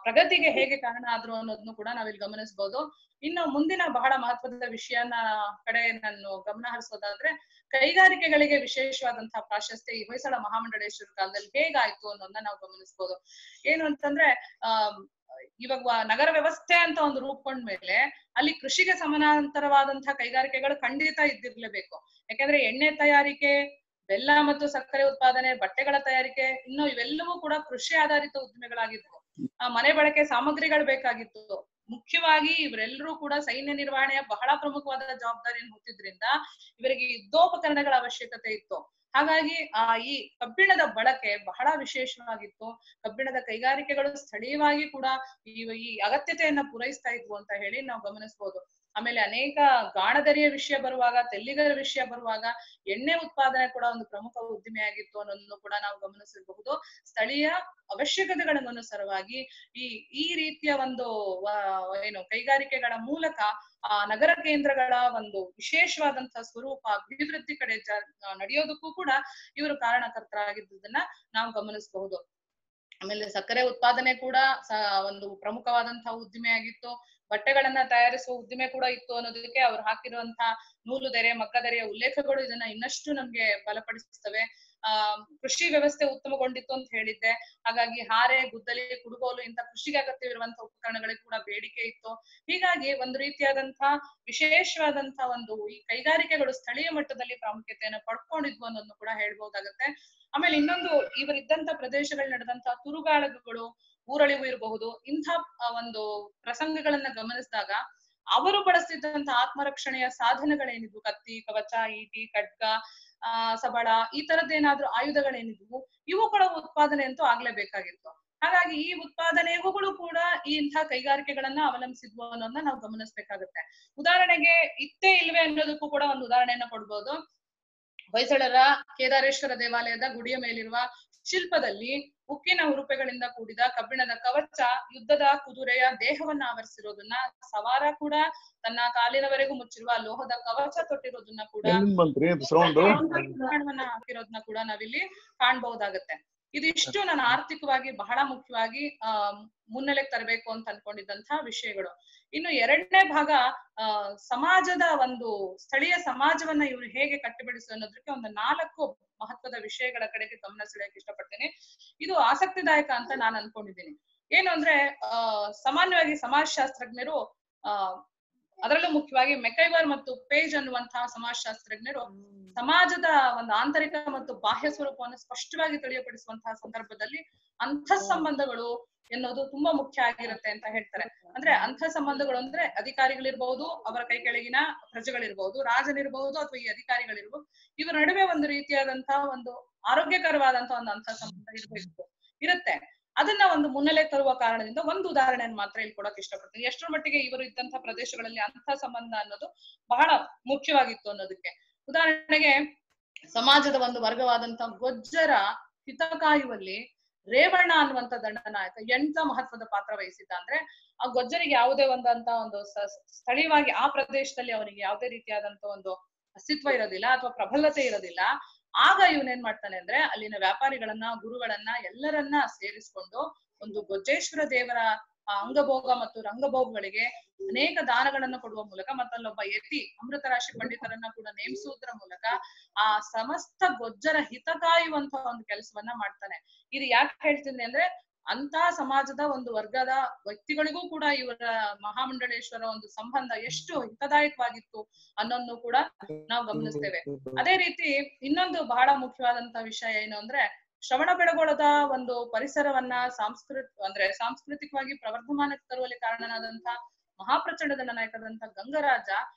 ಪ್ರಗತಿಗೆ ಹೇಗೆ ಕಾರಣ ಆದ್ರು ಅನ್ನೋದನ್ನು ಕೂಡ ನಾವಿಲ್ಲಿ ಗಮನಿಸಬಹುದು. ಇನ್ನು ಮುಂದಿನ ಬಹಳ ಮಹತ್ವದ ವಿಷಯನ ಕಡೆ ನಾನು ಗಮನ ಹರಿಸೋದಾದ್ರೆ ಕೈಗಾರಿಕೆಗಳಿಗೆ ವಿಶೇಷವಾದಂತಹ ಪ್ರಾಶಸ್ತ್ಯ ಈ ಹೊಯ್ಸಳ ಮಹಾಮಂಡಲೇಶ್ವರ ಕಾಲದಲ್ಲಿ ಹೇಗಾಯ್ತು ಅನ್ನೋದನ್ನ ನಾವು ಗಮನಿಸಬಹುದು. ಏನು ಅಂತಂದ್ರೆ ಇವಾಗ ನಗರ ವ್ಯವಸ್ಥೆ ಅಂತ ಒಂದು ರೂಪುಕೊಂಡ್ಮೇಲೆ ಅಲ್ಲಿ ಕೃಷಿಗೆ ಸಮಾನಾಂತರವಾದಂತಹ ಕೈಗಾರಿಕೆಗಳು ಖಂಡಿತ ಇದ್ದಿರ್ಲೇಬೇಕು. ಯಾಕಂದ್ರೆ ಎಣ್ಣೆ ತಯಾರಿಕೆ, ಬೆಲ್ಲ ಮತ್ತು ಸಕ್ಕರೆ ಉತ್ಪಾದನೆ, ಬಟ್ಟೆಗಳ ತಯಾರಿಕೆ, ಇನ್ನು ಇವೆಲ್ಲವೂ ಕೂಡ ಕೃಷಿ ಆಧಾರಿತ ಉದ್ದಿಮೆಗಳಾಗಿದ್ವು. ಮನೆ ಬಳಕೆ ಸಾಮಗ್ರಿಗಳು ಬೇಕಾಗಿತ್ತು. ಮುಖ್ಯವಾಗಿ ಇವರೆಲ್ಲರೂ ಕೂಡ ಸೈನ್ಯ ನಿರ್ವಹಣೆಯ ಬಹಳ ಪ್ರಮುಖವಾದ ಜವಾಬ್ದಾರಿಯನ್ನು ಹೊತ್ತಿದ್ರಿಂದ ಇವರಿಗೆ ಯುದ್ಧೋಪಕರಣಗಳ ಅವಶ್ಯಕತೆ ಇತ್ತು. ಹಾಗಾಗಿ ಈ ಕಬ್ಬಿಣದ ಬಳಕೆ ಬಹಳ ವಿಶೇಷವಾಗಿತ್ತು. ಕಬ್ಬಿಣದ ಕೈಗಾರಿಕೆಗಳು ಸ್ಥಳೀಯವಾಗಿ ಕೂಡ ಈ ಅಗತ್ಯತೆಯನ್ನ ಪೂರೈಸ್ತಾ ಇದ್ವು ಅಂತ ಹೇಳಿ ನಾವು ಗಮನಿಸಬಹುದು. ಆಮೇಲೆ ಅನೇಕ ಗಾಣದರಿಯ ವಿಷಯ ಬರುವಾಗ, ತೆಲ್ಲಿಗರ ವಿಷಯ ಬರುವಾಗ ಎಣ್ಣೆ ಉತ್ಪಾದನೆ ಕೂಡ ಒಂದು ಪ್ರಮುಖ ಉದ್ದಿಮೆಯಾಗಿತ್ತು ಅನ್ನೋದನ್ನು ಕೂಡ ನಾವು ಗಮನಿಸಿರಬಹುದು. ಸ್ಥಳೀಯ ಅವಶ್ಯಕತೆಗಳಿಗನುಸಾರವಾಗಿ ಈ ರೀತಿಯ ಒಂದು ಕೈಗಾರಿಕೆಗಳ ಮೂಲಕ ನಗರ ಕೇಂದ್ರಗಳ ಒಂದು ವಿಶೇಷವಾದಂತಹ ಸ್ವರೂಪ ಅಭಿವೃದ್ಧಿ ಕಡೆ ನಡೆಯೋದಕ್ಕೂ ಕೂಡ ಇವರು ಕಾರಣಕರ್ತರಾಗಿದ್ದುದನ್ನ ನಾವು ಗಮನಿಸಬಹುದು. ಆಮೇಲೆ ಸಕ್ಕರೆ ಉತ್ಪಾದನೆ ಕೂಡ ಒಂದು ಪ್ರಮುಖವಾದಂತಹ ಉದ್ದಿಮೆ ಆಗಿತ್ತು. ಬಟ್ಟೆಗಳನ್ನ ತಯಾರಿಸುವ ಉದ್ದಿಮೆ ಕೂಡ ಇತ್ತು ಅನ್ನೋದಕ್ಕೆ ಅವ್ರು ಹಾಕಿರುವಂತಹ ನೂಲುದೆರೆ, ಮಗ್ಗದೆರೆಯ ಉಲ್ಲೇಖಗಳು ಇದನ್ನ ಇನ್ನಷ್ಟು ನಮ್ಗೆ ಬಲಪಡಿಸ್ತವೆ. ಕೃಷಿ ವ್ಯವಸ್ಥೆ ಉತ್ತಮಗೊಂಡಿತ್ತು ಅಂತ ಹೇಳಿದ್ದೆ. ಹಾಗಾಗಿ ಹಾರೆ, ಗುದ್ದಲಿ, ಕುಡುಗೋಲು ಇಂಥ ಕೃಷಿಗೆ ಅಗತ್ಯವಿರುವಂತಹ ಉಪಕರಣಗಳಿಗೆ ಕೂಡ ಬೇಡಿಕೆ ಇತ್ತು. ಹೀಗಾಗಿ ಒಂದು ರೀತಿಯಾದಂತಹ ವಿಶೇಷವಾದಂತಹ ಒಂದು ಈ ಕೈಗಾರಿಕೆಗಳು ಸ್ಥಳೀಯ ಮಟ್ಟದಲ್ಲಿ ಪ್ರಾಮುಖ್ಯತೆಯನ್ನು ಪಡ್ಕೊಂಡಿದ್ವು ಅನ್ನೋದನ್ನು ಕೂಡ ಹೇಳ್ಬಹುದಾಗತ್ತೆ. ಆಮೇಲೆ ಇನ್ನೊಂದು, ಇವರಿದ್ದಂತ ಪ್ರದೇಶಗಳಲ್ಲಿ ನಡೆದಂತಹ ತುರುಗಾಳಗಳು, ಊರಳಿವು ಇರಬಹುದು, ಇಂಥ ಒಂದು ಪ್ರಸಂಗಗಳನ್ನ ಗಮನಿಸಿದಾಗ ಅವರು ಬಳಸ್ತಿದ್ದಂತಹ ಆತ್ಮರಕ್ಷಣೆಯ ಸಾಧನಗಳೇನಿದ್ವು, ಕತ್ತಿ, ಕವಚ, ಈಟಿ, ಖಡ್ಗ, ಸಬಳ, ಈ ತರದ್ದೇನಾದ್ರೂ ಆಯುಧಗಳೇನಿದ್ವು, ಇವುಗಳ ಉತ್ಪಾದನೆ ಅಂತೂ ಆಗ್ಲೇಬೇಕಾಗಿತ್ತು. ಹಾಗಾಗಿ ಈ ಉತ್ಪಾದನೆಗಳು ಕೂಡ ಈ ಇಂಥ ಕೈಗಾರಿಕೆಗಳನ್ನ ಅವಲಂಬಿಸಿದ್ವು ಅನ್ನೋದನ್ನ ನಾವು ಗಮನಿಸ್ಬೇಕಾಗತ್ತೆ. ಉದಾಹರಣೆಗೆ ಇತ್ತೇ ಇಲ್ವೇ ಅನ್ನೋದಕ್ಕೂ ಕೂಡ ಒಂದು ಉದಾಹರಣೆಯನ್ನ ಕೊಡ್ಬೋದು. ಹೊಯ್ಸಳರ ಕೇದಾರೇಶ್ವರ ದೇವಾಲಯದ ಗುಡಿಯ ಮೇಲಿರುವ ಶಿಲ್ಪದಲ್ಲಿ ಉಕ್ಕಿನ ಹುರುಪೆಗಳಿಂದ ಕೂಡಿದ ಕಬ್ಬಿಣದ ಕವಚ ಯುದ್ಧದ ಕುದುರೆಯ ದೇಹವನ್ನ ಆವರಿಸಿರೋದನ್ನ, ಸವಾರ ಕೂಡ ತನ್ನ ಕಾಲಿನವರೆಗೂ ಮುಚ್ಚಿರುವ ಲೋಹದ ಕವಚ ತೊಟ್ಟಿರೋದನ್ನ ಕೂಡ ಹಾಕಿರೋದನ್ನ ಕೂಡ ನಾವಿಲ್ಲಿ ಕಾಣ್ಬಹುದಾಗತ್ತೆ. ಇದಿಷ್ಟು ನಾನು ಆರ್ಥಿಕವಾಗಿ ಬಹಳ ಮುಖ್ಯವಾಗಿ ಮುನ್ನೆಲೆಗೆ ತರಬೇಕು ಅಂತ ಅನ್ಕೊಂಡಿದ್ದಂತಹ ವಿಷಯಗಳು. ಇನ್ನು ಎರಡನೇ ಭಾಗ ಸಮಾಜದ ಒಂದು ಸ್ಥಳೀಯ ಸಮಾಜವನ್ನ ಇವರು ಹೇಗೆ ಕಟ್ಟಿಬಿಡಿಸು ಅನ್ನೋದಕ್ಕೆ ಒಂದು 4 ಮಹತ್ವದ ವಿಷಯಗಳ ಕಡೆಗೆ ಗಮನ ಸೆಳೆಯಕ್ಕೆ ಇಷ್ಟಪಡ್ತೇನೆ. ಇದು ಆಸಕ್ತಿದಾಯಕ ಅಂತ ನಾನು ಅನ್ಕೊಂಡಿದ್ದೀನಿ. ಏನು ಅಂದ್ರೆ ಸಾಮಾನ್ಯವಾಗಿ ಸಮಾಜಶಾಸ್ತ್ರಜ್ಞರು ಅದರಲ್ಲೂ ಮುಖ್ಯವಾಗಿ ಮೆಕೈವರ್ ಮತ್ತು ಪೇಜ್ ಅನ್ನುವಂತಹ ಸಮಾಜಶಾಸ್ತ್ರಜ್ಞರು ಸಮಾಜದ ಒಂದು ಆಂತರಿಕ ಮತ್ತು ಬಾಹ್ಯ ಸ್ವರೂಪವನ್ನು ಸ್ಪಷ್ಟವಾಗಿ ತಿಳಿಯಪಡಿಸುವಂತಹ ಸಂದರ್ಭದಲ್ಲಿ ಅಂಥ ಸಂಬಂಧಗಳು ಎನ್ನುವುದು ತುಂಬಾ ಮುಖ್ಯ ಆಗಿರುತ್ತೆ ಅಂತ ಹೇಳ್ತಾರೆ. ಅಂದ್ರೆ ಅಂಥ ಸಂಬಂಧಗಳು ಅಂದ್ರೆ ಅಧಿಕಾರಿಗಳಿರ್ಬಹುದು, ಅವರ ಕೈ ಕೆಳಗಿನ ಪ್ರಜೆಗಳಿರ್ಬಹುದು, ರಾಜನಿರ್ಬಹುದು ಅಥವಾ ಈ ಅಧಿಕಾರಿಗಳಿರ್ಬಹುದು, ಇವರ ನಡುವೆ ಒಂದು ರೀತಿಯಾದಂತಹ ಒಂದು ಆರೋಗ್ಯಕರವಾದಂತಹ ಒಂದು ಅಂಥ ಸಂಬಂಧ ಇರುತ್ತೆ. ಅದನ್ನ ಒಂದು ಮುನ್ನೆಲೆ ತರುವ ಕಾರಣದಿಂದ ಒಂದು ಉದಾಹರಣೆಯನ್ನು ಮಾತ್ರ ಇಲ್ಲಿ ಕೊಡಕ್ ಇಷ್ಟಪಡ್ತೀನಿ. ಎಷ್ಟರ ಮಟ್ಟಿಗೆ ಇವರು ಇದ್ದಂತಹ ಪ್ರದೇಶಗಳಲ್ಲಿ ಅಂಥ ಸಂಬಂಧ ಅನ್ನೋದು ಬಹಳ ಮುಖ್ಯವಾಗಿತ್ತು ಅನ್ನೋದಕ್ಕೆ. ಉದಾಹರಣೆಗೆ ಸಮಾಜದ ಒಂದು ವರ್ಗವಾದಂತಹ ಗೊಜ್ಜರ ಹಿತ ಕಾಯುವಲ್ಲಿ ರೇವಣ್ಣ ಅನ್ನುವಂತ ದಂಡನಾಯಕ ಎಂತ ಮಹತ್ವದ ಪಾತ್ರ ವಹಿಸಿದ್ದ ಅಂದ್ರೆ, ಆ ಗೊಜ್ಜರಿಗೆ ಯಾವುದೇ ಒಂದು ಸ್ಥಳೀಯವಾಗಿ ಆ ಪ್ರದೇಶದಲ್ಲಿ ಅವನಿಗೆ ಯಾವುದೇ ರೀತಿಯಾದಂತ ಒಂದು ಅಸ್ತಿತ್ವ ಇರೋದಿಲ್ಲ ಅಥವಾ ಪ್ರಬಲತೆ ಇರೋದಿಲ್ಲ. ಆಗ ಇವನೇನ್ ಮಾಡ್ತಾನೆ ಅಂದ್ರೆ ಅಲ್ಲಿನ ವ್ಯಾಪಾರಿಗಳನ್ನ, ಗುರುಗಳನ್ನ ಎಲ್ಲರನ್ನ ಸೇರಿಸ್ಕೊಂಡು ಒಂದು ಗೊಜ್ಜೇಶ್ವರ ದೇವರ ಅಂಗಭೋಗ ಮತ್ತು ರಂಗಭೋಗಗಳಿಗೆ ಅನೇಕ ದಾನಗಳನ್ನು ಕೊಡುವ ಮೂಲಕ ಮತ್ತಲ್ಲೊಬ್ಬ ಯತಿ ಅಮೃತರಾಶಿ ಪಂಡಿತರನ್ನ ಕೂಡ ನೇಮಿಸುವುದರ ಮೂಲಕ ಆ ಸಮಸ್ತ ಗೊಜ್ಜರ ಹಿತ ಕಾಯುವಂತ ಒಂದು ಕೆಲಸವನ್ನ ಮಾಡ್ತಾನೆ. ಇದು ಯಾಕೆ ಹೇಳ್ತೀನಿ ಅಂದ್ರೆ ಅಂತ ಸಮಾಜದ ಒಂದು ವರ್ಗದ ವ್ಯಕ್ತಿಗಳಿಗೂ ಕೂಡ ಇವರ ಮಹಾಮಂಡಳೇಶ್ವರ ಒಂದು ಸಂಬಂಧ ಎಷ್ಟು ಹಿತದಾಯಕವಾಗಿತ್ತು ಅನ್ನೋದನ್ನು ಕೂಡ ನಾವು ಗಮನಿಸ್ತೇವೆ. ಅದೇ ರೀತಿ ಇನ್ನೊಂದು ಬಹಳ ಮುಖ್ಯವಾದಂತಹ ವಿಷಯ ಏನು ಅಂದ್ರೆ, ಶ್ರವಣಬೆಳಗೊಳದ ಒಂದು ಪರಿಸರವನ್ನ ಸಾಂಸ್ಕೃತಿಕವಾಗಿ ಪ್ರವರ್ಧಮಾನಕ್ಕೆ ತರುವಲ್ಲಿ ಕಾರಣನಾದಂತಹ ಮಹಾಪ್ರಚಂಡ ದಂಡನಾಯಕದಂತ ಗಂಗರಾಜ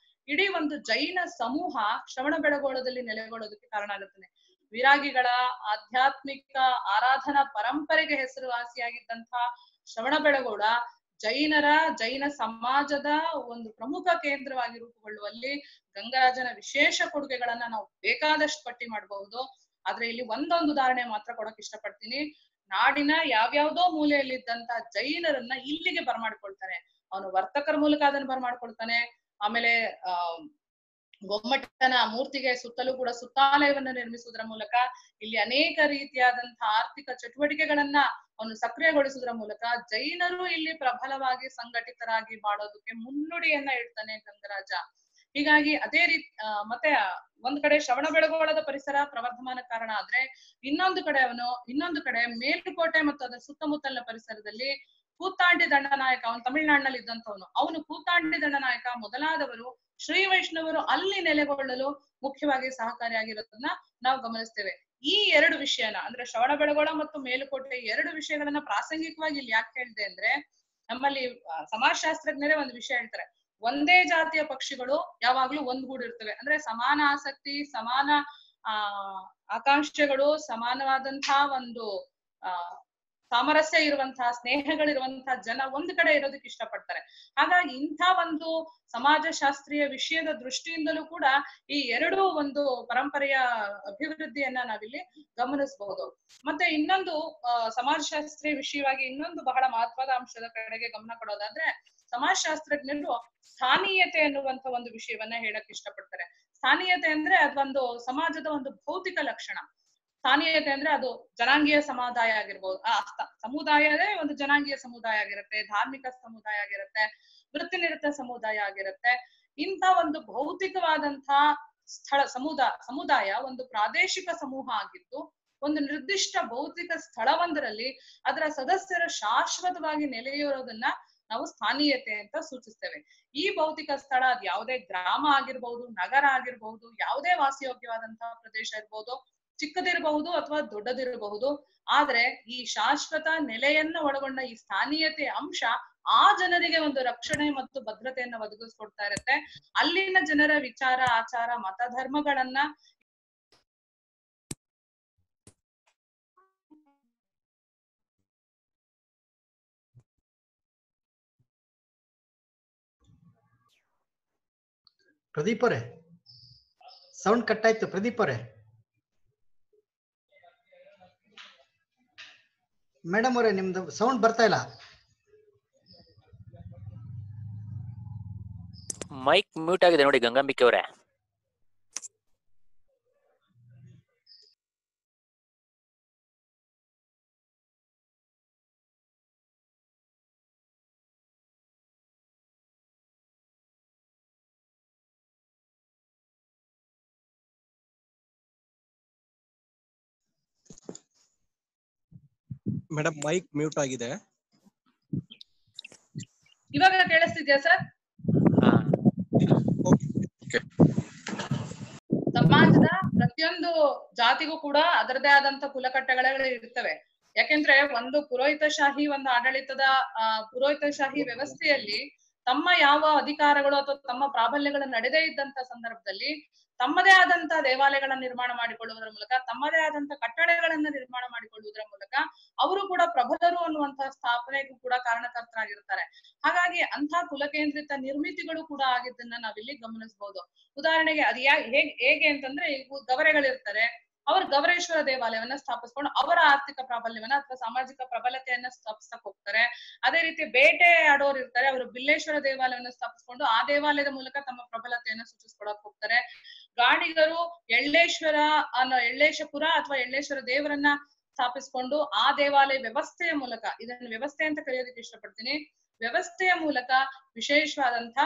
ಇಡೀ ಒಂದು ಜೈನ ಸಮೂಹ ಶ್ರವಣಬೆಳಗೊಳದಲ್ಲಿ ನೆಲೆಗೊಳ್ಳೋದಕ್ಕೆ ಕಾರಣ ಆಗುತ್ತಾನೆ. ವಿರಾಗಿಗಳ ಆಧ್ಯಾತ್ಮಿಕ ಆರಾಧನಾ ಪರಂಪರೆಗೆ ಹೆಸರುವಾಸಿಯಾಗಿದ್ದಂತಹ ಶ್ರವಣಬೆಳಗೊಳ ಜೈನ ಸಮಾಜದ ಒಂದು ಪ್ರಮುಖ ಕೇಂದ್ರವಾಗಿ ರೂಪುಗೊಳ್ಳುವಲ್ಲಿ ಗಂಗರಾಜನ ವಿಶೇಷ ಕೊಡುಗೆಗಳನ್ನ ನಾವು ಬೇಕಾದಷ್ಟು ಪಟ್ಟಿ ಮಾಡಬಹುದು. ಆದ್ರೆ ಇಲ್ಲಿ ಒಂದೊಂದು ಉದಾಹರಣೆ ಮಾತ್ರ ಕೊಡಕ್ ಇಷ್ಟಪಡ್ತೀನಿ. ನಾಡಿನ ಯಾವ್ಯಾವ್ದೋ ಮೂಲೆಯಲ್ಲಿದ್ದಂತ ಜೈನರನ್ನ ಇಲ್ಲಿಗೆ ಬರಮಾಡ್ಕೊಳ್ತಾನೆ. ಅವನು ವರ್ತಕರ ಮೂಲಕ ಅದನ್ನ ಬರಮಾಡ್ಕೊಳ್ತಾನೆ. ಆಮೇಲೆ ಗೊಮ್ಮಟನ ಮೂರ್ತಿಗೆ ಸುತ್ತಲೂ ಕೂಡ ಸುತ್ತಾಲಯವನ್ನು ನಿರ್ಮಿಸುವುದರ ಮೂಲಕ ಇಲ್ಲಿ ಅನೇಕ ರೀತಿಯಾದಂತಹ ಆರ್ಥಿಕ ಚಟುವಟಿಕೆಗಳನ್ನ ಅವನು ಸಕ್ರಿಯಗೊಳಿಸುವುದರ ಮೂಲಕ ಜೈನರು ಇಲ್ಲಿ ಪ್ರಬಲವಾಗಿ ಸಂಘಟಿತರಾಗಿ ಮಾಡೋದಕ್ಕೆ ಮುನ್ನುಡಿಯನ್ನ ಇಡ್ತಾನೆ ಗಂಗರಾಜ. ಹೀಗಾಗಿ ಅದೇ ರೀತಿ ಮತ್ತೆ ಒಂದ್ ಕಡೆ ಶ್ರವಣಬೆಳಗೊಳದ ಪರಿಸರ ಪ್ರವರ್ಧಮಾನ ಕಾರಣ ಆದ್ರೆ, ಇನ್ನೊಂದು ಕಡೆ ಮೇಲುಕೋಟೆ ಮತ್ತು ಅದರ ಸುತ್ತಮುತ್ತಲಿನ ಪರಿಸರದಲ್ಲಿ ಕೂತಾಂಡಿ ದಂಡನಾಯಕ, ಅವನು ತಮಿಳುನಾಡಿನಲ್ಲಿ ಇದ್ದಂಥವನು, ಅವನು ಕೂತಾಂಡಿ ದಂಡನಾಯಕ ಮೊದಲಾದವರು ಶ್ರೀ ವೈಷ್ಣವರು ಅಲ್ಲಿ ನೆಲೆಗೊಳ್ಳಲು ಮುಖ್ಯವಾಗಿ ಸಹಕಾರಿಯಾಗಿರೋದನ್ನ ನಾವು ಗಮನಿಸ್ತೇವೆ. ಈ ಎರಡು ವಿಷಯನ ಅಂದ್ರೆ ಶ್ರವಣಬೆಳಗೊಳ ಮತ್ತು ಮೇಲುಕೋಟೆ ಎರಡು ವಿಷಯಗಳನ್ನ ಪ್ರಾಸಂಗಿಕವಾಗಿ ಇಲ್ಲಿ ಯಾಕೆ ಹೇಳಿದೆ ಅಂದ್ರೆ, ನಮ್ಮಲ್ಲಿ ಸಮಾಜಶಾಸ್ತ್ರಜ್ಞರೇ ಒಂದು ವಿಷಯ ಹೇಳ್ತಾರೆ, ಒಂದೇ ಜಾತಿಯ ಪಕ್ಷಿಗಳು ಯಾವಾಗ್ಲೂ ಒಂದ್ಗೂಡಿರ್ತವೆ. ಅಂದ್ರೆ ಸಮಾನ ಆಸಕ್ತಿ, ಸಮಾನ ಆಕಾಂಕ್ಷೆಗಳು, ಸಮಾನವಾದಂತಹ ಒಂದು ಸಾಮರಸ್ಯ ಇರುವಂತಹ, ಸ್ನೇಹಗಳಿರುವಂತಹ ಜನ ಒಂದ್ ಕಡೆ ಇರೋದಕ್ಕೆ ಇಷ್ಟಪಡ್ತಾರೆ. ಹಾಗಾಗಿ ಇಂಥ ಒಂದು ಸಮಾಜಶಾಸ್ತ್ರೀಯ ವಿಷಯದ ದೃಷ್ಟಿಯಿಂದಲೂ ಕೂಡ ಈ ಎರಡೂ ಒಂದು ಪರಂಪರೆಯ ಅಭಿವೃದ್ಧಿಯನ್ನ ನಾವಿಲ್ಲಿ ಗಮನಿಸಬಹುದು. ಮತ್ತೆ ಇನ್ನೊಂದು ಸಮಾಜಶಾಸ್ತ್ರೀಯ ವಿಷಯವಾಗಿ ಇನ್ನೊಂದು ಬಹಳ ಮಹತ್ವದ ಅಂಶದ ಕಡೆಗೆ ಗಮನ ಕೊಡೋದಾದ್ರೆ, ಸಮಾಜಶಾಸ್ತ್ರಜ್ಞರು ಸ್ಥಾನೀಯತೆ ಅನ್ನುವಂತ ಒಂದು ವಿಷಯವನ್ನ ಹೇಳಕ್ ಇಷ್ಟಪಡ್ತಾರೆ. ಸ್ಥಾನೀಯತೆ ಅಂದ್ರೆ ಅದೊಂದು ಸಮಾಜದ ಒಂದು ಭೌತಿಕ ಲಕ್ಷಣ. ಸ್ಥಾನೀಯತೆ ಅಂದ್ರೆ ಅದು ಜನಾಂಗೀಯ ಸಮುದಾಯ ಆಗಿರ್ಬೋದು, ಸಮುದಾಯವೇ ಒಂದು ಜನಾಂಗೀಯ ಸಮುದಾಯ ಆಗಿರುತ್ತೆ, ಧಾರ್ಮಿಕ ಸಮುದಾಯ ಆಗಿರುತ್ತೆ, ವೃತ್ತಿನಿರತ ಸಮುದಾಯ ಆಗಿರುತ್ತೆ. ಇಂಥ ಒಂದು ಭೌತಿಕವಾದಂತಹ ಸಮುದಾಯ ಒಂದು ಪ್ರಾದೇಶಿಕ ಸಮೂಹ ಆಗಿದ್ದು, ಒಂದು ನಿರ್ದಿಷ್ಟ ಭೌತಿಕ ಸ್ಥಳವೊಂದರಲ್ಲಿ ಅದರ ಸದಸ್ಯರ ಶಾಶ್ವತವಾಗಿ ನೆಲೆಯಿರೋದನ್ನ ನಾವು ಸ್ಥಾನೀಯತೆ ಅಂತ ಸೂಚಿಸ್ತೇವೆ. ಈ ಭೌತಿಕ ಸ್ಥಳ ಅದ್ ಯಾವುದೇ ಗ್ರಾಮ ಆಗಿರ್ಬಹುದು, ನಗರ ಆಗಿರ್ಬಹುದು, ಯಾವುದೇ ವಾಸಯೋಗ್ಯವಾದಂತಹ ಪ್ರದೇಶ ಇರ್ಬೋದು, ಚಿಕ್ಕದಿರಬಹುದು ಅಥವಾ ದೊಡ್ಡದಿರಬಹುದು. ಆದ್ರೆ ಈ ಶಾಶ್ವತ ನೆಲೆಯನ್ನ ಒಳಗೊಂಡ ಈ ಸ್ಥಾನೀಯತೆ ಅಂಶ ಆ ಜನರಿಗೆ ಒಂದು ರಕ್ಷಣೆ ಮತ್ತು ಭದ್ರತೆಯನ್ನ ಒದಗಿಸ್ಕೊಡ್ತಾ ಇರುತ್ತೆ. ಅಲ್ಲಿನ ಜನರ ವಿಚಾರ, ಆಚಾರ, ಮತ ಧರ್ಮಗಳನ್ನ ಪ್ರದೀಪ್ ಅವರೇ, ಸೌಂಡ್ ಕಟ್ ಆಯ್ತು. ಪ್ರದೀಪ್ ಅವರೇ, ಮೇಡಮ್ ಅವರೇ, ನಿಮ್ದು ಸೌಂಡ್ ಬರ್ತಾ ಇಲ್ಲ. ಮೈಕ್ ಮ್ಯೂಟ್ ಆಗಿದೆ ನೋಡಿ ಗಂಗಾಂಬಿಕೆ ಅವರೇ. ಮೇಡಮ್ ಮೈಕ್ ಮ್ಯೂಟ್ ಆಗಿದೆ. ಇವಾಗ ಕೇಳಿಸ್ತಿದ್ಯಾ ಸರ್? ಸಮಾಜದ ಪ್ರತಿಯೊಂದು ಜಾತಿಗೂ ಕೂಡ ಅದರದೇ ಆದಂತ ಕುಲಕಟ್ಟೆಗಳು ಇರ್ತವೆ. ಯಾಕೆಂದ್ರೆ ಒಂದು ಪುರೋಹಿತಶಾಹಿ ಒಂದು ಆಡಳಿತದ ಪುರೋಹಿತಶಾಹಿ ವ್ಯವಸ್ಥೆಯಲ್ಲಿ ತಮ್ಮ ಯಾವ ಅಧಿಕಾರಗಳು ಅಥವಾ ತಮ್ಮ ಪ್ರಾಬಲ್ಯಗಳು ನಡೆದೇ ಇದ್ದಂತ ಸಂದರ್ಭದಲ್ಲಿ ತಮ್ಮದೇ ಆದಂತ ದೇವಾಲಯಗಳನ್ನ ನಿರ್ಮಾಣ ಮಾಡಿಕೊಳ್ಳುವುದರ ಮೂಲಕ, ತಮ್ಮದೇ ಆದಂತ ಕಟ್ಟಡಗಳನ್ನ ನಿರ್ಮಾಣ ಮಾಡಿಕೊಳ್ಳುವುದರ ಮೂಲಕ ಅವರು ಕೂಡ ಪ್ರಬಲರು ಅನ್ನುವಂತಹ ಸ್ಥಾಪನೆಗೂ ಕೂಡ ಕಾರಣಕರ್ತರಾಗಿರ್ತಾರೆ. ಹಾಗಾಗಿ ಅಂತಹ ಕುಲಕೇಂದ್ರಿತ ನಿರ್ಮಿತಿಗಳು ಕೂಡ ಆಗಿದ್ದನ್ನ ನಾವಿಲ್ಲಿ ಗಮನಿಸಬಹುದು. ಉದಾಹರಣೆಗೆ ಅದು ಹೇಗೆ ಅಂತಂದ್ರೆ, ಈಗ ಗವರೆಗಳಿರ್ತಾರೆ, ಅವರು ಗವರೇಶ್ವರ ದೇವಾಲಯವನ್ನ ಸ್ಥಾಪಿಸ್ಕೊಂಡು ಅವರ ಆರ್ಥಿಕ ಪ್ರಾಬಲ್ಯವನ್ನ ಅಥವಾ ಸಾಮಾಜಿಕ ಪ್ರಬಲತೆಯನ್ನ ಸ್ಥಾಪಿಸಕ್ ಹೋಗ್ತಾರೆ. ಅದೇ ರೀತಿ ಬೇಟೆ ಆಡೋರು ಇರ್ತಾರೆ, ಅವರು ಬಿಲ್ಲೇಶ್ವರ ದೇವಾಲಯವನ್ನ ಸ್ಥಾಪಿಸ್ಕೊಂಡು ಆ ದೇವಾಲಯದ ಮೂಲಕ ತಮ್ಮ ಪ್ರಬಲತೆಯನ್ನ ಸೂಚಿಸ್ಕೊಳಕ್ ಹೋಗ್ತಾರೆ. ಗಾಣಿಗರು ಎಳ್ಳೇಶಪುರ ಅಥವಾ ಎಳ್ಳೇಶ್ವರ ದೇವರನ್ನ ಸ್ಥಾಪಿಸ್ಕೊಂಡು ಆ ದೇವಾಲಯ ವ್ಯವಸ್ಥೆಯ ಮೂಲಕ, ಇದನ್ನು ವ್ಯವಸ್ಥೆ ಅಂತ ಕರೆಯೋದಕ್ಕೆ ಇಷ್ಟಪಡ್ತೀನಿ, ವ್ಯವಸ್ಥೆಯ ಮೂಲಕ ವಿಶೇಷವಾದಂತ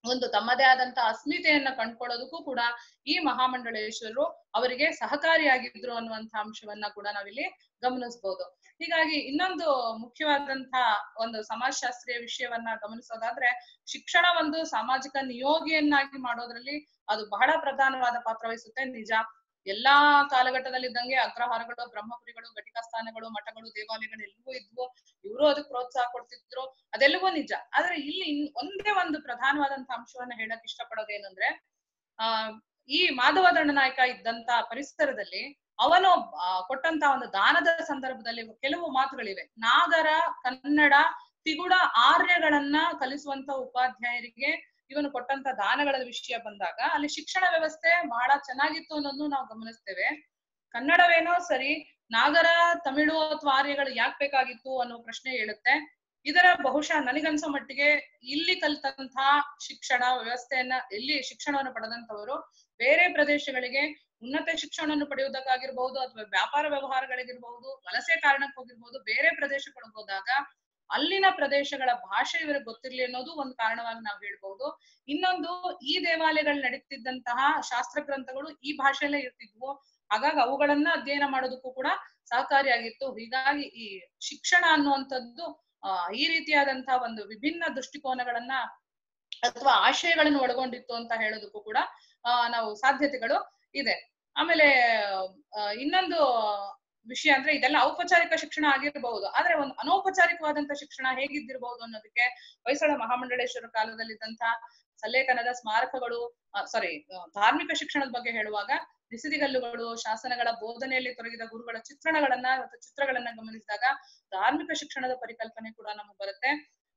ಒಂದು ತಮ್ಮದೇ ಆದಂತ ಅಸ್ಮಿತೆಯನ್ನ ಕಂಡುಕೊಳ್ಳೋದಕ್ಕೂ ಕೂಡ ಈ ಮಹಾಮಂಡಳೇಶ್ವರರು ಅವರಿಗೆ ಸಹಕಾರಿಯಾಗಿದ್ರು ಅನ್ನುವಂತ ಅಂಶವನ್ನ ಕೂಡ ನಾವಿಲ್ಲಿ ಗಮನಿಸಬಹುದು. ಹೀಗಾಗಿ ಇನ್ನೊಂದು ಮುಖ್ಯವಾದಂತಹ ಒಂದು ಸಮಾಜಶಾಸ್ತ್ರೀಯ ವಿಷಯವನ್ನ ಗಮನಿಸೋದಾದ್ರೆ, ಶಿಕ್ಷಣ ಒಂದು ಸಾಮಾಜಿಕ ನಿಯೋಗಿಯನ್ನಾಗಿ ಮಾಡೋದ್ರಲ್ಲಿ ಅದು ಬಹಳ ಪ್ರಧಾನವಾದ ಪಾತ್ರ ವಹಿಸುತ್ತೆ. ನಿಜ, ಎಲ್ಲಾ ಕಾಲಘಟ್ಟದಲ್ಲಿದ್ದಂಗೆ ಅಗ್ರಹಾರಗಳು, ಬ್ರಹ್ಮಪುರಿಗಳು, ಘಟಿಕಾ ಸ್ಥಾನಗಳು, ಮಠಗಳು, ದೇವಾಲಯಗಳು ಎಲ್ಲವೂ ಇದ್ವು. ಇವರು ಅದಕ್ಕೆ ಪ್ರೋತ್ಸಾಹ ಕೊಡ್ತಿದ್ರು, ಅದೆಲ್ಲವೂ ನಿಜ. ಆದ್ರೆ ಇಲ್ಲಿ ಒಂದೇ ಒಂದು ಪ್ರಧಾನವಾದಂತ ಅಂಶವನ್ನ ಹೇಳಕ್ ಇಷ್ಟಪಡೋದೇನಂದ್ರೆ, ಈ ಮಾಧವ ದಂಡನಾಯಕ ಇದ್ದಂತ ಪರಿಸರದಲ್ಲಿ ಅವನು ಕೊಟ್ಟಂತ ಒಂದು ದಾನದ ಸಂದರ್ಭದಲ್ಲಿ ಕೆಲವು ಮಾತುಗಳಿವೆ. ನಾಗರ, ಕನ್ನಡ, ತಿಗುಡ, ಆರ್ಯಗಳನ್ನ ಕಲಿಸುವಂತ ಉಪಾಧ್ಯಾಯರಿಗೆ ಇವನು ಕೊಟ್ಟಂತ ದಾನಗಳ ವಿಷಯ ಬಂದಾಗ ಅಲ್ಲಿ ಶಿಕ್ಷಣ ವ್ಯವಸ್ಥೆ ಬಹಳ ಚೆನ್ನಾಗಿತ್ತು ಅನ್ನೋದನ್ನು ನಾವು ಗಮನಿಸ್ತೇವೆ. ಕನ್ನಡವೇನೋ ಸರಿ, ನಾಗರ, ತಮಿಳು ಅಥವಾ ಆರ್ಯಗಳು ಯಾಕೆ ಬೇಕಾಗಿತ್ತು ಅನ್ನೋ ಪ್ರಶ್ನೆ ಹೇಳುತ್ತೆ. ಇದರ ಬಹುಶಃ ನನಗನ್ಸೋ ಮಟ್ಟಿಗೆ ಇಲ್ಲಿ ಕಲಿತಂತಹ ಶಿಕ್ಷಣ ವ್ಯವಸ್ಥೆಯನ್ನ, ಇಲ್ಲಿ ಶಿಕ್ಷಣವನ್ನು ಪಡೆದಂತವರು ಬೇರೆ ಪ್ರದೇಶಗಳಿಗೆ ಉನ್ನತ ಶಿಕ್ಷಣವನ್ನು ಪಡೆಯುವುದಕ್ಕಾಗಿರ್ಬಹುದು ಅಥವಾ ವ್ಯಾಪಾರ ವ್ಯವಹಾರಗಳಿಗಿರ್ಬಹುದು, ವಲಸೆ ಕಾರಣಕ್ಕೆ ಹೋಗಿರ್ಬಹುದು, ಬೇರೆ ಪ್ರದೇಶಗಳಿಗೆ ಹೋದಾಗ ಅಲ್ಲಿನ ಪ್ರದೇಶಗಳ ಭಾಷೆ ಇವರಿಗೆ ಗೊತ್ತಿರ್ಲಿ ಅನ್ನೋದು ಒಂದು ಕಾರಣವಾಗಿ ನಾವು ಹೇಳ್ಬಹುದು. ಇನ್ನೊಂದು, ಈ ದೇವಾಲಯಗಳು ನಡೀತಿದ್ದಂತಹ ಶಾಸ್ತ್ರ ಗ್ರಂಥಗಳು ಈ ಭಾಷೆಯಲ್ಲೇ ಇರ್ತಿದ್ವು. ಹಾಗಾಗಿ ಅವುಗಳನ್ನ ಅಧ್ಯಯನ ಮಾಡೋದಕ್ಕೂ ಕೂಡ ಸಹಕಾರಿಯಾಗಿತ್ತು. ಹೀಗಾಗಿ ಈ ಶಿಕ್ಷಣ ಅನ್ನುವಂಥದ್ದು ಈ ರೀತಿಯಾದಂತಹ ಒಂದು ವಿಭಿನ್ನ ದೃಷ್ಟಿಕೋನಗಳನ್ನ ಅಥವಾ ಆಶಯಗಳನ್ನು ಒಳಗೊಂಡಿತ್ತು ಅಂತ ಹೇಳೋದಕ್ಕೂ ಕೂಡ ನಾವು ಸಾಧ್ಯತೆಗಳು ಇದೆ. ಆಮೇಲೆ ಇನ್ನೊಂದು ವಿಷಯ ಅಂದ್ರೆ, ಇದೆಲ್ಲ ಔಪಚಾರಿಕ ಶಿಕ್ಷಣ ಆಗಿರಬಹುದು, ಆದ್ರೆ ಒಂದು ಅನೌಪಚಾರಿಕವಾದಂತ ಶಿಕ್ಷಣ ಹೇಗಿದ್ದಿರಬಹುದು ಅನ್ನೋದಕ್ಕೆ ಹೊಯ್ಸಳ ಮಹಾಮಂಡಳೇಶ್ವರ ಕಾಲದಲ್ಲಿದ್ದಂತ ಸಲ್ಲೇಖನದ ಸ್ಮಾರಕಗಳು, ಧಾರ್ಮಿಕ ಶಿಕ್ಷಣದ ಬಗ್ಗೆ ಹೇಳುವಾಗ ಬಿಸಿದಿಗಲ್ಲುಗಳು, ಶಾಸನಗಳ ಬೋಧನೆಯಲ್ಲಿ ತೊಡಗಿದ ಗುರುಗಳ ಚಿತ್ರಗಳನ್ನ ಗಮನಿಸಿದಾಗ ಧಾರ್ಮಿಕ ಶಿಕ್ಷಣದ ಪರಿಕಲ್ಪನೆ ಕೂಡ ನಮಗೆ ಬರುತ್ತೆ.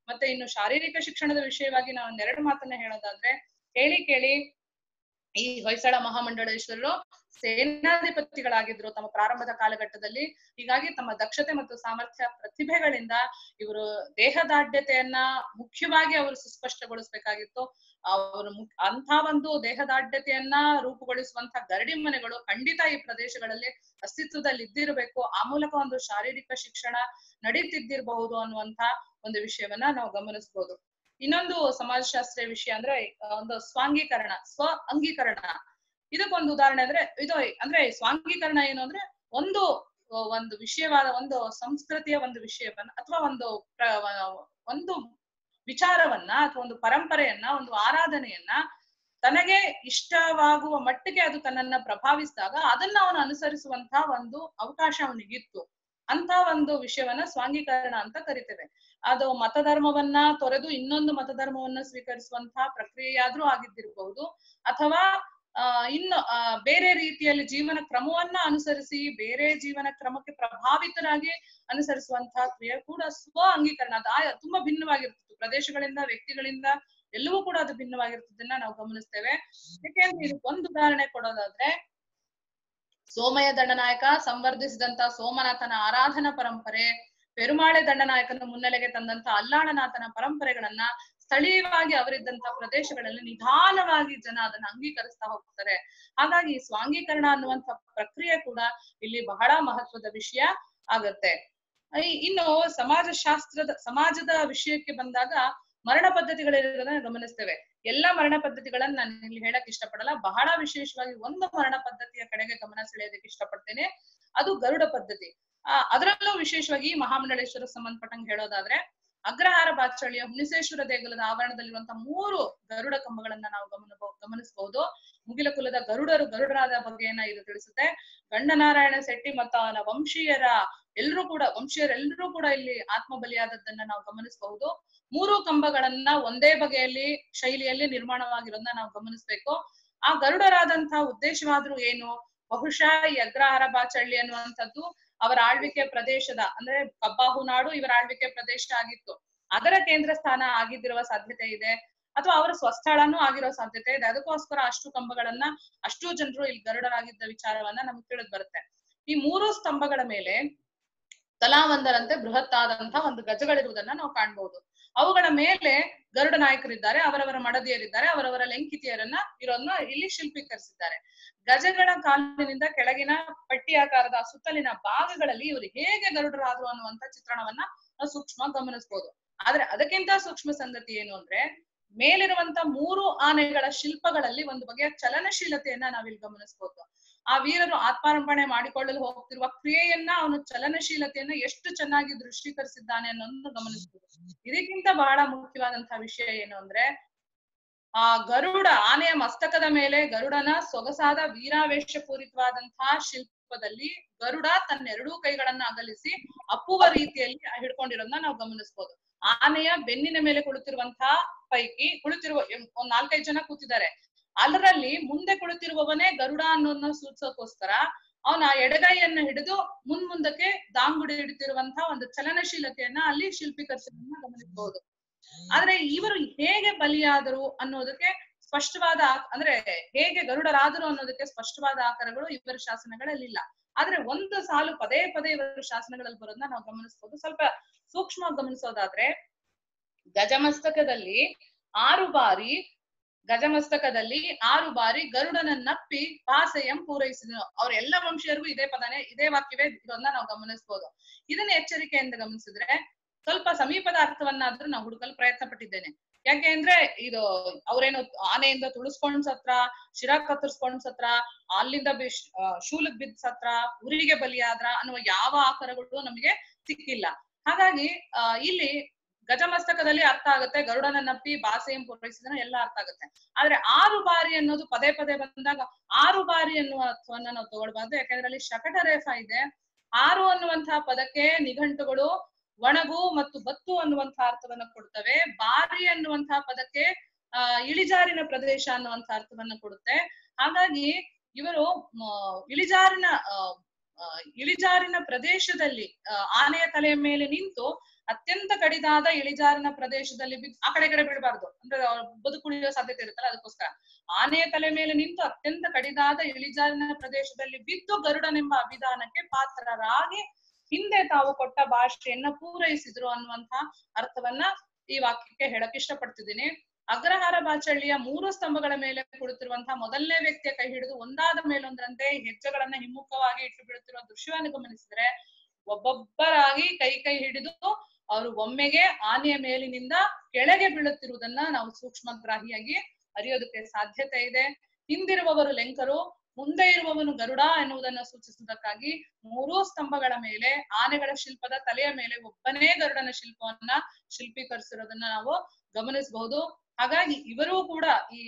ಮತ್ತೆ ಇನ್ನು ಶಾರೀರಿಕ ಶಿಕ್ಷಣದ ವಿಷಯವಾಗಿ ನಾವು ಒಂದೆರಡು ಮಾತನ್ನ ಹೇಳೋದಾದ್ರೆ, ಕೇಳಿ ಈ ಹೊಯ್ಸಳ ಮಹಾಮಂಡಳೇಶ್ವರರು ಸೇನಾಧಿಪತಿಗಳಾಗಿದ್ರು ತಮ್ಮ ಪ್ರಾರಂಭದ ಕಾಲಘಟ್ಟದಲ್ಲಿ. ಹೀಗಾಗಿ ತಮ್ಮ ದಕ್ಷತೆ ಮತ್ತು ಸಾಮರ್ಥ್ಯ ಪ್ರತಿಭೆಗಳಿಂದ ಇವರು ದೇಹದಾಢ್ಯತೆಯನ್ನ ಮುಖ್ಯವಾಗಿ ಅವರು ಸುಸ್ಪಷ್ಟಗೊಳಿಸ್ಬೇಕಾಗಿತ್ತು. ಅವರು ಅಂತ ಒಂದು ದೇಹದಾಢ್ಯತೆಯನ್ನ ರೂಪುಗೊಳಿಸುವಂತ ಗರಡಿ ಮನೆಗಳು ಖಂಡಿತ ಈ ಪ್ರದೇಶಗಳಲ್ಲಿ ಅಸ್ತಿತ್ವದಲ್ಲಿ ಇದ್ದಿರಬೇಕು. ಆ ಮೂಲಕ ಒಂದು ಶಾರೀರಿಕ ಶಿಕ್ಷಣ ನಡೀತಿದ್ದಿರಬಹುದು ಅನ್ನುವಂತ ಒಂದು ವಿಷಯವನ್ನ ನಾವು ಗಮನಿಸಬಹುದು. ಇನ್ನೊಂದು ಸಮಾಜಶಾಸ್ತ್ರೀಯ ವಿಷಯ ಅಂದ್ರೆ ಒಂದು ಸ್ವಾಂಗೀಕರಣ, ಸ್ವ ಅಂಗೀಕರಣ. ಇದಕ್ಕೊಂದು ಉದಾಹರಣೆ ಅಂದ್ರೆ ಸ್ವಾಂಗೀಕರಣ ಏನು ಅಂದ್ರೆ, ಒಂದು ವಿಷಯವಾದ ಒಂದು ಸಂಸ್ಕೃತಿಯ ಒಂದು ವಿಷಯವನ್ನ ಅಥವಾ ಒಂದು ವಿಚಾರವನ್ನ ಅಥವಾ ಒಂದು ಪರಂಪರೆಯನ್ನ, ಒಂದು ಆರಾಧನೆಯನ್ನ ತನಗೆ ಇಷ್ಟವಾಗುವ ಮಟ್ಟಿಗೆ ಅದು ತನ್ನನ್ನ ಪ್ರಭಾವಿಸಿದಾಗ ಅದನ್ನ ಅವನು ಅನುಸರಿಸುವಂತಹ ಒಂದು ಅವಕಾಶ ಅವನಿಗಿತ್ತು. ಅಂತ ಒಂದು ವಿಷಯವನ್ನ ಸ್ವಾಂಗೀಕರಣ ಅಂತ ಕರಿತೇವೆ. ಅದು ಮತಧರ್ಮವನ್ನ ತೊರೆದು ಇನ್ನೊಂದು ಮತಧರ್ಮವನ್ನ ಸ್ವೀಕರಿಸುವಂತಹ ಪ್ರಕ್ರಿಯೆಯಾದ್ರೂ ಆಗಿದ್ದಿರಬಹುದು, ಅಥವಾ ಇನ್ನು ಬೇರೆ ರೀತಿಯಲ್ಲಿ ಜೀವನ ಕ್ರಮವನ್ನ ಅನುಸರಿಸಿ ಬೇರೆ ಜೀವನ ಕ್ರಮಕ್ಕೆ ಪ್ರಭಾವಿತರಾಗಿ ಅನುಸರಿಸುವಂತಹ ಕ್ರಿಯೆ ಕೂಡ ಸ್ವ ಅಂಗೀಕರಣ. ಅದು ತುಂಬಾ ಭಿನ್ನವಾಗಿರ್ತದೆ, ಪ್ರದೇಶಗಳಿಂದ, ವ್ಯಕ್ತಿಗಳಿಂದ ಎಲ್ಲವೂ ಕೂಡ ಅದು ಭಿನ್ನವಾಗಿರ್ತದನ್ನ ನಾವು ಗಮನಿಸ್ತೇವೆ. ಯಾಕೆಂದ್ರೆ ಇದಕ್ಕೊಂದು ಉದಾಹರಣೆ ಕೊಡೋದಾದ್ರೆ, ಸೋಮಯ ದಂಡನಾಯಕ ಸಂವರ್ಧಿಸಿದಂತ ಸೋಮನಾಥನ ಆರಾಧನಾ ಪರಂಪರೆ, ಪೆರುಮಾಳೆ ದಂಡನಾಯಕನ ಮುನ್ನೆಲೆಗೆ ತಂದಂತ ಅಲ್ಲಾಳನಾಥನ ಪರಂಪರೆಗಳನ್ನ ಸ್ಥಳೀಯವಾಗಿ ಅವರಿದ್ದಂತ ಪ್ರದೇಶಗಳಲ್ಲಿ ನಿಧಾನವಾಗಿ ಜನ ಅದನ್ನ ಅಂಗೀಕರಿಸ್ತಾ ಹೋಗ್ತಾರೆ. ಹಾಗಾಗಿ ಸ್ವಾಂಗೀಕರಣ ಅನ್ನುವಂತ ಪ್ರಕ್ರಿಯೆ ಕೂಡ ಇಲ್ಲಿ ಬಹಳ ಮಹತ್ವದ ವಿಷಯ ಆಗತ್ತೆ. ಇನ್ನು ಸಮಾಜದ ವಿಷಯಕ್ಕೆ ಬಂದಾಗ ಮರಣ ಪದ್ಧತಿಗಳಿರೋದನ್ನ ಗಮನಿಸ್ತೇವೆ. ಎಲ್ಲಾ ಮರಣ ಪದ್ಧತಿಗಳನ್ನ ನಾನು ಇಲ್ಲಿ ಹೇಳಕ್ ಇಷ್ಟಪಡಲ್ಲ, ಬಹಳ ವಿಶೇಷವಾಗಿ ಒಂದು ಮರಣ ಪದ್ಧತಿಯ ಕಡೆಗೆ ಗಮನ ಸೆಳೆಯೋದಕ್ಕೆ ಇಷ್ಟಪಡ್ತೇನೆ. ಅದು ಗರುಡ ಪದ್ಧತಿ. ಅದರಲ್ಲೂ ವಿಶೇಷವಾಗಿ ಮಹಾಮಂಡಲೇಶ್ವರ ಸಂಬಂಧಪಟ್ಟಂಗೆ ಹೇಳೋದಾದ್ರೆ ಅಗ್ರಹಾರ ಬಾಚಳಿಯ ಹುಣಸೇಶ್ವರ ದೇಗುಲದ ಆವರಣದಲ್ಲಿರುವಂತಹ 3 ಗರುಡ ಕಂಬಗಳನ್ನ ನಾವು ಗಮನಿಸಬಹುದು. ಮುಗಿಲ ಕುಲದ ಗರುಡರಾದ ಬಗೆಯನ್ನ ಇದು ತಿಳಿಸುತ್ತೆ. ಗಂಡನಾರಾಯಣ ಶೆಟ್ಟಿ ಮತ್ತು ಅವನ ವಂಶೀಯರೆಲ್ಲರೂ ಕೂಡ ಇಲ್ಲಿ ಆತ್ಮ ಬಲಿಯಾದದ್ದನ್ನ ನಾವು ಗಮನಿಸಬಹುದು. 3 ಕಂಬಗಳನ್ನ ಒಂದೇ ಬಗೆಯಲ್ಲಿ ಶೈಲಿಯಲ್ಲಿ ನಿರ್ಮಾಣವಾಗಿರೋದನ್ನ ನಾವು ಗಮನಿಸ್ಬೇಕು. ಆ ಗರುಡರಾದಂತಹ ಉದ್ದೇಶವಾದ್ರೂ ಏನು? ಬಹುಶಃ ಈ ಅಗ್ರಹಾರ ಬಾಚಳ್ಳಿ ಅನ್ನುವಂಥದ್ದು ಅವರ ಆಳ್ವಿಕೆ ಪ್ರದೇಶದ ಅಂದ್ರೆ ಕಬ್ಬಾಹು ನಾಡು ಇವರ ಆಳ್ವಿಕೆ ಪ್ರದೇಶ ಆಗಿತ್ತು, ಅದರ ಕೇಂದ್ರ ಸ್ಥಾನ ಆಗಿದ್ದಿರುವ ಸಾಧ್ಯತೆ ಇದೆ, ಅಥವಾ ಅವರ ಸ್ವಸ್ಥಳನೂ ಆಗಿರೋ ಸಾಧ್ಯತೆ ಇದೆ. ಅದಕ್ಕೋಸ್ಕರ ಅಷ್ಟು ಕಂಬಗಳನ್ನ ಅಷ್ಟು ಜನರು ಇಲ್ಲಿ ಗರುಡರಾಗಿದ್ದ ವಿಚಾರವನ್ನ ನಮ್ಗೆ ತಿಳಿದು ಬರುತ್ತೆ. ಈ 3 ಸ್ತಂಭಗಳ ಮೇಲೆ ತಲಾ ಒಂದರಂತೆ ಬೃಹತ್ತಾದಂತಹ ಒಂದು ಗಜಗಳಿರುವುದನ್ನ ನಾವು ಕಾಣ್ಬಹುದು. ಅವುಗಳ ಮೇಲೆ ಗರುಡ ನಾಯಕರಿದ್ದಾರೆ, ಅವರವರ ಮಡದಿಯರಿದ್ದಾರೆ, ಅವರವರ ಲೆಂಕಿತಿಯರನ್ನ ಇರೋದನ್ನ ಇಲ್ಲಿ ಶಿಲ್ಪೀಕರಿಸಿದ್ದಾರೆ. ಗಜಗಳ ಕಾಲಿನಿಂದ ಕೆಳಗಿನ ಪಟ್ಟಿಯಾಕಾರದ ಸುತ್ತಲಿನ ಭಾಗಗಳಲ್ಲಿ ಇವರು ಹೇಗೆ ಗರುಡರಾದ್ರು ಅನ್ನುವಂತ ಚಿತ್ರಣವನ್ನ ನಾವು ಸೂಕ್ಷ್ಮ ಗಮನಿಸಬಹುದು. ಆದ್ರೆ ಅದಕ್ಕಿಂತ ಸೂಕ್ಷ್ಮ ಸಂಗತಿ ಏನು ಅಂದ್ರೆ ಮೇಲಿರುವಂತ 3 ಆನೆಗಳ ಶಿಲ್ಪಗಳಲ್ಲಿ ಒಂದು ಬಗೆಯ ಚಲನಶೀಲತೆಯನ್ನ ನಾವಿಲ್ಲಿ ಗಮನಿಸಬಹುದು. ಆ ವೀರರು ಆತ್ಮಾರ್ಪಣೆ ಮಾಡಿಕೊಳ್ಳಲು ಹೋಗ್ತಿರುವ ಕ್ರಿಯೆಯನ್ನ ಅವನು ಚಲನಶೀಲತೆಯನ್ನ ಎಷ್ಟು ಚೆನ್ನಾಗಿ ದೃಶ್ಯೀಕರಿಸಿದ್ದಾನೆ ಅನ್ನೋದನ್ನು ಗಮನಿಸಬಹುದು. ಇದಕ್ಕಿಂತ ಬಹಳ ಮುಖ್ಯವಾದಂತಹ ವಿಷಯ ಏನು ಅಂದ್ರೆ ಆ ಗರುಡ ಆನೆಯ ಮಸ್ತಕದ ಮೇಲೆ ಗರುಡನ ಸೊಗಸಾದ ವೀರಾವೇಶ ಪೂರಿತವಾದಂತಹ ಶಿಲ್ಪದಲ್ಲಿ ಗರುಡ ತನ್ನ 2 ಕೈಗಳನ್ನ ಅಗಲಿಸಿ ಅಪ್ಪುವ ರೀತಿಯಲ್ಲಿ ಹಿಡ್ಕೊಂಡಿರೋದನ್ನ ನಾವು ಗಮನಿಸಬಹುದು. ಆನೆಯ ಬೆನ್ನಿನ ಮೇಲೆ ಕುಳಿತಿರುವಂತಹ ಪೈಕಿ ಕುಳಿತಿರುವ 4-5 ಜನ ಕೂತಿದ್ದಾರೆ. ಅದರಲ್ಲಿ ಮುಂದೆ ಕುಳಿತಿರುವವನೇ ಗರುಡ ಅನ್ನೋದನ್ನ ಸೂಚಿಸೋಕೋಸ್ಕರ ಅವನ ಎಡಗೈಯನ್ನ ಹಿಡಿದು ಮುಂದಕ್ಕೆ ದಾಂಗುಡಿ ಹಿಡಿತಿರುವಂತಹ ಒಂದು ಚಲನಶೀಲತೆಯನ್ನ ಅಲ್ಲಿ ಶಿಲ್ಪೀಕರಿಸೋದನ್ನ ಗಮನಿಸಬಹುದು. ಆದ್ರೆ ಇವರು ಹೇಗೆ ಬಲಿಯಾದರು ಅನ್ನೋದಕ್ಕೆ ಸ್ಪಷ್ಟವಾದ ಅಂದ್ರೆ ಹೇಗೆ ಗರುಡರಾದರು ಅನ್ನೋದಕ್ಕೆ ಸ್ಪಷ್ಟವಾದ ಆಕಾರಗಳು ಇವರ ಶಾಸನಗಳಲ್ಲಿ ಇಲ್ಲ. ಆದ್ರೆ ಒಂದು ಸಾಲು ಪದೇ ಇವರ ಶಾಸನಗಳಲ್ಲಿ ಬರೋದನ್ನ ನಾವು ಗಮನಿಸಬಹುದು. ಸ್ವಲ್ಪ ಸೂಕ್ಷ್ಮವಾಗಿ ಗಮನಿಸೋದಾದ್ರೆ ಗಜಮಸ್ತಕದಲ್ಲಿ 6 ಬಾರಿ ಗರುಡನನ್ನಪ್ಪಿ ಪಾಸೆಯಂ ಪೂರೈಸಿದನು. ಅವ್ರ ಎಲ್ಲ ವಂಶೀಯರಿಗೂ ಇದೇ ವಾಕ್ಯವೇ ಇರೋದನ್ನ ನಾವು ಗಮನಿಸಬಹುದು. ಇದನ್ನ ಎಚ್ಚರಿಕೆಯಿಂದ ಗಮನಿಸಿದ್ರೆ ಸ್ವಲ್ಪ ಸಮೀಪದ ಅರ್ಥವನ್ನಾದ್ರೂ ನಾವು ಹುಡುಕಲು ಪ್ರಯತ್ನ ಪಟ್ಟಿದ್ದೇನೆ. ಯಾಕೆ ಅಂದ್ರೆ ಇದು ಅವ್ರೇನು ಆನೆಯಿಂದ ತುಳಿಸ್ಕೊಂಡ್ ಸತ್ರ, ಶಿರ ಕತ್ತರಿಸ್ಕೊಂಡ್ ಸತ್ರ, ಅಲ್ಲಿಂದ ಶೂಲಕ್ ಬಿದ್ದ ಸತ್ರ, ಉರಿಗೆ ಬಲಿಯಾದ್ರ ಅನ್ನುವ ಯಾವ ಆಕಾರಗಳು ನಮಗೆ ಸಿಕ್ಕಿಲ್ಲ. ಹಾಗಾಗಿ ಇಲ್ಲಿ ಗಜಮಸ್ತಕದಲ್ಲಿ ಅರ್ಥ ಆಗುತ್ತೆ, ಗರುಡನನ್ನಪ್ಪಿ ಬಾಸೆಯಂ ಪೂರೈಸಿದನ ಎಲ್ಲ ಅರ್ಥ ಆಗುತ್ತೆ. ಆದ್ರೆ 6 ಬಾರಿ ಅನ್ನೋದು ಪದೇ ಬಂದಾಗ 6 ಬಾರಿ ಅನ್ನುವ ಅರ್ಥವನ್ನ ನಾವು ತಗೊಳ್ಬಾರ್ದು. ಯಾಕಂದ್ರೆ ಅಲ್ಲಿ ಶಕಟ ರೇಫ ಇದೆ. 6 ಅನ್ನುವಂತಹ ಪದಕ್ಕೆ ನಿಘಂಟುಗಳು ಒಣಗು ಮತ್ತು ಬತ್ತು ಅನ್ನುವಂತಹ ಅರ್ಥವನ್ನ ಕೊಡ್ತವೆ. ಬಾರಿ ಅನ್ನುವಂತಹ ಪದಕ್ಕೆ ಇಳಿಜಾರಿನ ಪ್ರದೇಶ ಅನ್ನುವಂತಹ ಅರ್ಥವನ್ನ ಕೊಡುತ್ತೆ. ಹಾಗಾಗಿ ಇವರು ಇಳಿಜಾರಿನ ಪ್ರದೇಶದಲ್ಲಿ ಆನೆಯ ತಲೆಯ ಮೇಲೆ ನಿಂತು ಅತ್ಯಂತ ಕಡಿದಾದ ಇಳಿಜಾರಿನ ಪ್ರದೇಶದಲ್ಲಿ ಆ ಕಡೆ ಬೀಳಬಾರ್ದು, ಅಂದ್ರೆ ಬದುಕುಳಿಯೋ ಸಾಧ್ಯತೆ ಇರುತ್ತಲ್ಲ, ಅದಕ್ಕೋಸ್ಕರ ಆನೆಯ ತಲೆ ಮೇಲೆ ನಿಂತು ಅತ್ಯಂತ ಕಡಿದಾದ ಇಳಿಜಾರಿನ ಪ್ರದೇಶದಲ್ಲಿ ಬಿದ್ದು ಗರುಡನೆಂಬ ಅಭಿಧಾನಕ್ಕೆ ಪಾತ್ರರಾಗಿ ಹಿಂದೆ ತಾವು ಕೊಟ್ಟ ಭಾಷೆಯನ್ನ ಪೂರೈಸಿದ್ರು ಅನ್ನುವಂತ ಅರ್ಥವನ್ನ ಈ ವಾಕ್ಯಕ್ಕೆ ಹೇಳಕ್ ಇಷ್ಟಪಡ್ತಿದ್ದೀನಿ. ಅಗ್ರಹಾರ ಬಾಚಳ್ಳಿಯ 3 ಸ್ತಂಭಗಳ ಮೇಲೆ ಕುಳಿತಿರುವಂತಹ ಮೊದಲನೇ ವ್ಯಕ್ತಿಯ ಕೈ ಹಿಡಿದು ಒಂದಾದ ಮೇಲೊಂದರಂತೆ ಹೆಜ್ಜೆಗಳನ್ನ ಹಿಮ್ಮುಖವಾಗಿ ಇಟ್ಟು ಬೀಳುತ್ತಿರುವ ದೃಶ್ಯವನ್ನು ಗಮನಿಸಿದ್ರೆ ಒಬ್ಬೊಬ್ಬರಾಗಿ ಕೈ ಹಿಡಿದು ಅವರು ಒಮ್ಮೆಗೆ ಆನೆಯ ಮೇಲಿನಿಂದ ಕೆಳಗೆ ಬೀಳುತ್ತಿರುವುದನ್ನ ನಾವು ಸೂಕ್ಷ್ಮಗ್ರಾಹಿಯಾಗಿ ಅರಿಯೋದಕ್ಕೆ ಸಾಧ್ಯತೆ ಇದೆ. ಹಿಂದಿರುವವರು ಲೆಂಕರು, ಮುಂದೆ ಇರುವವನು ಗರುಡ ಎನ್ನುವುದನ್ನು ಸೂಚಿಸುವುದಕ್ಕಾಗಿ 3 ಸ್ತಂಭಗಳ ಮೇಲೆ ಆನೆಗಳ ಶಿಲ್ಪದ ತಲೆಯ ಮೇಲೆ ಒಬ್ಬನೇ ಗರುಡನ ಶಿಲ್ಪವನ್ನ ಶಿಲ್ಪೀಕರಿಸಿರೋದನ್ನ ನಾವು ಗಮನಿಸಬಹುದು. ಹಾಗಾಗಿ ಇವರೂ ಕೂಡ ಈ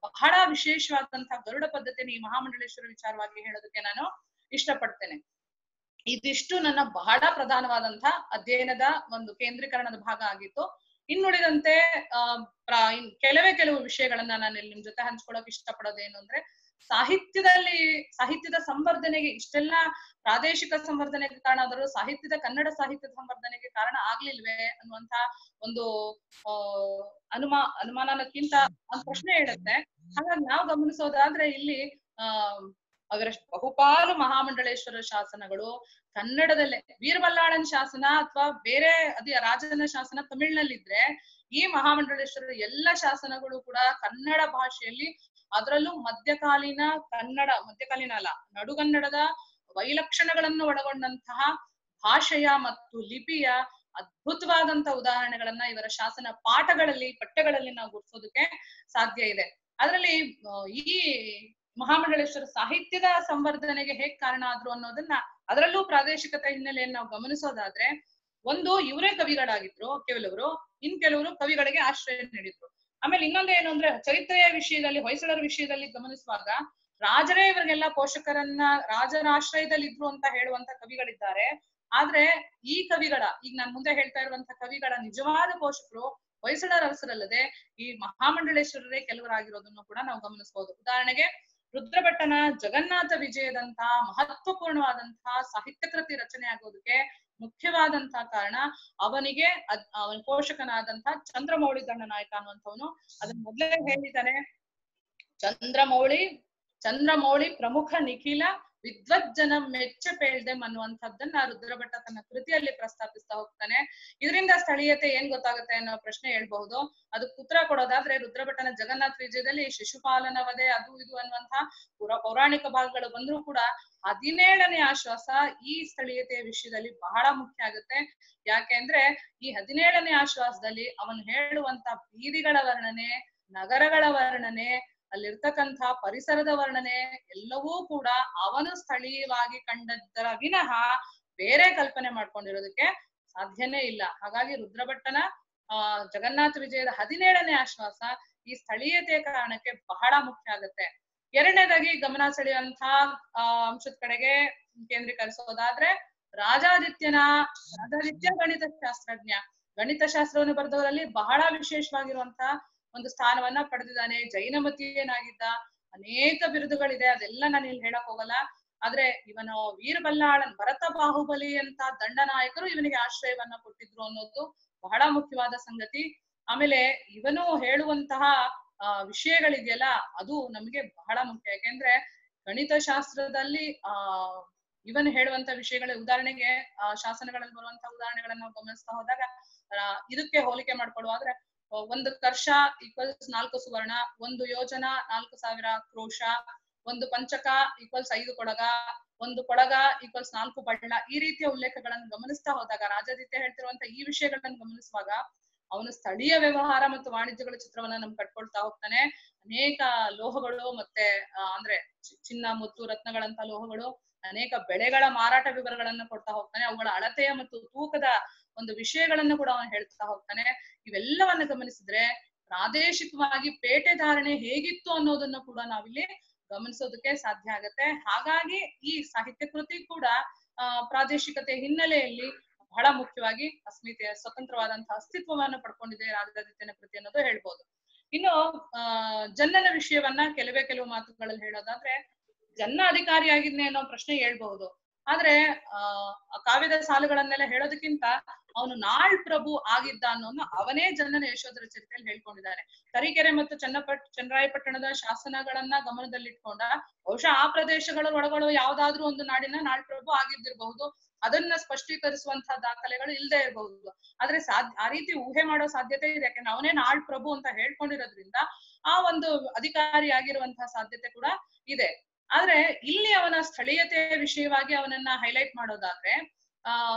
ಬಹಳ ವಿಶೇಷವಾದಂತಹ ಗರುಡ ಪದ್ಧತಿಯನ್ನು ಈ ಮಹಾಮಂಡಲೇಶ್ವರ ವಿಚಾರವಾಗಿ ಹೇಳೋದಕ್ಕೆ ನಾನು ಇಷ್ಟಪಡ್ತೇನೆ. ಇದಿಷ್ಟು ನನ್ನ ಬಹಳ ಪ್ರಧಾನವಾದಂತಹ ಅಧ್ಯಯನದ ಒಂದು ಕೇಂದ್ರೀಕರಣದ ಭಾಗ ಆಗಿತ್ತು. ಇನ್ನುಳಿದಂತೆ ಕೆಲವು ವಿಷಯಗಳನ್ನ ನಾನು ಇಲ್ಲಿ ನಿಮ್ ಜೊತೆ ಹಂಚ್ಕೊಳ್ಳೋಕೆ ಇಷ್ಟಪಡೋದೇನು ಅಂದ್ರೆ ಸಾಹಿತ್ಯದ ಸಂವರ್ಧನೆಗೆ ಇಷ್ಟೆಲ್ಲ ಪ್ರಾದೇಶಿಕ ಸಂವರ್ಧನೆಗೆ ಕಾರಣ ಆದರೂ ಕನ್ನಡ ಸಾಹಿತ್ಯದ ಸಂವರ್ಧನೆಗೆ ಕಾರಣ ಆಗ್ಲಿಲ್ವೇ ಅನ್ನುವಂತ ಒಂದು ಅನುಮಾನಕ್ಕಿಂತ ಒಂದು ಪ್ರಶ್ನೆ ಹೇಳುತ್ತೆ. ಹಾಗಾಗಿ ನಾವು ಗಮನಿಸೋದಾದ್ರೆ ಇಲ್ಲಿ ಅವರ ಬಹುಪಾಲು ಮಹಾಮಂಡಲೇಶ್ವರ ಶಾಸನಗಳು ಕನ್ನಡದಲ್ಲೇ, ವೀರಬಲ್ಲಾಳನ್ ಶಾಸನ ಅಥವಾ ಬೇರೆ ರಾಜನ ಶಾಸನ ತಮಿಳ್ನಲ್ಲಿದ್ರೆ ಈ ಮಹಾಮಂಡಲೇಶ್ವರರ ಎಲ್ಲ ಶಾಸನಗಳು ಕೂಡ ಕನ್ನಡ ಭಾಷೆಯಲ್ಲಿ, ಅದರಲ್ಲೂ ಮಧ್ಯಕಾಲೀನ ಅಲ್ಲ ನಡುಗನ್ನಡದ ವೈಲಕ್ಷಣಗಳನ್ನು ಒಳಗೊಂಡಂತಹ ಭಾಷೆಯ ಮತ್ತು ಲಿಪಿಯ ಅದ್ಭುತವಾದಂತಹ ಉದಾಹರಣೆಗಳನ್ನ ಇವರ ಶಾಸನ ಪಠ್ಯಗಳಲ್ಲಿ ನಾವು ಗುರುತಿಸೋದಕ್ಕೆ ಸಾಧ್ಯ ಇದೆ. ಅದರಲ್ಲಿ ಈ ಮಹಾಮಂಡಲೇಶ್ವರ ಸಾಹಿತ್ಯದ ಸಂವರ್ಧನೆಗೆ ಹೇಗ್ ಕಾರಣ ಆದ್ರು ಅನ್ನೋದನ್ನ, ಅದರಲ್ಲೂ ಪ್ರಾದೇಶಿಕತೆ ಹಿನ್ನೆಲೆಯನ್ನು ನಾವು ಗಮನಿಸೋದಾದ್ರೆ, ಒಂದು ಇವರೇ ಕವಿಗಳಾಗಿದ್ರು ಕೆಲವರು, ಕೆಲವರು ಕವಿಗಳಿಗೆ ಆಶ್ರಯ ನೀಡಿದ್ರು. ಆಮೇಲೆ ಇನ್ನೊಂದು ಏನು ಅಂದ್ರೆ, ಚರಿತ್ರೆಯ ವಿಷಯದಲ್ಲಿ, ಹೊಯ್ಸಳರ ವಿಷಯದಲ್ಲಿ ಗಮನಿಸುವಾಗ ರಾಜರೇ ಇವರಿಗೆಲ್ಲ ಪೋಷಕರನ್ನ ರಾಜರ ಆಶ್ರಯದಲ್ಲಿ ಇದ್ರು ಅಂತ ಹೇಳುವಂತ ಕವಿಗಳಿದ್ದಾರೆ. ಆದ್ರೆ ಈ ಕವಿಗಳ, ಈಗ ನಾನು ಮುಂದೆ ಹೇಳ್ತಾ ಇರುವಂತ ಕವಿಗಳ ನಿಜವಾದ ಪೋಷಕರು ಹೊಯ್ಸಳರ ಅರಸರಲ್ಲದೆ ಈ ಮಹಾಮಂಡಲೇಶ್ವರರೇ ಕೆಲವರಾಗಿರೋದನ್ನು ಕೂಡ ನಾವು ಗಮನಿಸಬಹುದು. ಉದಾಹರಣೆಗೆ ರುದ್ರಭಟ್ಟನ ಜಗನ್ನಾಥ ವಿಜಯದಂತಹ ಮಹತ್ವಪೂರ್ಣವಾದಂತಹ ಸಾಹಿತ್ಯ ಕೃತಿ ರಚನೆ ಆಗೋದಕ್ಕೆ ಮುಖ್ಯವಾದಂತಹ ಕಾರಣ ಅವನಿಗೆ ಅವನ ಪೋಷಕನಾದಂತಹ ಚಂದ್ರಮೌಳಿ ದಂಡನಾಯಕ ಅನ್ನುವಂಥವನು. ಅದನ್ನ ಮೊದಲೇ ಹೇಳಿದ್ದಾನೆ, ಚಂದ್ರಮೌಳಿ ಪ್ರಮುಖ ನಿಖಿಲ ವಿದ್ವಜ್ಜನ ಮೆಚ್ಚ ಪೇಳ್ದೆಂ ಅನ್ನುವಂಥದ್ದನ್ನ ರುದ್ರಭಟ್ಟ ತನ್ನ ಕೃತಿಯಲ್ಲಿ ಪ್ರಸ್ತಾಪಿಸ್ತಾ ಹೋಗ್ತಾನೆ. ಇದರಿಂದ ಸ್ಥಳೀಯತೆ ಏನ್ ಗೊತ್ತಾಗುತ್ತೆ ಅನ್ನೋ ಪ್ರಶ್ನೆ ಹೇಳ್ಬಹುದು. ಅದಕ್ಕೆ ಉತ್ತರ ಕೊಡೋದಾದ್ರೆ, ರುದ್ರಭಟ್ಟನ ಜಗನ್ನಾಥ ವಿಜಯದಲ್ಲಿ ಶಿಶುಪಾಲನ ವಧೆ ಅದು ಇದು ಅನ್ನುವಂತಹ ಪೌರಾಣಿಕ ಭಾಗಗಳು ಬಂದ್ರೂ ಕೂಡ 17ನೇ ಆಶ್ವಾಸ ಈ ಸ್ಥಳೀಯತೆಯ ವಿಷಯದಲ್ಲಿ ಬಹಳ ಮುಖ್ಯ ಆಗುತ್ತೆ. ಯಾಕೆ ಅಂದ್ರೆ ಈ 17ನೇ ಆಶ್ವಾಸದಲ್ಲಿ ಅವನು ಹೇಳುವಂತ ಬೀದಿಗಳ ವರ್ಣನೆ, ನಗರಗಳ ವರ್ಣನೆ, ಅಲ್ಲಿರ್ತಕ್ಕಂಥ ಪರಿಸರದ ವರ್ಣನೆ ಎಲ್ಲವೂ ಕೂಡ ಅವನು ಸ್ಥಳೀಯವಾಗಿ ಕಂಡದ್ದರ ವಿನಃ ಬೇರೆ ಕಲ್ಪನೆ ಮಾಡ್ಕೊಂಡಿರೋದಕ್ಕೆ ಸಾಧ್ಯನೇ ಇಲ್ಲ. ಹಾಗಾಗಿ ರುದ್ರಭಟ್ಟನ ಜಗನ್ನಾಥ ವಿಜಯದ 17ನೇ ಆಶ್ವಾಸ ಈ ಸ್ಥಳೀಯತೆಯ ಕಾರಣಕ್ಕೆ ಬಹಳ ಮುಖ್ಯ ಆಗುತ್ತೆ. ಎರಡನೇದಾಗಿ ಗಮನ ಸೆಳೆಯುವಂತಹ ಅಂಶದ ಕಡೆಗೆ ಕೇಂದ್ರೀಕರಿಸೋದಾದ್ರೆ, ರಾಜಾದಿತ್ಯ ಗಣಿತಶಾಸ್ತ್ರಜ್ಞ, ಗಣಿತಶಾಸ್ತ್ರವನ್ನು ಬರೆದವರಲ್ಲಿ ಬಹಳ ವಿಶೇಷವಾಗಿರುವಂತಹ ಒಂದು ಸ್ಥಾನವನ್ನ ಪಡೆದಿದ್ದಾನೆ. ಜೈನಮತೀಯನಾಗಿದ್ದ, ಅನೇಕ ಬಿರುದುಗಳಿದೆ, ಅದೆಲ್ಲ ನಾನು ಇಲ್ಲಿ ಹೇಳಕ್ ಹೋಗಲ್ಲ. ಆದ್ರೆ ಇವನು ವೀರಬಲ್ಲಾಳನ್, ಭರತ ಬಾಹುಬಲಿ ಅಂತ ದಂಡನಾಯಕರು ಇವನಿಗೆ ಆಶ್ರಯವನ್ನ ಕೊಟ್ಟಿದ್ರು ಅನ್ನೋದು ಬಹಳ ಮುಖ್ಯವಾದ ಸಂಗತಿ. ಆಮೇಲೆ ಇವನು ಹೇಳುವಂತಹ ವಿಷಯಗಳಿದೆಯಲ್ಲ, ಅದು ನಮ್ಗೆ ಬಹಳ ಮುಖ್ಯ. ಯಾಕೆಂದ್ರೆ ಗಣಿತಶಾಸ್ತ್ರದಲ್ಲಿ ಇವನು ಹೇಳುವಂತ ವಿಷಯಗಳ, ಉದಾಹರಣೆಗೆ ಶಾಸನಗಳಲ್ಲಿ ಬರುವಂತಹ ಉದಾಹರಣೆಗಳನ್ನ ನಾವು ಗಮನಿಸ್ತಾ ಹೋದಾಗ ಇದಕ್ಕೆ ಹೋಲಿಕೆ ಮಾಡ್ಕೊಳ್ಳುವಾದ್ರೆ, 1 ಕರ್ಷ ಈಕ್ವಲ್ಸ್ 4 ಸುವರ್ಣ, 1 ಯೋಜನ 4000 ಕ್ರೋಶ, 1 ಪಂಚಕ ಈಕ್ವಲ್ಸ್ 5 ಕೊಡಗ, 1 ಕೊಡಗ ಈಕ್ವಲ್ಸ್ 4 ಬಳ್ಳ, ಈ ರೀತಿಯ ಉಲ್ಲೇಖಗಳನ್ನು ಗಮನಿಸ್ತಾ ಹೋದಾಗ, ರಾಜಾದಿತ್ಯ ಹೇಳ್ತಿರುವಂತ ಈ ವಿಷಯಗಳನ್ನು ಗಮನಿಸುವಾಗ ಅವನು ಸ್ಥಳೀಯ ವ್ಯವಹಾರ ಮತ್ತು ವಾಣಿಜ್ಯಗಳ ಚಿತ್ರವನ್ನ ನಮ್ಗೆ ಕಟ್ಕೊಳ್ತಾ ಹೋಗ್ತಾನೆ. ಅನೇಕ ಲೋಹಗಳು ಮತ್ತೆ ಅಂದ್ರೆ ಚಿನ್ನ, ಮುತ್ತು, ರತ್ನಗಳಂತ ಲೋಹಗಳು, ಅನೇಕ ಬೆಳೆಗಳ ಮಾರಾಟ ವಿವರಗಳನ್ನ ಕೊಡ್ತಾ ಹೋಗ್ತಾನೆ. ಅವುಗಳ ಅಳತೆಯ ಮತ್ತು ತೂಕದ ಒಂದು ವಿಷಯಗಳನ್ನು ಕೂಡ ಅವನು ಹೇಳ್ತಾ ಹೋಗ್ತಾನೆ. ಇವೆಲ್ಲವನ್ನ ಗಮನಿಸಿದ್ರೆ ಪ್ರಾದೇಶಿಕವಾಗಿ ಪೇಟೆ ಧಾರಣೆ ಹೇಗಿತ್ತು ಅನ್ನೋದನ್ನ ಕೂಡ ನಾವಿಲ್ಲಿ ಗಮನಿಸೋದಕ್ಕೆ ಸಾಧ್ಯ ಆಗತ್ತೆ. ಹಾಗಾಗಿ ಈ ಸಾಹಿತ್ಯ ಕೃತಿ ಕೂಡ ಪ್ರಾದೇಶಿಕತೆ ಹಿನ್ನೆಲೆಯಲ್ಲಿ ಬಹಳ ಮುಖ್ಯವಾಗಿ ಅಸ್ಮಿತೆಯ ಸ್ವತಂತ್ರವಾದಂತಹ ಅಸ್ತಿತ್ವವನ್ನು ಪಡ್ಕೊಂಡಿದೆ ರಾಜಾದಿತ್ಯನ ಕೃತಿ ಅನ್ನೋದು ಹೇಳ್ಬೋದು. ಇನ್ನು ಜನ್ನನ ವಿಷಯವನ್ನ ಕೆಲವು ಮಾತುಗಳಲ್ಲಿ ಹೇಳೋದಾದ್ರೆ, ಜನ್ನ ಅಧಿಕಾರಿಯಾಗಿದ್ನೆ ಅನ್ನೋ ಪ್ರಶ್ನೆ ಹೇಳ್ಬಹುದು. ಆದ್ರೆ ಕಾವ್ಯದ ಸಾಲುಗಳನ್ನೆಲ್ಲ ಹೇಳೋದಕ್ಕಿಂತ ಅವನು ನಾಳ್ ಪ್ರಭು ಆಗಿದ್ದ ಅನ್ನೋನು ಅವನೇ ಜನ್ನನ ಯಶೋಧರ ಚರಿತ್ರೆಯಲ್ಲಿ ಹೇಳ್ಕೊಂಡಿದ್ದಾನೆ. ತರೀಕೆರೆ ಮತ್ತು ಚನ್ನರಾಯಪಟ್ಟಣದ ಶಾಸನಗಳನ್ನ ಗಮನದಲ್ಲಿಟ್ಕೊಂಡ ಬಹುಶಃ ಆ ಪ್ರದೇಶಗಳ ಒಳಗಳು ಯಾವ್ದಾದ್ರು ಒಂದು ನಾಡಿನ ನಾಳ್ ಪ್ರಭು ಆಗಿದ್ದಿರಬಹುದು. ಅದನ್ನ ಸ್ಪಷ್ಟೀಕರಿಸುವಂತಹ ದಾಖಲೆಗಳು ಇಲ್ಲದೆ ಇರಬಹುದು. ಆದ್ರೆ ಆ ರೀತಿ ಊಹೆ ಮಾಡೋ ಸಾಧ್ಯತೆ ಇದೆ. ಯಾಕಂದ್ರೆ ಅವನೇ ನಾಳ್ ಪ್ರಭು ಅಂತ ಹೇಳ್ಕೊಂಡಿರೋದ್ರಿಂದ ಆ ಒಂದು ಅಧಿಕಾರಿ ಆಗಿರುವಂತಹ ಸಾಧ್ಯತೆ ಕೂಡ ಇದೆ. ಆದ್ರೆ ಇಲ್ಲಿ ಅವನ ಸ್ಥಳೀಯತೆಯ ವಿಷಯವಾಗಿ ಅವನನ್ನ ಹೈಲೈಟ್ ಮಾಡೋದಾದ್ರೆ,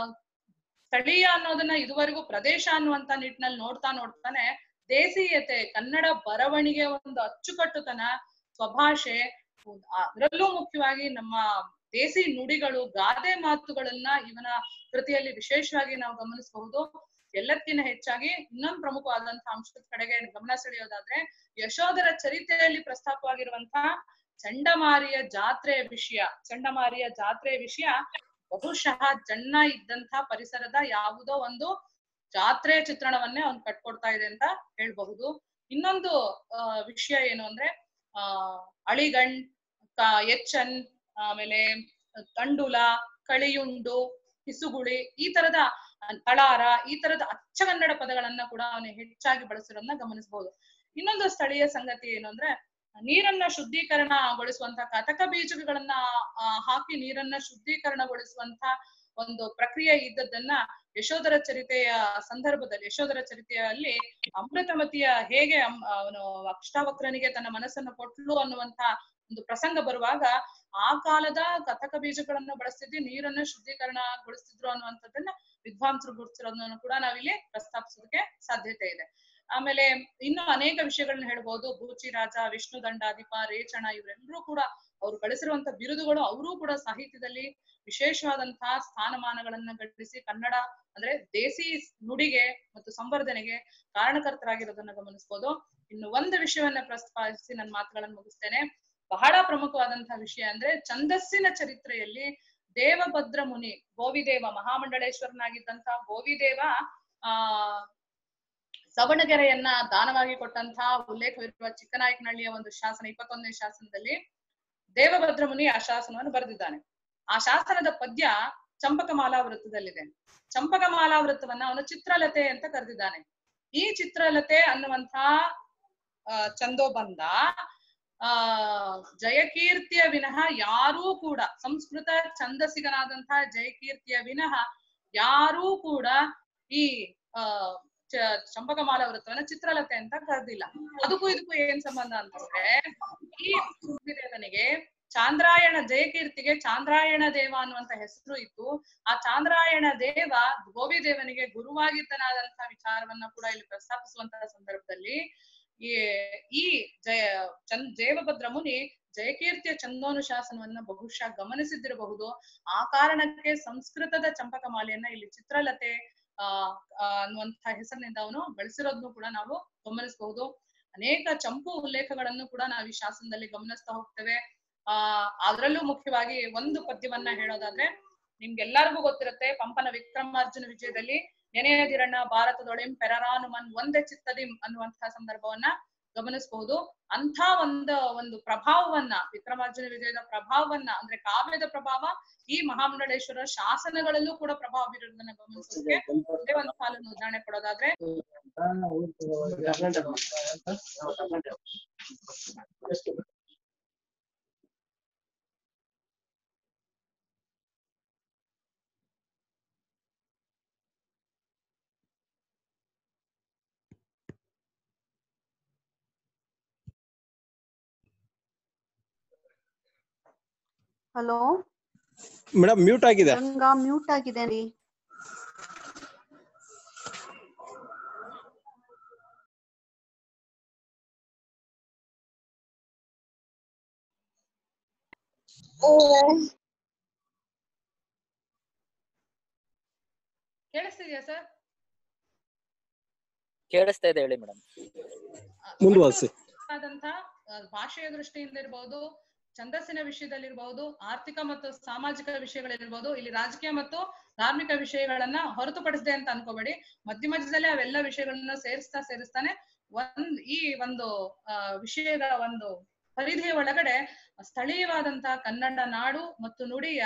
ಸ್ಥಳೀಯ ಅನ್ನೋದನ್ನ ಇದುವರೆಗೂ ಪ್ರದೇಶ ಅನ್ನುವಂತ ನಿಟ್ಟಿನಲ್ಲಿ ನೋಡ್ತಾನೆ ದೇಸೀಯತೆ, ಕನ್ನಡ ಬರವಣಿಗೆ ಒಂದು ಅಚ್ಚುಕಟ್ಟುತನ, ಸ್ವಭಾಷೆ, ಅದರಲ್ಲೂ ಮುಖ್ಯವಾಗಿ ನಮ್ಮ ದೇಸಿ ನುಡಿಗಳು, ಗಾದೆ ಮಾತುಗಳನ್ನ ಇವನ ಕೃತಿಯಲ್ಲಿ ವಿಶೇಷವಾಗಿ ನಾವು ಗಮನಿಸಬಹುದು. ಎಲ್ಲಕ್ಕಿಂತ ಹೆಚ್ಚಾಗಿ ಇನ್ನೊಂದು ಪ್ರಮುಖವಾದಂತಹ ಅಂಶದ ಕಡೆಗೆ ಗಮನ ಸೆಳೆಯೋದಾದ್ರೆ, ಯಶೋಧರ ಚರಿತ್ರೆಯಲ್ಲಿ ಪ್ರಸ್ತಾಪವಾಗಿರುವಂತಹ ಚಂಡಮಾರಿಯ ಜಾತ್ರೆಯ ವಿಷಯ ಬಹುಶಃ ಜನ್ನ ಇದ್ದಂತಹ ಪರಿಸರದ ಯಾವುದೋ ಒಂದು ಜಾತ್ರೆಯ ಚಿತ್ರಣವನ್ನೇ ಅವ್ನು ಕಟ್ಕೊಡ್ತಾ ಇದೆ ಅಂತ ಹೇಳ್ಬಹುದು. ಇನ್ನೊಂದು ವಿಷಯ ಏನು ಅಂದ್ರೆ, ಅಳಿಗಂಡ್, ಎಚ್ಚನ್, ಆಮೇಲೆ ತಂಡುಲ, ಕಳಿಯುಂಡು, ಹಿಸುಗುಳಿ, ಈ ತರದ ತಳಾರ, ಈ ತರದ ಅಚ್ಚಗನ್ನಡ ಪದಗಳನ್ನ ಕೂಡ ಅವನು ಹೆಚ್ಚಾಗಿ ಬಳಸಿರೋದನ್ನ ಗಮನಿಸಬಹುದು. ಇನ್ನೊಂದು ಸ್ಥಳೀಯ ಸಂಗತಿ ಏನು ಅಂದ್ರೆ, ನೀರನ್ನ ಶುದ್ಧೀಕರಣಗೊಳಿಸುವಂತ ಕಟಕ ಬೀಜಗಳನ್ನ ಹಾಕಿ ನೀರನ್ನ ಶುದ್ಧೀಕರಣಗೊಳಿಸುವಂತ ಒಂದು ಪ್ರಕ್ರಿಯೆ ಇದ್ದದ್ದನ್ನ ಯಶೋಧರ ಚರಿತೆಯ ಸಂದರ್ಭದಲ್ಲಿ, ಯಶೋಧರ ಚರಿತೆಯಲ್ಲಿ ಅಮೃತಮತಿಯ ಹೇಗೆ ಅವನು ಅಕ್ಷಾವಕ್ರನಿಗೆ ತನ್ನ ಮನಸ್ಸನ್ನು ಕೊಟ್ಲು ಅನ್ನುವಂತ ಒಂದು ಪ್ರಸಂಗ ಬರುವಾಗ ಆ ಕಾಲದ ಕಥಕ ಬೀಜಗಳನ್ನ ಬಳಸ್ತಿದ್ವಿ, ನೀರನ್ನ ಶುದ್ಧೀಕರಣಗೊಳಿಸ್ತಿದ್ರು ಅನ್ನುವಂಥದ್ದನ್ನ ವಿದ್ವಾಂಸರು ಗುರುತಿಸಿರೋದನ್ನು ಕೂಡ ನಾವಿಲ್ಲಿ ಪ್ರಸ್ತಾಪಿಸೋದಕ್ಕೆ ಸಾಧ್ಯತೆ ಇದೆ. ಆಮೇಲೆ ಇನ್ನು ಅನೇಕ ವಿಷಯಗಳನ್ನ ಹೇಳ್ಬೋದು. ಬೂಚಿ ರಾಜ, ವಿಷ್ಣು ದಂಡಾಧಿಪ, ರೇಚಣ ಇವರೆಲ್ಲರೂ ಕೂಡ ಅವ್ರು ಗಳಿಸಿರುವಂತ ಬಿರುದುಗಳು, ಅವರೂ ಕೂಡ ಸಾಹಿತ್ಯದಲ್ಲಿ ವಿಶೇಷವಾದಂತಹ ಸ್ಥಾನಮಾನಗಳನ್ನ ಗಳಿಸಿ ಕನ್ನಡ ಅಂದ್ರೆ ದೇಸಿ ನುಡಿಗೆ ಮತ್ತು ಸಂವರ್ಧನೆಗೆ ಕಾರಣಕರ್ತರಾಗಿರೋದನ್ನ ಗಮನಿಸಬಹುದು. ಇನ್ನು ಒಂದು ವಿಷಯವನ್ನ ಪ್ರಸ್ತಾಪಿಸಿ ನನ್ನ ಮಾತುಗಳನ್ನು ಮುಗಿಸ್ತೇನೆ. ಬಹಳ ಪ್ರಮುಖವಾದಂತಹ ವಿಷಯ ಅಂದ್ರೆ ಛಂದಸ್ಸಿನ ಚರಿತ್ರೆಯಲ್ಲಿ ದೇವಭದ್ರ ಮುನಿ, ಗೋವಿದೇವ, ಮಹಾಮಂಡಳೇಶ್ವರನಾಗಿದ್ದಂತಹ ಗೋವಿದೇವ ಸವಣಗೆರೆಯನ್ನ ದಾನವಾಗಿ ಕೊಟ್ಟಂತಹ ಉಲ್ಲೇಖವಿರುವ ಚಿಕ್ಕನಾಯಕನಹಳ್ಳಿಯ ಒಂದು ಶಾಸನ, 21ನೇ ಶಾಸನದಲ್ಲಿ ದೇವಭದ್ರ ಮುನಿ ಆ ಶಾಸನವನ್ನು ಬರೆದಿದ್ದಾನೆ. ಆ ಶಾಸನದ ಪದ್ಯ ಚಂಪಕಮಾಲಾ ವೃತ್ತದಲ್ಲಿದೆ. ಚಂಪಕಮಾಲಾ ವೃತ್ತವನ್ನ ಅವನು ಚಿತ್ರಲತೆ ಅಂತ ಕರೆದಿದ್ದಾನೆ. ಈ ಚಿತ್ರಲತೆ ಅನ್ನುವಂತಹ ಛಂದೋಬಂಧ ಜಯಕೀರ್ತಿಯ ವಿನಃ ಯಾರೂ ಕೂಡ, ಸಂಸ್ಕೃತ ಛಂದಸ್ಸಿಗನಾದಂತಹ ಜಯಕೀರ್ತಿಯ ವಿನಃ ಯಾರೂ ಕೂಡ ಈ ಚಂಪಕಮಾಲಾ ವೃತ್ತವನ್ನ ಚಿತ್ರಲತೆ ಅಂತ ಕರೆದಿಲ್ಲ. ಅದಕ್ಕೂ ಇದಕ್ಕೂ ಏನ್ ಸಂಬಂಧ ಅಂತಂದ್ರೆ, ಈ ಗೋವಿದೇವನಿಗೆ ಚಾಂದ್ರಾಯಣ, ಜಯಕೀರ್ತಿಗೆ ಚಾಂದ್ರಾಯಣ ದೇವ ಅನ್ನುವಂತ ಹೆಸರು ಇತ್ತು. ಆ ಚಾಂದ್ರಾಯಣ ದೇವ ಗೋವಿದೇವನಿಗೆ ಗುರುವಾಗಿದ್ದನಾದಂತಹ ವಿಚಾರವನ್ನ ಕೂಡ ಇಲ್ಲಿ ಪ್ರಸ್ತಾಪಿಸುವಂತಹ ಸಂದರ್ಭದಲ್ಲಿ ಈ ದೇವಭದ್ರ ಮುನಿ ಜಯಕೀರ್ತಿಯ ಛಂದೋನುಶಾಸನವನ್ನ ಬಹುಶಃ ಗಮನಿಸಿದ್ದಿರಬಹುದು. ಆ ಕಾರಣಕ್ಕೆ ಸಂಸ್ಕೃತದ ಚಂಪಕಮಾಲೆಯನ್ನ ಇಲ್ಲಿ ಚಿತ್ರಲತೆ ಅನ್ನುವಂತಹ ಹೆಸರಿನಿಂದ ಅವನು ಬಳಸಿರೋದನ್ನು ಕೂಡ ನಾವು ಗಮನಿಸಬಹುದು. ಅನೇಕ ಚಂಪು ಉಲ್ಲೇಖಗಳನ್ನು ಕೂಡ ನಾವು ಈ ಶಾಸನದಲ್ಲಿ ಗಮನಿಸ್ತಾ ಹೋಗ್ತೇವೆ. ಅದರಲ್ಲೂ ಮುಖ್ಯವಾಗಿ ಒಂದು ಪದ್ಯವನ್ನ ಹೇಳೋದಾದ್ರೆ, ನಿಮ್ಗೆಲ್ಲರಿಗೂ ಗೊತ್ತಿರುತ್ತೆ, ಪಂಪನ ವಿಕ್ರಮಾರ್ಜುನ ವಿಜಯದಲ್ಲಿ ನೆನೆಯದಿರಣ್ಣ ಭಾರತದೊಳೆಂ ಪೆರರಾನುಮನ್ ಒಂದೇ ಚಿತ್ತದಿಂ ಅನ್ನುವಂತಹ ಸಂದರ್ಭವನ್ನ ಗಮನಿಸಬಹುದು. ಅಂಥ ಒಂದು ಪ್ರಭಾವವನ್ನ, ವಿಕ್ರಮಾರ್ಜುನ ವಿಜಯದ ಪ್ರಭಾವವನ್ನ ಅಂದ್ರೆ ಕಾವ್ಯದ ಪ್ರಭಾವ ಈ ಮಹಾಮಂಡಳೇಶ್ವರ ಶಾಸನಗಳಲ್ಲೂ ಕೂಡ ಪ್ರಭಾವ ಬೀರೋದನ್ನ ಗಮನಿಸೋದಕ್ಕೆ ಒಂದೇ ಒಂದು ಸಾಲನ್ನು ಉದಾಹರಣೆ ಕೊಡೋದಾದ್ರೆ, ಹಲೋ ಮೇಡಮ್, ಮ್ಯೂಟ್ ಆಗಿದೆ. ಮ್ಯೂಟ್ ಆಗಿದೆ ರೀ. ಕೇಳಿಸ್ತಿದ್ಯಾ ಸರ್? ಕೇಳಿಸ್ತಾ ಇದೆ, ಹೇಳಿ ಮೇಡಮ್. ಮುಂದುವರಿಸಿ. ಭಾಷೆಯ ದೃಷ್ಟಿಯಿಂದ ಇರಬಹುದು, ಛಂದಸ್ಸಿನ ವಿಷಯದಲ್ಲಿರ್ಬಹುದು, ಆರ್ಥಿಕ ಮತ್ತು ಸಾಮಾಜಿಕ ವಿಷಯಗಳಿರ್ಬಹುದು, ಇಲ್ಲಿ ರಾಜಕೀಯ ಮತ್ತು ಧಾರ್ಮಿಕ ವಿಷಯಗಳನ್ನ ಹೊರತುಪಡಿಸಿದೆ ಅಂತ ಅನ್ಕೋಬೇಡಿ. ಮಧ್ಯದಲ್ಲಿ ಅವೆಲ್ಲ ವಿಷಯಗಳನ್ನ ಸೇರಿಸ್ತಾನೆ ಈ ಒಂದು ವಿಷಯದ ಒಂದು ಪರಿಧಿಯ ಒಳಗಡೆ ಸ್ಥಳೀಯವಾದಂತಹ ಕನ್ನಡ ನಾಡು ಮತ್ತು ನುಡಿಯ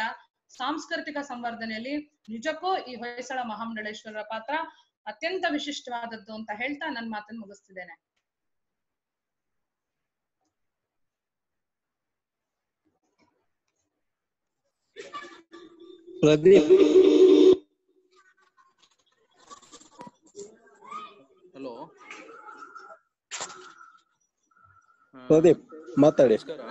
ಸಾಂಸ್ಕೃತಿಕ ಸಂವರ್ಧನೆಯಲ್ಲಿ ನಿಜಕ್ಕೂ ಈ ಹೊಯ್ಸಳ ಮಹಾಮಂಡಳೇಶ್ವರರ ಪಾತ್ರ ಅತ್ಯಂತ ವಿಶಿಷ್ಟವಾದದ್ದು ಅಂತ ಹೇಳ್ತಾ ನನ್ನ ಮಾತನ್ನು ಮುಗಿಸ್ತಿದ್ದೇನೆ. ಪ್ರದೀಪ್. ಹಲೋ ಪ್ರದೀಪ್ ಮಾತಾಡಿ. ನಮಸ್ಕಾರ.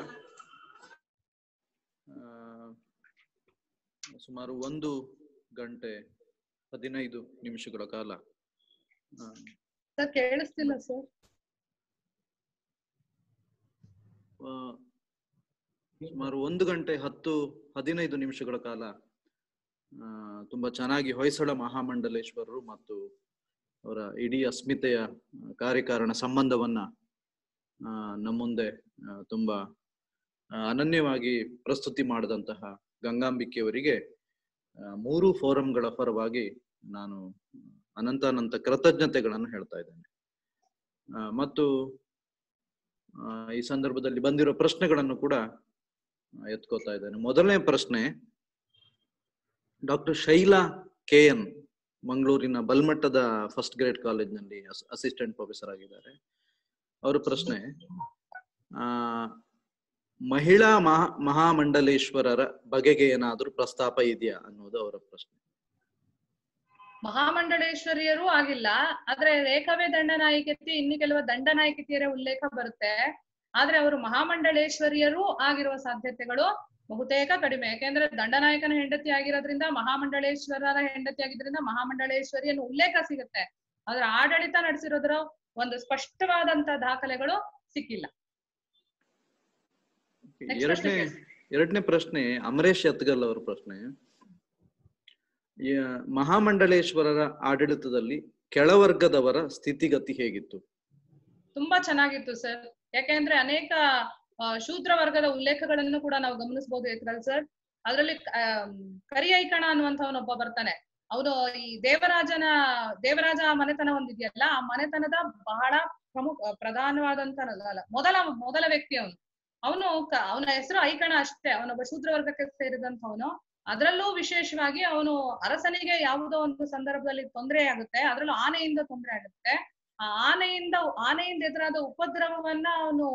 ಸುಮಾರು 1 ಗಂಟೆ 15 ನಿಮಿಷಗಳ ಕಾಲ ಸರ್ ಕೇಳಿಸ್ತಿಲ್ಲ ಸರ್. ಸುಮಾರು 1 ಗಂಟೆ 10-15 ನಿಮಿಷಗಳ ಕಾಲ ತುಂಬಾ ಚೆನ್ನಾಗಿ ಹೊಯ್ಸಳ ಮಹಾಮಂಡಲೇಶ್ವರರು ಮತ್ತು ಅವರ ಇಡೀ ಅಸ್ಮಿತೆಯ ಕಾರ್ಯಕಾರಣ ಸಂಬಂಧವನ್ನ ನಮ್ಮ ಮುಂದೆ ತುಂಬಾ ಅನನ್ಯವಾಗಿ ಪ್ರಸ್ತುತಿ ಮಾಡಿದಂತಹ ಗಂಗಾಂಬಿಕೆಯವರಿಗೆ 3 ಫೋರಂಗಳ ಪರವಾಗಿ ನಾನು ಅನಂತ ಕೃತಜ್ಞತೆಗಳನ್ನು ಹೇಳ್ತಾ ಇದ್ದೇನೆ. ಮತ್ತು ಈ ಸಂದರ್ಭದಲ್ಲಿ ಬಂದಿರೋ ಪ್ರಶ್ನೆಗಳನ್ನು ಕೂಡ ಎತ್ಕೋತಾ ಇದ್ದೇನೆ. ಮೊದಲನೇ ಪ್ರಶ್ನೆ ಡಾಕ್ಟರ್ ಶೈಲಾ KN, ಮಂಗಳೂರಿನ ಬಲ್ಮಟ್ಟದ ಫಸ್ಟ್ ಗ್ರೇಡ್ ಕಾಲೇಜ್ನಲ್ಲಿ ಅಸಿಸ್ಟೆಂಟ್ ಪ್ರೊಫೆಸರ್ ಆಗಿದ್ದಾರೆ. ಅವರ ಪ್ರಶ್ನೆ, ಮಹಿಳಾ ಮಹಾಮಂಡಲೇಶ್ವರರ ಬಗೆಗೆ ಏನಾದ್ರೂ ಪ್ರಸ್ತಾಪ ಇದೆಯಾ ಅನ್ನೋದು ಅವರ ಪ್ರಶ್ನೆ. ಮಹಾಮಂಡಳೇಶ್ವರಿಯರು ಆಗಿಲ್ಲ, ಆದ್ರೆ ರೇಖಾವೇ ದಂಡನಾಯಕತಿ, ಇನ್ನು ಕೆಲವು ದಂಡನಾಯಕತಿಯರ ಉಲ್ಲೇಖ ಬರುತ್ತೆ. ಆದ್ರೆ ಅವರು ಮಹಾಮಂಡಳೇಶ್ವರಿಯರು ಆಗಿರುವ ಸಾಧ್ಯತೆಗಳು ಬಹುತೇಕ ಕಡಿಮೆ. ಯಾಕೆಂದ್ರೆ ದಂಡನಾಯಕನ ಹೆಂಡತಿ ಆಗಿರೋದ್ರಿಂದ, ಮಹಾಮಂಡಳೇಶ್ವರರ ಹೆಂಡತಿ ಆಗಿದ್ರಿಂದ ಮಹಾಮಂಡಳೇಶ್ವರಿಯನ್ನು ಉಲ್ಲೇಖ ಸಿಗುತ್ತೆ. ಆದ್ರೆ ಆಡಳಿತ ನಡೆಸಿರೋದ್ರ ಒಂದು ಸ್ಪಷ್ಟವಾದಂತ ದಾಖಲೆಗಳು ಸಿಕ್ಕಿಲ್ಲ. Next question, please. ಎರಡನೇ ಪ್ರಶ್ನೆ ಅಮರೇಶ್ ಯತ್ಗಲ್ ಅವರ ಪ್ರಶ್ನೆ. ಮಹಾಮಂಡಲೇಶ್ವರರ ಆಡಳಿತದಲ್ಲಿ ಕೆಳವರ್ಗದವರ ಸ್ಥಿತಿಗತಿ ಹೇಗಿತ್ತು? ತುಂಬಾ ಚೆನ್ನಾಗಿತ್ತು ಸರ್. ಯಾಕೆಂದ್ರೆ ಅನೇಕ ಶೂದ್ರ ವರ್ಗದ ಉಲ್ಲೇಖಗಳನ್ನು ಕೂಡ ನಾವು ಗಮನಿಸಬಹುದು ಯತ್ಗಲ್ ಸರ್. ಅದರಲ್ಲಿ ಕರಿಯೈಕಣ ಅನ್ನುವಂಥವನೊಬ್ಬ ಬರ್ತಾನೆ. ಅವನು ಈ ದೇವರಾಜ ಮನೆತನ ಒಂದಿದೆಯಲ್ಲ, ಆ ಮನೆತನದ ಬಹಳ ಪ್ರಧಾನವಾದಂತ ಮೊದಲ ವ್ಯಕ್ತಿ ಅವನ ಹೆಸರು ಐಕಣ ಅಷ್ಟೇ. ಅವನೊಬ್ಬ ಶೂದ್ರ ವರ್ಗಕ್ಕೆ ಸೇರಿದಂಥವನು. ಅದರಲ್ಲೂ ವಿಶೇಷವಾಗಿ ಅವನು ಅರಸನಿಗೆ ಯಾವುದೋ ಒಂದು ಸಂದರ್ಭದಲ್ಲಿ ತೊಂದರೆ ಆಗುತ್ತೆ, ಅದರಲ್ಲೂ ಆನೆಯಿಂದ ತೊಂದರೆ ಆಗುತ್ತೆ. ಆ ಆನೆಯಿಂದ ಎದುರಾದ ಉಪದ್ರವವನ್ನ ಅವನು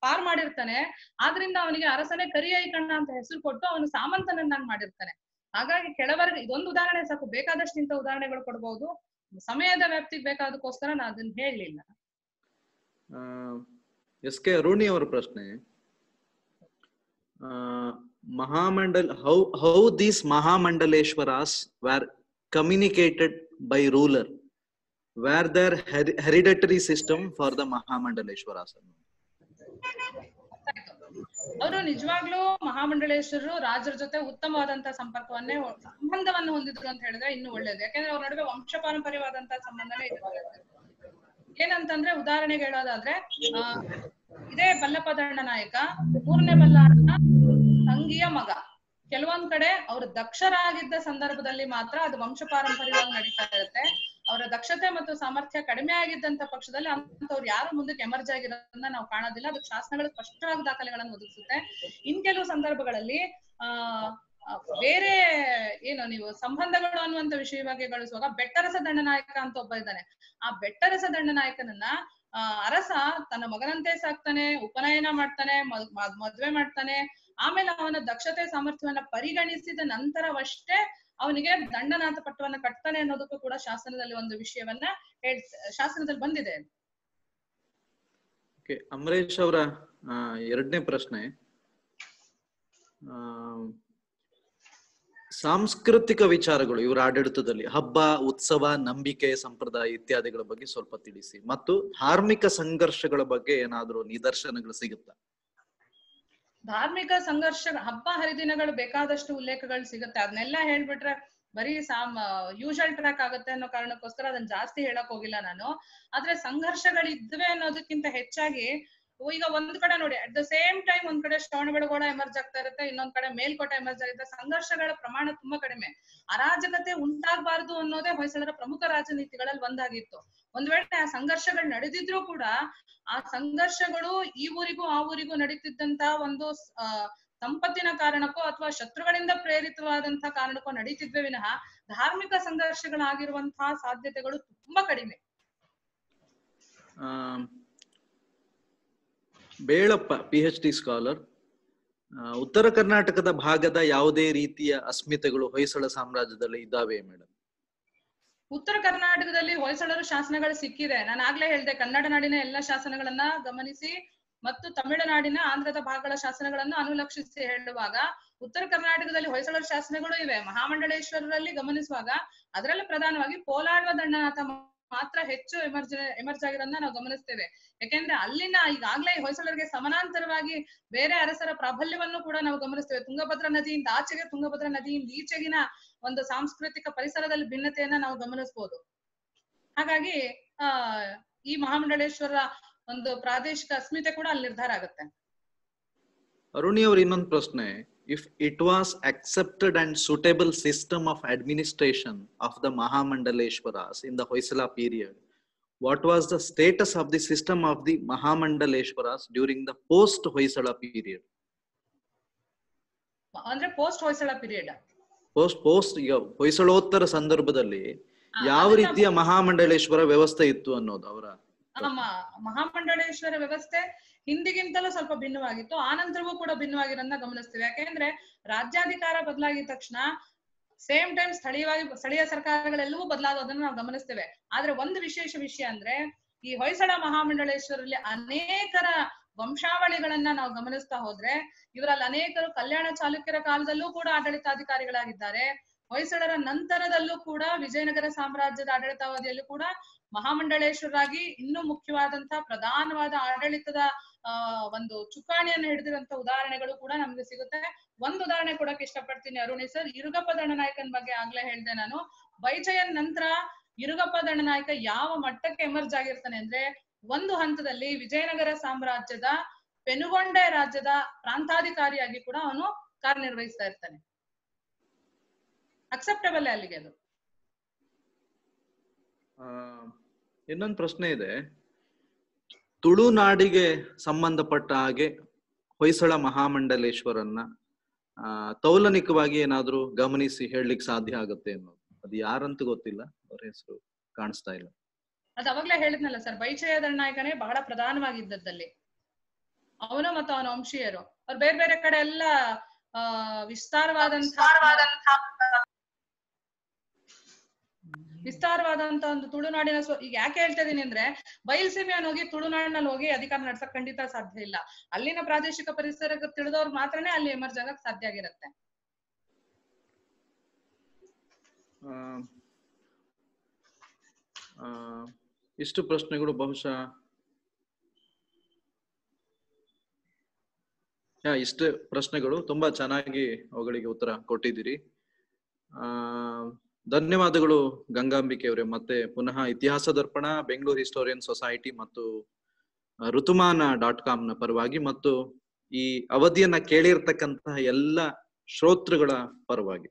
ಪಾರ್ ಮಾಡಿರ್ತಾನೆ. ಆದ್ರಿಂದ ಅವನಿಗೆ ಅರಸನೇ ಕರಿಯೈಕಣ್ಣ ಅಂತ ಹೆಸರು ಕೊಟ್ಟು ಅವನು ಸಾಮಂತನನ್ನಾಗಿ ಮಾಡಿರ್ತಾನೆ. ಹಾಗಾಗಿ ಕೆಳವರ್ಗ ಇದೊಂದು ಉದಾಹರಣೆ ಸಾಕು, ಬೇಕಾದಷ್ಟು ಇಂಥ ಉದಾಹರಣೆಗಳು ಕೊಡ್ಬಹುದು. ಸಮಯದ ವ್ಯಾಪ್ತಿಗೆ ಬೇಕಾದಕ್ಕೋಸ್ಕರ ನಾನು ಅದನ್ನ ಹೇಳಲಿಲ್ಲ. ಎಸ್ ಕೆ ಅರುಣಿ ಅವರ ಪ್ರಶ್ನೆ. how these Mahamandaleshwaras were communicated by ruler? Were there hereditary system for the Mahamandaleshwaras? ಅವರು ನಿಜವಾಗ್ಲೂ ಮಹಾಮಂಡಲೇಶ್ವರರು ರಾಜರ ಜೊತೆ ಉತ್ತಮವಾದಂತಹ ಸಂಬಂಧವನ್ನು ಹೊಂದಿದ್ರು ಅಂತ ಹೇಳಿದ್ರೆ ಇನ್ನು ಒಳ್ಳೇದು. ಯಾಕಂದ್ರೆ ಅವ್ರ ನಡುವೆ ವಂಶ ಪಾರಂಪರ್ಯವಾದಂತಹ ಸಂಬಂಧನೇ ಇರುತ್ತೆ. ಏನಂತಂದ್ರೆ ಉದಾಹರಣೆಗೆ ಹೇಳೋದಾದ್ರೆ ಇದೇ ಬಲ್ಲಪ್ಪ ದಂಡನಾಯಕ ಮೂರನೇ ಬಲ್ಲಾಳನ ತಂಗಿಯ ಮಗ. ಕೆಲವೊಂದ್ ಕಡೆ ಅವರು ದಕ್ಷರಾಗಿದ್ದ ಸಂದರ್ಭದಲ್ಲಿ ಮಾತ್ರ ಅದು ವಂಶ ಪಾರಂಪರ್ಯವಾಗಿ ನಡೀತಾ ಇರುತ್ತೆ. ಅವರ ದಕ್ಷತೆ ಮತ್ತು ಸಾಮರ್ಥ್ಯ ಕಡಿಮೆ ಆಗಿದ್ದಂತ ಪಕ್ಷದಲ್ಲಿ ಅಂತವ್ರು ಯಾರು ಮುಂದಕ್ಕೆ ಎಮರ್ಜ್ ಆಗಿರೋದನ್ನ ನಾವು ಕಾಣೋದಿಲ್ಲ. ಅದಕ್ಕೆ ಶಾಸನಗಳು ಸ್ಪಷ್ಟವಾಗಿ ದಾಖಲೆಗಳನ್ನು ಒದಗಿಸುತ್ತೆ. ಇನ್ ಕೆಲವು ಸಂದರ್ಭಗಳಲ್ಲಿ ಬೇರೆ ನೀವು ಸಂಬಂಧಗಳು ಅನ್ನುವಂತ ವಿಷಯವಾಗಿ ಗಳಿಸುವಾಗ ಬೆಟ್ಟರಸ ದಂಡನಾಯಕ ಅಂತ ಒಬ್ಬ ಇದ್ದಾನೆ. ಆ ಬೆಟ್ಟರಸ ದಂಡನಾಯಕನನ್ನ ಅರಸ ತನ್ನ ಮಗನಂತೆ ಸಾಕ್ತಾನೆ, ಉಪನಯನ ಮಾಡ್ತಾನೆ, ಮದ್ವೆ ಮಾಡ್ತಾನೆ. ಆಮೇಲೆ ಅವನ ದಕ್ಷತೆ ಸಾಮರ್ಥ್ಯವನ್ನ ಪರಿಗಣಿಸಿದ ನಂತರವಷ್ಟೇ ಅವನಿಗೆ ದಂಡನಾಥ ಪಟ್ಟವನ್ನ ಕಟ್ತಾನೆ ಅನ್ನೋದಕ್ಕೂ ಕೂಡ ಶಾಸನದಲ್ಲಿ ಒಂದು ವಿಷಯವನ್ನ ಶಾಸನದಲ್ಲಿ ಬಂದಿದೆ. ಅಮರೇಶ್ ಅವರ ಎರಡನೇ ಪ್ರಶ್ನೆ. ಸಾಂಸ್ಕೃತಿಕ ವಿಚಾರಗಳು ಇವರ ಆಡಳಿತದಲ್ಲಿ ಹಬ್ಬ, ಉತ್ಸವ, ನಂಬಿಕೆ, ಸಂಪ್ರದಾಯ ಇತ್ಯಾದಿಗಳ ಬಗ್ಗೆ ಸ್ವಲ್ಪ ತಿಳಿಸಿ. ಮತ್ತು ಧಾರ್ಮಿಕ ಸಂಘರ್ಷಗಳ ಬಗ್ಗೆ ಏನಾದ್ರೂ ನಿದರ್ಶನಗಳು ಸಿಗುತ್ತಾ? ಧಾರ್ಮಿಕ ಸಂಘರ್ಷ, ಹಬ್ಬ ಹರಿದಿನಗಳು ಬೇಕಾದಷ್ಟು ಉಲ್ಲೇಖಗಳು ಸಿಗುತ್ತೆ. ಅದನ್ನೆಲ್ಲ ಹೇಳ್ಬಿಟ್ರೆ ಬರೀ ಯೂಶಲ್ ಟ್ರ್ಯಾಕ್ ಆಗುತ್ತೆ ಅನ್ನೋ ಕಾರಣಕ್ಕೋಸ್ಕರ ಅದನ್ನ ಜಾಸ್ತಿ ಹೇಳಕ್ ಹೋಗಿಲ್ಲ ನಾನು. ಆದ್ರೆ ಸಂಘರ್ಷಗಳು ಇದ್ವೆ ಅನ್ನೋದಕ್ಕಿಂತ ಹೆಚ್ಚಾಗಿ ಈಗ ಒಂದ್ ಕಡೆ ನೋಡಿ, ಅಟ್ ದ ಸೇಮ್ ಟೈಮ್ ಒಂದ್ ಕಡೆ ಶ್ರವಣಬೆಳಗೊಳ ಎಮರ್ಜ್ ಆಗ್ತಾ ಇರುತ್ತೆ, ಇನ್ನೊಂದ್ ಕಡೆ ಮೇಲ್ಕೋಟೆ ಎಮರ್ಜ್ ಆಗುತ್ತೆ. ಸಂಘರ್ಷಗಳ ಪ್ರಮಾಣ ತುಂಬಾ ಕಡಿಮೆ. ಅರಾಜಕತೆ ಉಂಟಾಗಬಾರ್ದು ಅನ್ನೋದೇ ಹೊಯ್ಸಳರ ಪ್ರಮುಖ ರಾಜನೀತಿಗಳಲ್ಲಿ ಒಂದಾಗಿತ್ತು. ಒಂದ್ ವೇಳೆ ಆ ಸಂಘರ್ಷಗಳು ನಡೆದಿದ್ರು ಕೂಡ ಆ ಸಂಘರ್ಷಗಳು ಈ ಊರಿಗೂ ಆ ಊರಿಗೂ ನಡೀತಿದ್ದಂತ ಒಂದು ಸಂಪತ್ತಿನ ಕಾರಣಕ್ಕೋ ಅಥವಾ ಶತ್ರುಗಳಿಂದ ಪ್ರೇರಿತವಾದಂತಹ ಕಾರಣಕ್ಕೋ ನಡೀತಿದ್ವೆ ವಿನಃ ಧಾರ್ಮಿಕ ಸಂಘರ್ಷಗಳಾಗಿರುವಂತಹ ಸಾಧ್ಯತೆಗಳು ತುಂಬಾ ಕಡಿಮೆ. ಬೇಳಪ್ಪ PhD ಸ್ಕಾಲರ್, ಉತ್ತರ ಕರ್ನಾಟಕದ ಭಾಗದ ಯಾವುದೇ ರೀತಿಯ ಅಸ್ಮಿತೆಗಳು ಹೊಯ್ಸಳ ಸಾಮ್ರಾಜ್ಯದಲ್ಲಿ ಇದ್ದಾವೆ ಮೇಡಮ್? ಉತ್ತರ ಕರ್ನಾಟಕದಲ್ಲಿ ಹೊಯ್ಸಳರು ಶಾಸನಗಳು ಸಿಕ್ಕಿದೆ. ನಾನು ಆಗ್ಲೇ ಹೇಳ್ದೆ, ಕನ್ನಡ ನಾಡಿನ ಎಲ್ಲಾ ಶಾಸನಗಳನ್ನ ಗಮನಿಸಿ ಮತ್ತು ತಮಿಳುನಾಡಿನ ಆಂಧ್ರದ ಭಾಗಗಳ ಶಾಸನಗಳನ್ನ ಅನುಲಕ್ಷಿಸಿ ಹೇಳುವಾಗ ಉತ್ತರ ಕರ್ನಾಟಕದಲ್ಲಿ ಹೊಯ್ಸಳರ ಶಾಸನಗಳು ಇವೆ. ಮಹಾಮಂಡಲೇಶ್ವರರಲ್ಲಿ ಗಮನಿಸುವಾಗ ಅದರಲ್ಲಿ ಪ್ರಧಾನವಾಗಿ ಕೋಲಾಡ್ವ ದಂಡನಾಥ ಮಾತ್ರ ಹೆಚ್ಚು ಎಮರ್ಜ್ ಆಗಿರೋದನ್ನ ನಾವು ಗಮನಿಸ್ತೇವೆ. ಯಾಕೆಂದ್ರೆ ಅಲ್ಲಿನ ಈಗಾಗ್ಲೇ ಹೊಯ್ಸಳರಿಗೆ ಸಮಾನಾಂತರವಾಗಿ ಬೇರೆ ಅರಸರ ಪ್ರಾಬಲ್ಯವನ್ನು ಕೂಡ ನಾವು ಗಮನಿಸ್ತೇವೆ. ತುಂಗಭದ್ರಾ ನದಿಯಿಂದ ಆಚೆಗೆ, ತುಂಗಭದ್ರಾ ನದಿಯಿಂದ ಈಚೆಗಿನ ಒಂದು ಸಾಂಸ್ಕೃತಿಕ ಪರಿಸರದಲ್ಲಿ ಭಿನ್ನತೆಯನ್ನ ನಾವು ಗಮನಿಸಬಹುದು. ಹಾಗಾಗಿ ಈ ಮಹಾಮಂಡಲೇಶ್ವರ ಒಂದು ಪ್ರಾದೇಶಿಕ ಅಸ್ಮಿತೆ ಕೂಡ ಅಲ್ಲಿ ನಿರ್ಧಾರ ಆಗುತ್ತೆ. ಅರುಣಿ ಅವ್ರ ಇನ್ನೊಂದು ಪ್ರಶ್ನೆ. If it was accepted and suitable system of administration of the Mahamandaleshwaras in the Hoysala period, what was the status of the system of the Mahamandaleshwaras during the post Hoysala period? ಅಂದ್ರೆ post Hoysala period, post ಈಗ ಹೊಯ್ಸಳೋತ್ತರ ಸಂದರ್ಭದಲ್ಲಿ ಯಾವ ರೀತಿಯ ಮಹಾಮಂಡಲೇಶ್ವರ ವ್ಯವಸ್ಥೆ ಇತ್ತು ಅನ್ನೋದು ಅವರ ಮಹಾಮಂಡಲೇಶ್ವರ ವ್ಯವಸ್ಥೆ ಹಿಂದಿಗಿಂತಲೂ ಸ್ವಲ್ಪ ಭಿನ್ನವಾಗಿತ್ತು. ಆನಂತರವೂ ಕೂಡ ಭಿನ್ನವಾಗಿರೋದನ್ನ ಗಮನಿಸ್ತೀವಿ. ಯಾಕೆಂದ್ರೆ ರಾಜ್ಯಾಧಿಕಾರ ಬದಲಾಗಿದ ತಕ್ಷಣ ಸೇಮ್ ಟೈಮ್ ಸ್ಥಳೀಯ ಸರ್ಕಾರಗಳೆಲ್ಲವೂ ಬದಲಾಗೋದನ್ನ ನಾವು ಗಮನಿಸ್ತೇವೆ. ಆದ್ರೆ ಒಂದು ವಿಶೇಷ ವಿಷಯ ಅಂದ್ರೆ ಈ ಹೊಯ್ಸಳ ಮಹಾಮಂಡಲೇಶ್ವರಲ್ಲಿ ಅನೇಕರ ವಂಶಾವಳಿಗಳನ್ನ ನಾವು ಗಮನಿಸ್ತಾ ಹೋದ್ರೆ ಇವರಲ್ಲಿ ಅನೇಕರು ಕಲ್ಯಾಣ ಚಾಲುಕ್ಯರ ಕಾಲದಲ್ಲೂ ಕೂಡ ಆಡಳಿತಾಧಿಕಾರಿಗಳಾಗಿದ್ದಾರೆ. ಹೊಯ್ಸಳರ ನಂತರದಲ್ಲೂ ಕೂಡ ವಿಜಯನಗರ ಸಾಮ್ರಾಜ್ಯದ ಆಡಳಿತಾವಧಿಯಲ್ಲೂ ಕೂಡ ಮಹಾಮಂಡಳೇಶ್ವರರಾಗಿ ಇನ್ನೂ ಮುಖ್ಯವಾದಂತಹ ಪ್ರಧಾನವಾದ ಆಡಳಿತದ ಒಂದು ಚುಕ್ಕಾಣಿಯನ್ನು ಹಿಡಿದಿರುವಂತ ಉದಾಹರಣೆಗಳು ಕೂಡ ನಮ್ಗೆ ಸಿಗುತ್ತೆ. ಒಂದು ಉದಾಹರಣೆ ಕೊಡಕ್ಕೆ ಇಷ್ಟಪಡ್ತೀನಿ ಅರುಣಿ ಸರ್. ಇರುಗಪ್ಪ ದಂಡನಾಯಕನ ಬಗ್ಗೆ ಆಗ್ಲೇ ಹೇಳ್ದೆ ನಾನು. ಬೈಜಯನ್ ನಂತರ ಇರುಗಪ್ಪ ದಂಡನಾಯಕ ಯಾವ ಮಟ್ಟಕ್ಕೆ ಎಮರ್ಜ್ ಆಗಿರ್ತಾನೆ ಅಂದ್ರೆ, ಒಂದು ಹಂತದಲ್ಲಿ ವಿಜಯನಗರ ಸಾಮ್ರಾಜ್ಯದ ಪೆನುಗೊಂಡೆ ರಾಜ್ಯದ ಪ್ರಾಂತಾಧಿಕಾರಿಯಾಗಿ ಕೂಡ ಅವನು ಕಾರ್ಯನಿರ್ವಹಿಸ್ತಾ ಇರ್ತಾನೆ. ಅಕ್ಸೆಪ್ಟಬಲ್ ಅಲ್ಲಿಗೆ ಅದು. ಇನ್ನೊಂದು ಪ್ರಶ್ನೆ ಇದೆ. ತುಳುನಾಡಿಗೆ ಸಂಬಂಧಪಟ್ಟ ಹಾಗೆ ಹೊಯ್ಸಳ ಮಹಾಮಂಡಲೇಶ್ವರನ್ನ ತೌಲನಿಕವಾಗಿ ಏನಾದ್ರೂ ಗಮನಿಸಿ ಹೇಳಲಿಕ್ಕೆ ಸಾಧ್ಯ ಆಗುತ್ತೆ ಅನ್ನೋದು. ಅದು ಯಾರಂತ ಗೊತ್ತಿಲ್ಲ, ಅವ್ರ ಹೆಸರು ಕಾಣಿಸ್ತಾ ಇಲ್ಲ. ಅದು ಅವಾಗ್ಲೇ ಹೇಳಿದ್ನಲ್ಲ ಸರ್, ಬೈಚಯ ದಂಡನಾಯಕನೇ ಬಹಳ ಪ್ರಧಾನವಾಗಿದ್ದದ್ದಲ್ಲಿ. ಅವನು ಮತ್ತು ಅವನ ವಂಶೀಯರು ಅವ್ರು ಬೇರೆ ಬೇರೆ ಕಡೆ ಎಲ್ಲ ವಿಸ್ತಾರವಾದಂತ ಒಂದು ತುಳುನಾಡಿನ ಈಗ ಯಾಕೆ ಹೇಳ್ತಾ ಇದೀನಿ ಅಂದ್ರೆ, ಬಯಲ್ಸೀಮೆಯನ್ನು ಹೋಗಿ ತುಳುನಾಡಿನಲ್ಲಿ ಹೋಗಿ ಅಧಿಕಾರ ನಡ್ಸಕ್ ಖಂಡಿತ ಸಾಧ್ಯ ಇಲ್ಲ. ಅಲ್ಲಿನ ಪ್ರಾದೇಶಿಕ ಪರಿಸರ ತಿಳಿದವ್ರು ಮಾತ್ರನೇ ಅಲ್ಲಿ ಎಮರ್ಜ್ ಆಗಕ್ ಸಾಧ್ಯ ಆಗಿರುತ್ತೆ. ಇಷ್ಟು ಪ್ರಶ್ನೆಗಳು ಬಹುಶಃ ಇಷ್ಟೇ ಪ್ರಶ್ನೆಗಳು. ತುಂಬಾ ಚೆನ್ನಾಗಿ ಅವುಗಳಿಗೆ ಉತ್ತರ ಕೊಟ್ಟಿದ್ದೀರಿ. ಧನ್ಯವಾದಗಳು ಗಂಗಾಂಬಿಕೆ ಅವರೇ. ಮತ್ತೆ ಪುನಃ ಇತಿಹಾಸ ದರ್ಪಣ, ಬೆಂಗಳೂರು ಹಿಸ್ಟೋರಿಯನ್ ಸೊಸೈಟಿ ಮತ್ತು ಋತುಮಾನ.com ನ ಪರವಾಗಿ ಮತ್ತು ಈ ಅವಧಿಯನ್ನ ಕೇಳಿರ್ತಕ್ಕಂತಹ ಎಲ್ಲ ಶ್ರೋತೃಗಳ ಪರವಾಗಿ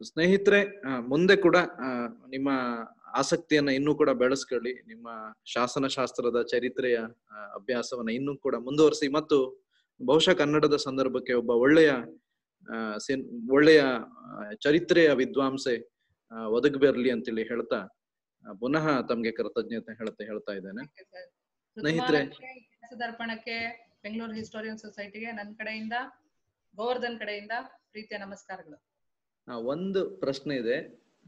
ಸ್ನೇಹಿತರೆ, ಮುಂದೆ ಕೂಡ ನಿಮ್ಮ ಆಸಕ್ತಿಯನ್ನ ಇನ್ನೂ ಕೂಡ ಬೆಳೆಸ್ಕೊಳ್ಳಿ. ನಿಮ್ಮ ಶಾಸನಶಾಸ್ತ್ರದ ಚರಿತ್ರೆಯ ಅಭ್ಯಾಸವನ್ನ ಇನ್ನೂ ಕೂಡ ಮುಂದುವರಿಸಿ ಮತ್ತು ಬಹುಶಃ ಕನ್ನಡದ ಸಂದರ್ಭಕ್ಕೆ ಒಬ್ಬ ಒಳ್ಳೆಯ ಚರಿತ್ರೆಯ ವಿದ್ವಾಂಸೆ ಒದಗಬರ್ಲಿ ಅಂತೇಳಿ ಹೇಳ್ತಾ ಪುನಃ ತಮ್ಗೆ ಕೃತಜ್ಞತೆ ಹೇಳ್ತಾ ಇದ್ದೇನೆ. ಸ್ನೇಹಿತರೆ, ದರ್ಪಣಕ್ಕೆ, ಬೆಂಗಳೂರು ಹಿಸ್ಟೋರಿಯನ್ ಸೊಸೈಟಿಗೆ ನನ್ನ ಕಡೆಯಿಂದ, ಗೋವರ್ಧನ್ ಕಡೆಯಿಂದ ಪ್ರೀತಿಯ ನಮಸ್ಕಾರಗಳು. ಒಂದು ಪ್ರಶ್ನೆ ಇದೆ,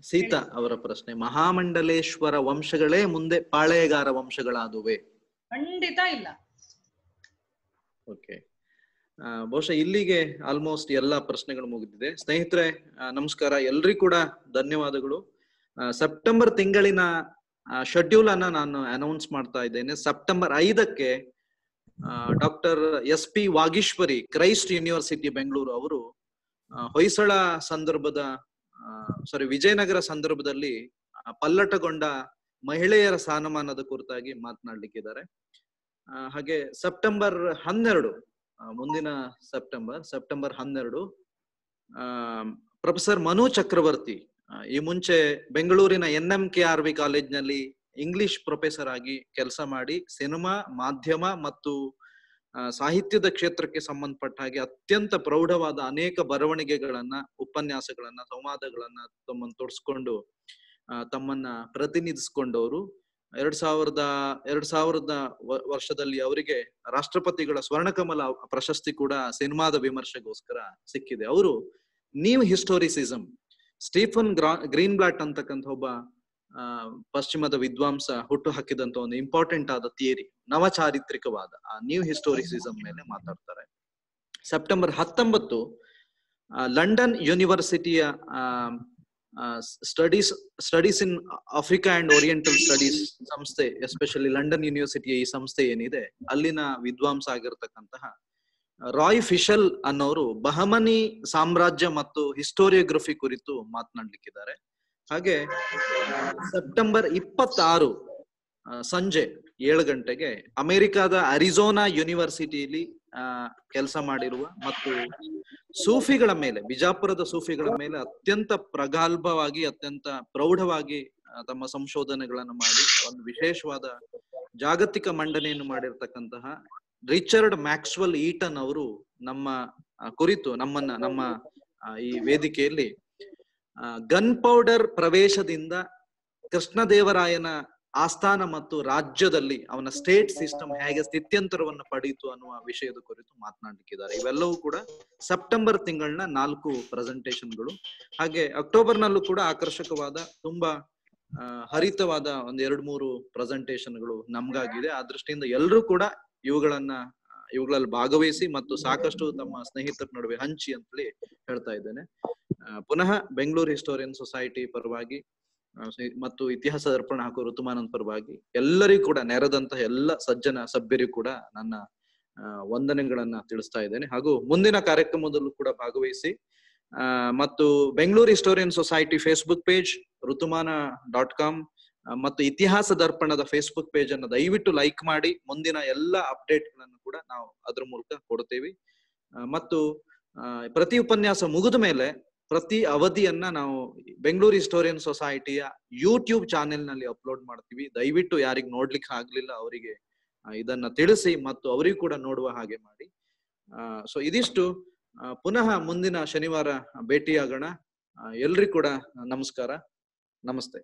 ಸೀತಾ ಅವರ ಪ್ರಶ್ನೆ. ಮಹಾಮಂಡಲೇಶ್ವರ ವಂಶಗಳೇ ಮುಂದೆ ಪಾಳೆಯಗಾರ ವಂಶಗಳಾದುವೆ? ಖಂಡಿತ ಇಲ್ಲ. ಓಕೆ, ಬಹುಶಃ ಇಲ್ಲಿಗೆ ಆಲ್ಮೋಸ್ಟ್ ಎಲ್ಲಾ ಪ್ರಶ್ನೆಗಳು ಮುಗಿದಿದೆ. ಸ್ನೇಹಿತರೆ ನಮಸ್ಕಾರ, ಎಲ್ರಿಗೂ ಕೂಡ ಧನ್ಯವಾದಗಳು. ಸೆಪ್ಟೆಂಬರ್ ತಿಂಗಳಿನ ಶೆಡ್ಯೂಲ್ ಅನ್ನ ನಾನು ಅನೌನ್ಸ್ ಮಾಡ್ತಾ ಇದ್ದೇನೆ. ಸೆಪ್ಟೆಂಬರ್ 5ಕ್ಕೆ doctor SP Vageeshwari, Christ university Bengaluru ಅವರು ಹೊಯ್ಸಳ ಸಂದರ್ಭದ ವಿಜಯನಗರ ಸಂದರ್ಭದಲ್ಲಿ ಪಲ್ಲಟಗೊಂಡ ಮಹಿಳೆಯರ ಸ್ಥಾನಮಾನದ ಕುರಿತಾಗಿ ಮಾತನಾಡ್ಲಿಕ್ಕಿದ್ದಾರೆ. ಹಾಗೆ ಸೆಪ್ಟೆಂಬರ್ 12, ಮುಂದಿನ ಸೆಪ್ಟೆಂಬರ್ 12 ಪ್ರೊಫೆಸರ್ ಮನು ಚಕ್ರವರ್ತಿ, ಈ ಮುಂಚೆ ಬೆಂಗಳೂರಿನ NMKRV ಕಾಲೇಜ್ನಲ್ಲಿ ಇಂಗ್ಲಿಷ್ ಪ್ರೊಫೆಸರ್ ಆಗಿ ಕೆಲಸ ಮಾಡಿ ಸಿನಿಮಾ, ಮಾಧ್ಯಮ ಮತ್ತು ಸಾಹಿತ್ಯದ ಕ್ಷೇತ್ರಕ್ಕೆ ಸಂಬಂಧಪಟ್ಟ ಹಾಗೆ ಅತ್ಯಂತ ಪ್ರೌಢವಾದ ಅನೇಕ ಬರವಣಿಗೆಗಳನ್ನ, ಉಪನ್ಯಾಸಗಳನ್ನ, ಸಂವಾದಗಳನ್ನ ತಮ್ಮನ್ನು ತೊಡಸ್ಕೊಂಡು ತಮ್ಮನ್ನ ಪ್ರತಿನಿಧಿಸಿಕೊಂಡವರು. 2000 ವರ್ಷದಲ್ಲಿ ಅವರಿಗೆ ರಾಷ್ಟ್ರಪತಿಗಳ ಸ್ವರ್ಣಕಮಲ ಪ್ರಶಸ್ತಿ ಕೂಡ ಸಿನಿಮಾದ ವಿಮರ್ಶೆಗೋಸ್ಕರ ಸಿಕ್ಕಿದೆ. ಅವರು ನ್ಯೂ ಹಿಸ್ಟೋರಿಸಿಸಂ, ಸ್ಟೀಫನ್ ಗ್ರೀನ್ಬ್ಲಾಟ್ ಅಂತಕ್ಕಂಥ ಒಬ್ಬ ಪಶ್ಚಿಮದ ವಿದ್ವಾಂಸ ಹುಟ್ಟು ಹಾಕಿದಂತ ಒಂದು ಇಂಪಾರ್ಟೆಂಟ್ ಆದ ಥಿಯರಿ, ನವಚಾರಿತ್ರಿಕವಾದ ಆ ನ್ಯೂ ಹಿಸ್ಟೋರಿಸಿಸಂ ಮೇಲೆ ಮಾತಾಡ್ತಾರೆ. ಸೆಪ್ಟೆಂಬರ್ 19 ಲಂಡನ್ ಯೂನಿವರ್ಸಿಟಿಯ studies in Africa and oriental studies ಸಂಸ್ಥೆ, ಎಸ್ಪೆಷಲಿ ಲಂಡನ್ ಯೂನಿವರ್ಸಿಟಿಯ ಈ ಸಂಸ್ಥೆ ಏನಿದೆ, ಅಲ್ಲಿನ ವಿದ್ವಾಂಸ ಆಗಿರ್ತಕ್ಕಂತಹ ರಾಯ್ ಫಿಶಲ್ ಅನ್ನೋರು ಬಹಮನಿ ಸಾಮ್ರಾಜ್ಯ ಮತ್ತು ಹಿಸ್ಟೋರಿಯೋಗ್ರಫಿ ಕುರಿತು ಮಾತನಾಡ್ಲಿಕ್ಕಿದ್ದಾರೆ. ಹಾಗೆ ಸೆಪ್ಟೆಂಬರ್ 26 ಸಂಜೆ 7 ಗಂಟೆಗೆ ಅಮೆರಿಕಾದ ಅರಿಜೋನಾ ಯೂನಿವರ್ಸಿಟಿಯಲ್ಲಿ ಕೆಲಸ ಮಾಡಿರುವ ಮತ್ತು ಸೂಫಿಗಳ ಮೇಲೆ, ಬಿಜಾಪುರದ ಸೂಫಿಗಳ ಮೇಲೆ ಅತ್ಯಂತ ಪ್ರಗಲ್ಭವಾಗಿ, ಅತ್ಯಂತ ಪ್ರೌಢವಾಗಿ ತಮ್ಮ ಸಂಶೋಧನೆಗಳನ್ನು ಮಾಡಿ ಒಂದು ವಿಶೇಷವಾದ ಜಾಗತಿಕ ಮಂಡನೆಯನ್ನು ಮಾಡಿರ್ತಕ್ಕಂತಹ ರಿಚರ್ಡ್ ಮ್ಯಾಕ್ಸ್ವೆಲ್ ಈಟನ್ ಅವರು ನಮ್ಮ ಕುರಿತು ನಮ್ಮ ಈ ವೇದಿಕೆಯಲ್ಲಿ ಗನ್ ಪೌಡರ್ ಪ್ರವೇಶದಿಂದ ಕೃಷ್ಣದೇವರಾಯನ ಆಸ್ಥಾನ ಮತ್ತು ರಾಜ್ಯದಲ್ಲಿ ಅವನ ಸ್ಟೇಟ್ ಸಿಸ್ಟಮ್ ಹೇಗೆ ಸ್ಥಿತ್ಯಂತರವನ್ನು ಪಡೆಯಿತು ಅನ್ನುವ ವಿಷಯದ ಕುರಿತು ಮಾತನಾಡಲಿಕ್ಕಿದ್ದಾರೆ. ಇವೆಲ್ಲವೂ ಕೂಡ ಸೆಪ್ಟೆಂಬರ್ ತಿಂಗಳಿನ 4 ಪ್ರೆಸೆಂಟೇಷನ್ಗಳು. ಹಾಗೆ ಅಕ್ಟೋಬರ್ನಲ್ಲೂ ಕೂಡ ಆಕರ್ಷಕವಾದ, ತುಂಬಾ ಹರಿತವಾದ ಒಂದು 2-3 ಪ್ರೆಸೆಂಟೇಷನ್ಗಳು ನಮ್ಗಾಗಿದೆ. ಆ ದೃಷ್ಟಿಯಿಂದ ಎಲ್ಲರೂ ಕೂಡ ಇವುಗಳಲ್ಲಿ ಭಾಗವಹಿಸಿ ಮತ್ತು ಸಾಕಷ್ಟು ತಮ್ಮ ಸ್ನೇಹಿತರ ನಡುವೆ ಹಂಚಿ ಅಂತೇಳಿ ಹೇಳ್ತಾ ಇದ್ದೇನೆ. ಪುನಃ ಬೆಂಗಳೂರು ಹಿಸ್ಟೋರಿಯನ್ ಸೊಸೈಟಿ ಪರವಾಗಿ ಮತ್ತು ಇತಿಹಾಸ ದರ್ಪಣ ಹಾಗೂ ಋತುಮಾನಂದ್ ಪರವಾಗಿ ಎಲ್ಲರಿಗೂ ಕೂಡ ನೆರೆದಂತಹ ಎಲ್ಲ ಸಜ್ಜನ ಸಭ್ಯರಿಗೂ ಕೂಡ ನನ್ನ ವಂದನೆಗಳನ್ನ ತಿಳಿಸ್ತಾ ಇದ್ದೇನೆ. ಹಾಗೂ ಮುಂದಿನ ಕಾರ್ಯಕ್ರಮದಲ್ಲೂ ಕೂಡ ಭಾಗವಹಿಸಿ ಮತ್ತು Bengaluru historian society Facebook page, ಋತುಮಾನ.com ಮತ್ತು ಇತಿಹಾಸ ದರ್ಪಣದ ಫೇಸ್ಬುಕ್ ಪೇಜ್ ಅನ್ನು ದಯವಿಟ್ಟು ಲೈಕ್ ಮಾಡಿ. ಮುಂದಿನ ಎಲ್ಲ ಅಪ್ಡೇಟ್ ಗಳನ್ನು ಕೂಡ ನಾವು ಅದ್ರ ಮೂಲಕ ಕೊಡ್ತೇವೆ. ಮತ್ತು ಪ್ರತಿ ಉಪನ್ಯಾಸ ಮುಗಿದ ಮೇಲೆ ಪ್ರತಿ ಅವಧಿಯನ್ನ ನಾವು ಬೆಂಗಳೂರು ಹಿಸ್ಟೋರಿಯನ್ ಸೊಸೈಟಿಯ ಯೂಟ್ಯೂಬ್ ಚಾನೆಲ್ ನಲ್ಲಿ ಅಪ್ಲೋಡ್ ಮಾಡ್ತೀವಿ. ದಯವಿಟ್ಟು ಯಾರಿಗೆ ನೋಡ್ಲಿಕ್ಕೆ ಆಗ್ಲಿಲ್ಲ ಅವರಿಗೆ ಇದನ್ನ ತಿಳಿಸಿ ಮತ್ತು ಅವರಿಗೂ ಕೂಡ ನೋಡುವ ಹಾಗೆ ಮಾಡಿ. ಸೊ ಇದಿಷ್ಟು. ಪುನಃ ಮುಂದಿನ ಶನಿವಾರ ಭೇಟಿಯಾಗೋಣ. ಎಲ್ರಿಗೂ ಕೂಡ ನಮಸ್ಕಾರ, ನಮಸ್ತೆ.